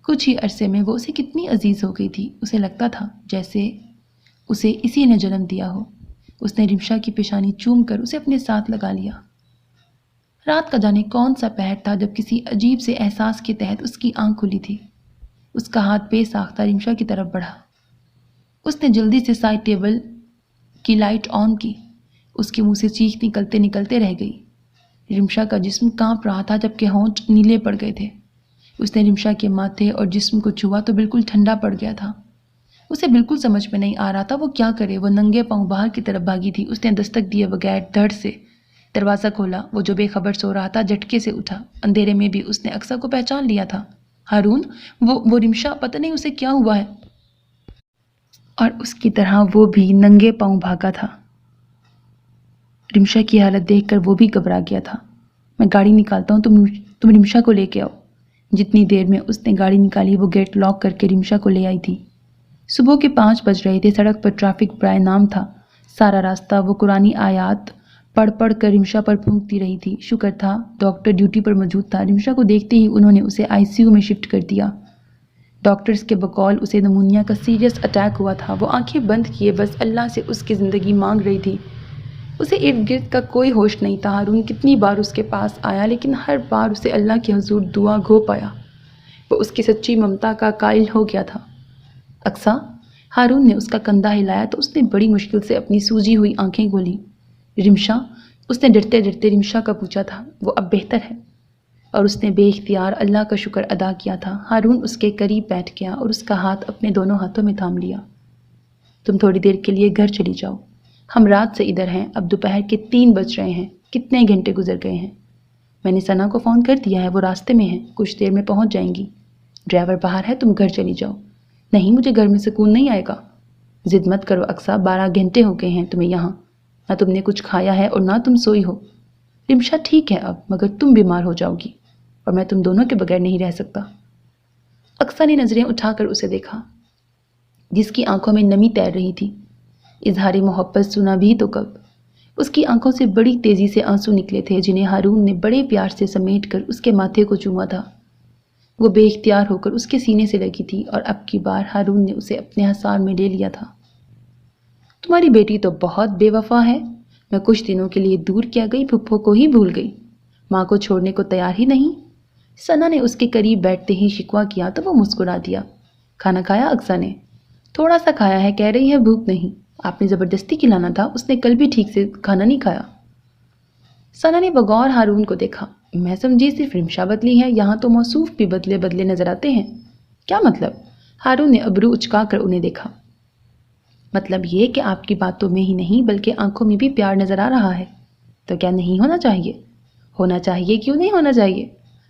[SPEAKER 1] کچھ ہی عرصے میں وہ اسے کتنی عزیز ہو گئی تھی۔ اسے لگتا تھا جیسے اسے اسی نے جنم دیا ہو۔ اس نے رمشا کی پیشانی چوم کر اسے اپنے ساتھ لگا لیا۔ رات کا جانے کون سا پہر تھا جب کسی عجیب سے احساس کے تحت اس کی آنکھ کھلی تھی۔ اس کا ہاتھ بے ساختہ رمشا کی طرف بڑھا۔ اس نے جلدی سے سائڈ ٹیبل کی لائٹ آن کی۔ اس کے منہ سے چیخ نکلتے نکلتے رہ گئی۔ رمشا کا جسم کانپ رہا تھا جبکہ ہونٹ نیلے پڑ گئے تھے۔ اس نے رمشا کے ماتھے اور جسم کو چھوا تو بالکل ٹھنڈا پڑ گیا تھا۔ اسے بالکل سمجھ میں نہیں آ رہا تھا وہ کیا کرے۔ وہ ننگے پاؤں باہر کی طرف بھاگی تھی۔ اس نے دستک دیے بغیر دھڑ سے دروازہ کھولا۔ وہ جو بے خبر سو رہا تھا جھٹکے سے اٹھا۔ اندھیرے میں بھی اس نے اقصیٰ کو پہچان لیا تھا۔ ہارون، وہ رمشا، پتہ نہیں اسے کیا ہوا ہے۔ اور اس کی طرح وہ بھی ننگے پاؤں بھاگا تھا۔ رمشا کی حالت دیکھ کر وہ بھی گھبرا گیا تھا۔ میں گاڑی نکالتا ہوں، تم رمشا کو لے کے آؤ۔ جتنی دیر میں اس نے گاڑی نکالی وہ گیٹ لاک کر کے رمشا کو لے آئی تھی۔ صبح کے 5 بج رہے تھے۔ سڑک پر ٹریفک برائے نام تھا۔ سارا راستہ وہ قرآنی آیات پڑھ پڑھ کر رمشا پر پھونکتی رہی تھی۔ شکر تھا ڈاکٹر ڈیوٹی پر موجود تھا۔ رمشا کو دیکھتے ہی انہوں نے اسے ICU میں شفٹ کر دیا۔ ڈاکٹرز کے بقول اسے نمونیا کا سیریس اٹیک ہوا تھا۔ وہ آنکھیں بند کیے بس اللہ سے اس کی زندگی مانگ رہی تھی۔ اسے ارد گرد کا کوئی ہوش نہیں تھا۔ ہارون کتنی بار اس کے پاس آیا لیکن ہر بار اسے اللہ کے حضور دعا گو پایا۔ وہ اس کی سچی ممتا کا قائل ہو گیا تھا۔ اقصیٰ، ہارون نے اس کا کندھا ہلایا تو اس نے بڑی مشکل سے اپنی سوجی ہوئی آنکھیں کھولیں۔ رمشا، اس نے ڈرتے ڈرتے رمشا کا پوچھا تھا۔ وہ اب بہتر ہے۔ اور اس نے بے اختیار اللہ کا شکر ادا کیا تھا۔ ہارون اس کے قریب بیٹھ گیا اور اس کا ہاتھ اپنے دونوں ہاتھوں میں تھام لیا۔ تم تھوڑی دیر کے لیے گھر چلی جاؤ۔ ہم رات سے ادھر ہیں۔ اب دوپہر کے 3 بج رہے ہیں۔ کتنے گھنٹے گزر گئے ہیں؟ میں نے ثنا کو فون کر دیا ہے، وہ راستے میں ہے، کچھ دیر میں پہنچ جائیں گی۔ ڈرائیور باہر ہے، تم گھر چلی جاؤ۔ نہیں، مجھے گھر میں سکون نہیں آئے گا۔ ضد مت کرو اقصیٰ، 12 گھنٹے ہو گئے ہیں تمہیں یہاں۔ نہ تم نے کچھ کھایا ہے اور نہ تم سوئی ہو۔ رمشا ٹھیک ہے اب، مگر تم بیمار ہو جاؤ گی اور میں تم دونوں کے بغیر نہیں رہ سکتا۔ اقصیٰ نے نظریں اٹھا کر اسے دیکھا، جس کی آنکھوں میں نمی تیر رہی تھی۔ اظہار محبت سنا بھی تو کب۔ اس کی آنکھوں سے بڑی تیزی سے آنسو نکلے تھے جنہیں ہارون نے بڑے پیار سے سمیٹ کر اس کے ماتھے کو چوما تھا۔ وہ بے اختیار ہو کر اس کے سینے سے لگی تھی اور اب کی بار ہارون نے اسے اپنے حصار میں لے لیا تھا۔ تمہاری بیٹی تو بہت بے وفا ہے۔ میں کچھ دنوں کے لیے دور کیا گئی، پھپھو کو ہی بھول گئی، ماں کو چھوڑنے کو تیار ہی نہیں۔ ثنا نے اس کے قریب بیٹھتے ہی شکوہ کیا تو وہ مسکرا دیا۔ کھانا کھایا؟ اقصیٰ نے تھوڑا سا کھایا ہے، کہہ رہی ہے بھوک نہیں۔ آپ نے زبردستی کھلانا تھا، اس نے کل بھی ٹھیک سے کھانا نہیں کھایا۔ ثنا نے بغور ہارون کو دیکھا۔ میں سمجھی صرف رمشا بدلی ہے، یہاں تو موصوف بھی بدلے بدلے نظر آتے ہیں۔ کیا مطلب؟ ہارون نے ابرو اچکا کر انہیں دیکھا۔ مطلب یہ کہ آپ کی باتوں میں ہی نہیں بلکہ آنکھوں میں بھی پیار نظر آ رہا ہے۔ تو کیا نہیں ہونا چاہیے؟ ہونا چاہیے، کیوں نہیں ہونا چاہیے؟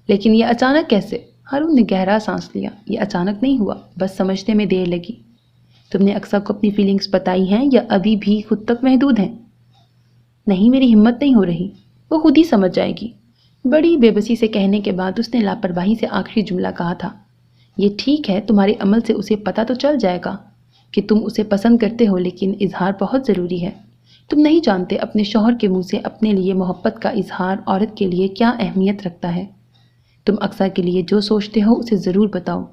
[SPEAKER 1] لیکن یہ اچانک کیسے؟ ہارون نے گہرا سانس لیا۔ یہ اچانک نہیں ہوا، بس سمجھنے میں دیر لگی۔ تم نے اقصیٰ کو اپنی فیلنگز بتائی ہیں یا ابھی بھی خود تک محدود ہیں؟ نہیں، میری ہمت نہیں ہو رہی، وہ خود ہی سمجھ جائے گی۔ بڑی بے بسی سے کہنے کے بعد اس نے لاپرواہی سے آخری جملہ کہا تھا۔ یہ ٹھیک ہے، تمہارے عمل سے اسے پتہ تو چل جائے گا کہ تم اسے پسند کرتے ہو، لیکن اظہار بہت ضروری ہے۔ تم نہیں جانتے اپنے شوہر کے منہ سے اپنے لیے محبت کا اظہار عورت کے لیے کیا اہمیت رکھتا ہے۔ تم اقصیٰ کے لیے جو سوچتے ہو اسے ضرور بتاؤ۔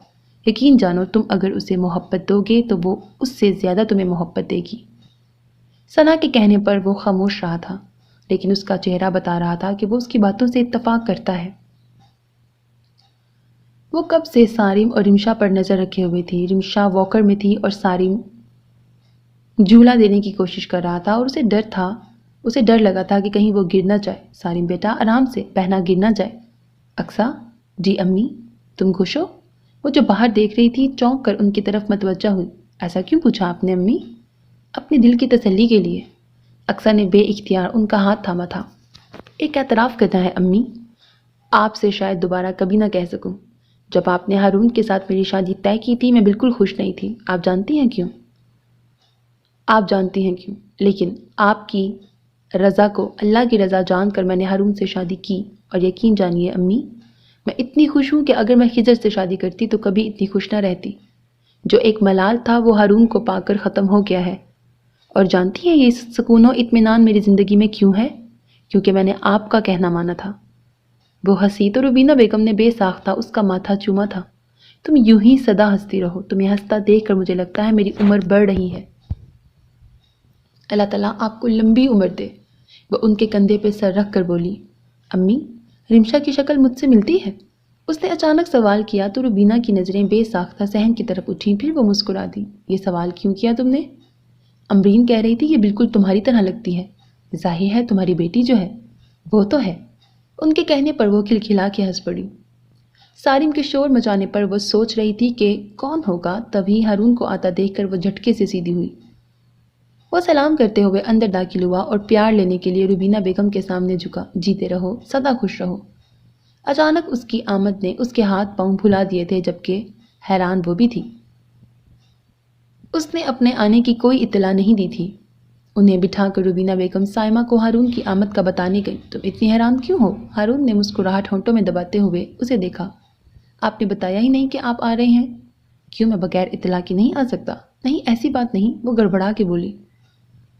[SPEAKER 1] یقین جانو تم اگر اسے محبت دو گے تو وہ اس سے زیادہ تمہیں محبت دے گی۔ ثنا کے کہنے پر وہ خاموش رہا تھا، لیکن اس کا چہرہ بتا رہا تھا کہ وہ اس کی باتوں سے اتفاق کرتا ہے۔ وہ کب سے سارم اور رمشا پر نظر رکھے ہوئے تھی۔ رمشا واکر میں تھی اور سارم جھولا دینے کی کوشش کر رہا تھا اور اسے ڈر لگا تھا کہ کہیں وہ گر نہ جائے۔ سارم بیٹا آرام سے، بہنا گر نہ جائے۔ اقصیٰ، جی امی، تم خوش ہو؟ وہ جو باہر دیکھ رہی تھی چونک کر ان کی طرف متوجہ ہوئی۔ ایسا کیوں پوچھا آپ نے امی؟ اپنے دل کی تسلی کے لیے۔ اقصیٰ نے بے اختیار ان کا ہاتھ تھاما تھا۔ ایک اعتراف کرنا ہے امی، آپ سے شاید دوبارہ کبھی نہ کہہ سکوں۔ جب آپ نے ہارون کے ساتھ میری شادی طے کی تھی میں بالکل خوش نہیں تھی۔ آپ جانتی ہیں کیوں؟ آپ جانتی ہیں کیوں، لیکن آپ کی رضا کو اللہ کی رضا جان کر میں نے ہارون سے شادی کی، اور یقین جانیے امی، میں اتنی خوش ہوں کہ اگر میں خضر سے شادی کرتی تو کبھی اتنی خوش نہ رہتی۔ جو ایک ملال تھا وہ ہارون کو پا کر ختم ہو گیا ہے۔ اور جانتی ہیں یہ سکون و اطمینان میری زندگی میں کیوں ہے؟ کیونکہ میں نے آپ کا کہنا مانا تھا۔ وہ ہنسی تو روبینہ بیگم نے بے ساختہ اس کا ماتھا چوما تھا۔ تم یوں ہی سدا ہنستی رہو، تمہیں ہنستا دیکھ کر مجھے لگتا ہے میری عمر بڑھ رہی ہے۔ اللہ تعالیٰ آپ کو لمبی عمر دے۔ وہ ان کے کندھے پہ سر رکھ کر بولی، امی، رمشا کی شکل مجھ سے ملتی ہے؟ اس نے اچانک سوال کیا تو روبینہ کی نظریں بے ساختہ صحن کی طرف اٹھیں، پھر وہ مسکرا دی۔ یہ سوال کیوں کیا تم نے؟ امرین کہہ رہی تھی یہ بالکل تمہاری طرح لگتی ہے۔ ظاہر ہے تمہاری بیٹی جو ہے وہ تو ہے۔ ان کے کہنے پر وہ کھلکھلا کے ہنس پڑی۔ سارم کے شور مچانے پر وہ سوچ رہی تھی کہ کون ہوگا، تبھی ہارون کو آتا دیکھ کر وہ جھٹکے سے سیدھی ہوئی۔ وہ سلام کرتے ہوئے اندر داخل ہوا اور پیار لینے کے لیے روبینہ بیگم کے سامنے جھکا۔ جیتے رہو، سدا خوش رہو۔ اچانک اس کی آمد نے اس کے ہاتھ پاؤں بھلا دیے تھے، جبکہ حیران وہ بھی تھی۔ اس نے اپنے آنے کی کوئی اطلاع نہیں دی تھی۔ انہیں بٹھا کر روبینہ بیگم سائمہ کو ہارون کی آمد کا بتانے گئی۔ تم اتنی حیران کیوں ہو؟ ہارون نے مسکراہٹ ہونٹوں میں دباتے ہوئے اسے دیکھا۔ آپ نے بتایا ہی نہیں کہ آپ آ رہے ہیں۔ کیوں میں بغیر اطلاع کے نہیں آ سکتا؟ نہیں، ایسی بات نہیں، وہ گڑبڑا کے بولی۔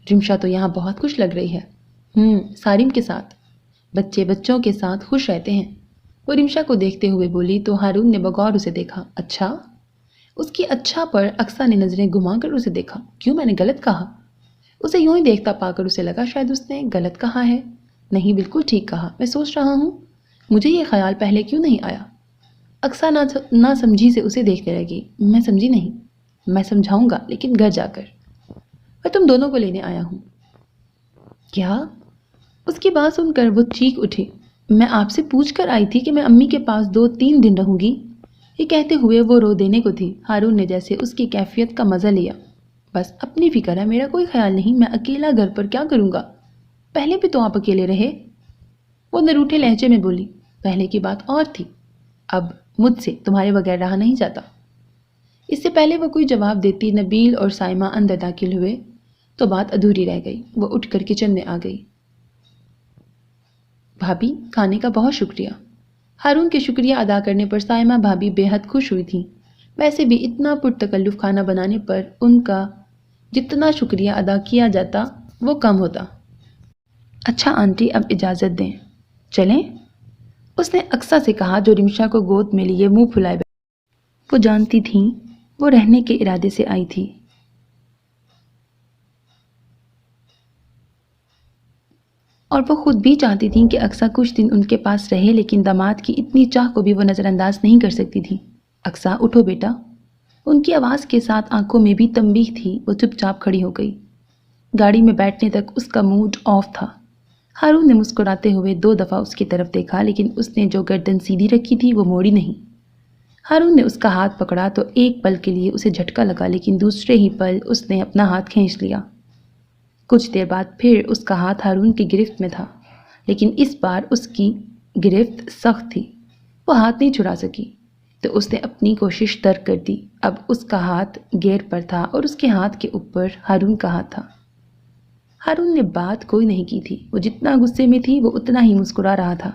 [SPEAKER 1] رمشا تو یہاں بہت خوش لگ رہی ہے۔ سارم کے ساتھ، بچوں کے ساتھ خوش رہتے ہیں، وہ رمشا کو دیکھتے ہوئے بولی تو ہارون نے بغور اسے دیکھا۔ اچھا؟ اس کی اچھا پر اقصا نے نظریں گھما کر اسے دیکھا۔ کیوں، میں نے غلط کہا؟ اسے یوں ہی دیکھتا پا کر اسے لگا شاید اس نے غلط کہا ہے۔ نہیں، بالکل ٹھیک کہا، میں سوچ رہا ہوں مجھے یہ خیال پہلے کیوں نہیں آیا۔ اقصا نہ سمجھی سے اسے دیکھنے لگی۔ میں سمجھی نہیں، میں سمجھاؤں گا لیکن گھر جا کر۔ میں تم دونوں کو لینے آیا ہوں۔ کیا؟ اس کی بات سن کر وہ چیخ اٹھی۔ میں آپ سے پوچھ کر آئی تھی کہ میں امی کے پاس 2-3 دن رہوں گی۔ یہ کہتے ہوئے وہ رو دینے کو تھی۔ ہارون نے جیسے اس کی کیفیت کا مزہ لیا۔ بس اپنی فکر ہے، میرا کوئی خیال نہیں، میں اکیلا گھر پر کیا کروں گا؟ پہلے بھی تو آپ اکیلے رہے۔ وہ نروٹھے لہجے میں بولی۔ پہلے کی بات اور تھی، اب مجھ سے تمہارے بغیر رہا نہیں جاتا۔ اس سے پہلے وہ کوئی جواب دیتی نبیل اور سائمہ اندر داخل ہوئے تو بات ادھوری رہ گئی۔ وہ اٹھ کر کچن میں آ گئی۔ بھابی، کھانے کا بہت شکریہ۔ ہارون کے شکریہ ادا کرنے پر سائمہ بھابی بے حد خوش ہوئی تھیں۔ ویسے بھی اتنا پرتکلف کھانا بنانے پر ان کا جتنا شکریہ ادا کیا جاتا وہ کم ہوتا۔ اچھا آنٹی، اب اجازت دیں، چلیں؟ اس نے اقصا سے کہا جو رمشا کو گود میں لیے منہ پھلائے بیٹھی۔ وہ جانتی تھیں وہ رہنے کے ارادے سے آئی تھی۔ اور وہ خود بھی چاہتی تھیں کہ اقصا کچھ دن ان کے پاس رہے، لیکن داماد کی اتنی چاہ کو بھی وہ نظر انداز نہیں کر سکتی تھی۔ اقصا، اٹھو بیٹا۔ ان کی آواز کے ساتھ آنکھوں میں بھی تنبیہ تھی۔ وہ چپ چاپ کھڑی ہو گئی۔ گاڑی میں بیٹھنے تک اس کا موڈ آف تھا۔ ہارون نے مسکراتے ہوئے 2 دفعہ اس کی طرف دیکھا، لیکن اس نے جو گردن سیدھی رکھی تھی وہ موڑی نہیں۔ ہارون نے اس کا ہاتھ پکڑا تو ایک پل کے لیے اسے جھٹکا لگا، لیکن دوسرے ہی پل اس نے اپنا ہاتھ کھینچ لیا۔ کچھ دیر بعد پھر اس کا ہاتھ ہارون کی گرفت میں تھا، لیکن اس بار اس کی گرفت سخت تھی۔ وہ ہاتھ نہیں چھڑا سکی تو اس نے اپنی کوشش ترک کر دی۔ اب اس کا ہاتھ گیر پر تھا اور اس کے ہاتھ کے اوپر ہارون کا ہاتھ تھا۔ ہارون نے بات کوئی نہیں کی تھی۔ وہ جتنا غصے میں تھی وہ اتنا ہی مسکرا رہا تھا۔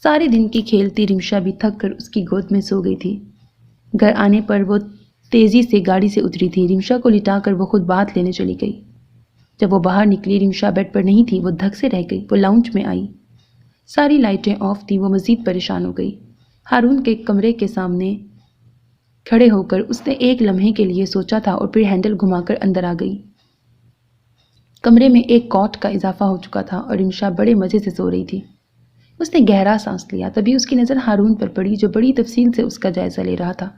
[SPEAKER 1] سارے دن کی کھیلتی رمشا بھی تھک کر اس کی گود میں سو گئی تھی۔ گھر آنے پر وہ تیزی سے گاڑی سے اتری تھی۔ رمشا کو لٹا کر وہ خود بات لینے چلی گئی۔ جب وہ باہر نکلی رمشا بیڈ پر نہیں تھی، وہ دھک سے رہ گئی۔ وہ لاؤنج میں آئی، ساری لائٹیں آف تھیں۔ وہ مزید پریشان ہو گئی۔ ہارون کے کمرے کے سامنے کھڑے ہو کر اس نے ایک لمحے کے لیے سوچا تھا اور پھر ہینڈل گھما کر اندر آ گئی۔ کمرے میں ایک کاٹ کا اضافہ ہو چکا تھا اور رمشا بڑے مزے سے سو رہی تھی۔ اس نے گہرا سانس لیا، تبھی اس کی نظر ہارون پر پڑی جو بڑی تفصیل سے اس کا جائزہ لے رہا تھا۔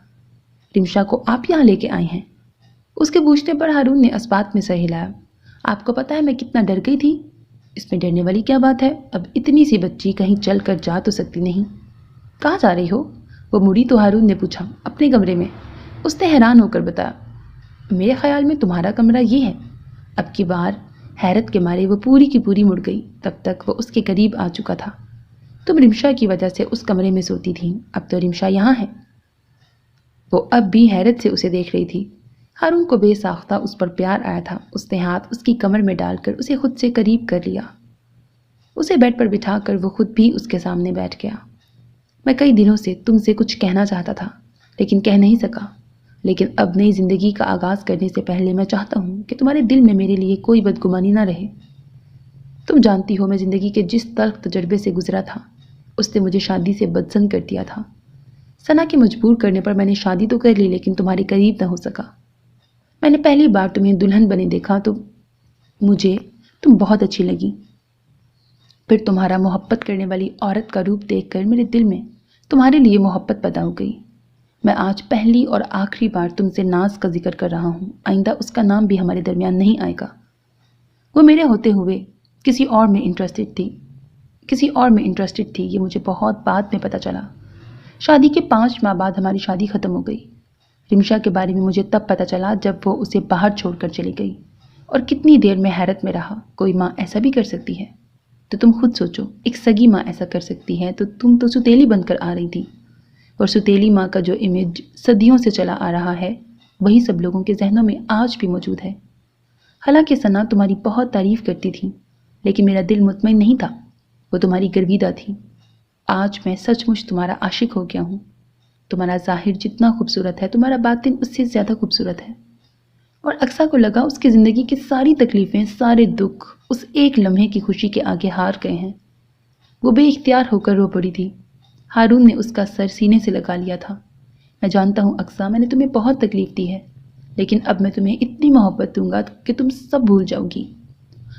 [SPEAKER 1] رمشا کو آپ یہاں لے کے آئے ہیں؟ اس کے پوچھنے پر ہارون نے اسبات میں سر ہلایا۔ آپ کو پتا ہے میں کتنا ڈر گئی تھی؟ اس میں ڈرنے والی کیا بات ہے؟ اب اتنی سی بچی کہیں چل کر جا تو سکتی نہیں۔ کہاں جا رہی ہو؟ وہ مڑی تو ہارون نے پوچھا۔ اپنے کمرے میں، اس نے حیران ہو کر بتایا۔ میرے خیال میں تمہارا کمرہ یہ ہے۔ اب کی بار حیرت کے مارے وہ پوری کی پوری مڑ گئی۔ تب تک وہ اس کے قریب آ چکا تھا۔ تم رمشا کی وجہ سے اس کمرے میں سوتی تھی، اب تو رمشا یہاں ہے۔ وہ اب بھی حیرت سے اسے دیکھ رہی تھی۔ ہارون کو بے ساختہ اس پر پیار آیا تھا۔ اس نے ہاتھ اس کی کمر میں ڈال کر اسے خود سے قریب کر لیا۔ اسے بیڈ پر بٹھا کر وہ خود بھی اس کے سامنے بیٹھ گیا۔ میں کئی دنوں سے تم سے کچھ کہنا چاہتا تھا لیکن کہہ نہیں سکا، لیکن اب نئی زندگی کا آغاز کرنے سے پہلے میں چاہتا ہوں کہ تمہارے دل میں میرے لیے کوئی بدگمانی نہ رہے۔ تم جانتی ہو میں زندگی کے جس تلخ تجربے سے گزرا تھا اس نے مجھے شادی سے بدظن کر دیا تھا۔ ثنا کے مجبور کرنے پر میں نے شادی تو کر لی لیکن تمہارے قریب نہ ہو سکا۔ میں نے پہلی بار تمہیں دلہن بنے دیکھا تو مجھے تم بہت اچھی لگی. پھر تمہارا محبت کرنے والی عورت کا روپ دیکھ کر میرے دل میں تمہارے لیے محبت پیدا ہو گئی. میں آج پہلی اور آخری بار تم سے ناز کا ذکر کر رہا ہوں. آئندہ اس کا نام بھی ہمارے درمیان نہیں آئے گا. وہ میرے ہوتے ہوئے کسی اور میں انٹرسٹڈ تھی. یہ مجھے بہت بعد میں پتہ چلا. شادی کے 5 ماہ بعد ہماری شادی ختم ہو گئی. رمشا کے بارے میں مجھے تب پتہ چلا جب وہ اسے باہر چھوڑ کر چلی گئی. اور کتنی دیر میں حیرت میں رہا. کوئی ماں ایسا بھی کر سکتی ہے؟ تو تم خود سوچو، ایک سگی ماں ایسا کر سکتی ہے تو تم تو ستیلی بن کر آ رہی تھی. اور ستیلی ماں کا جو امیج صدیوں سے چلا آ رہا ہے وہی سب لوگوں کے ذہنوں میں آج بھی موجود ہے. حالانکہ ثنا تمہاری بہت تعریف کرتی تھی لیکن میرا دل مطمئن نہیں تھا. وہ تمہاری گرویدہ تھی. آج میں سچ مچ تمہارا عاشق ہو گیا ہوں. تمہارا ظاہر جتنا خوبصورت ہے تمہارا باطن اس سے زیادہ خوبصورت ہے. اور اقصیٰ کو لگا اس کی زندگی کی ساری تکلیفیں، سارے دکھ اس ایک لمحے کی خوشی کے آگے ہار گئے ہیں. وہ بے اختیار ہو کر رو پڑی تھی. ہارون نے اس کا سر سینے سے لگا لیا تھا. میں جانتا ہوں اقصیٰ، میں نے تمہیں بہت تکلیف دی ہے لیکن اب میں تمہیں اتنی محبت دوں گا کہ تم سب بھول جاؤ گی.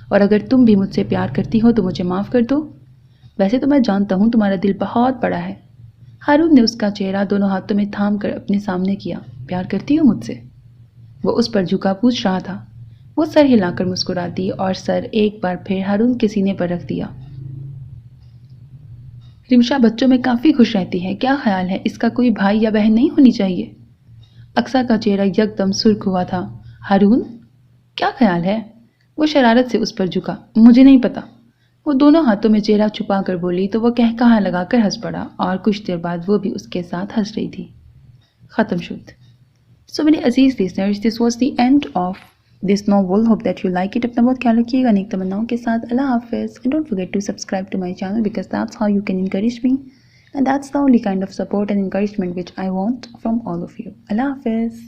[SPEAKER 1] اور اگر تم بھی مجھ سے پیار کرتی ہو تو مجھے معاف کر دو. ویسے تو میں جانتا ہوں تمہارا دل بہت بڑا ہے. ہارون نے اس کا چہرہ دونوں ہاتھوں میں تھام کر اپنے سامنے کیا. پیار کرتی ہو مجھ سے؟ وہ اس پر جھکا پوچھ رہا تھا. وہ سر ہلا کر مسکرا دی اور سر ایک بار پھر ہارون کے سینے پر رکھ دیا. رمشا بچوں میں کافی خوش رہتی ہے. کیا خیال ہے اس کا کوئی بھائی یا بہن نہیں ہونی چاہیے؟ اقصیٰ کا چہرہ یک دم سرخ ہوا تھا. ہارون کیا خیال ہے؟ وہ شرارت سے اس پر جھکا. مجھے نہیں پتا. وہ دونوں ہاتھوں میں چہرہ چھپا کر بولی تو وہ کہا لگا کر ہنس پڑا اور کچھ دیر بعد وہ بھی اس کے ساتھ ہنس رہی تھی. ختم شد. So میرے عزیز listeners, this was the end of this novel. Hope that you like it. اپنا بہت خیال رکھیے گا نیک تمناؤں کے ساتھ. اللہ حافظ. And don't forget to subscribe to my channel because that's how you can encourage me. And that's the only kind of support and encouragement which I want from all of you. Allah Hafiz.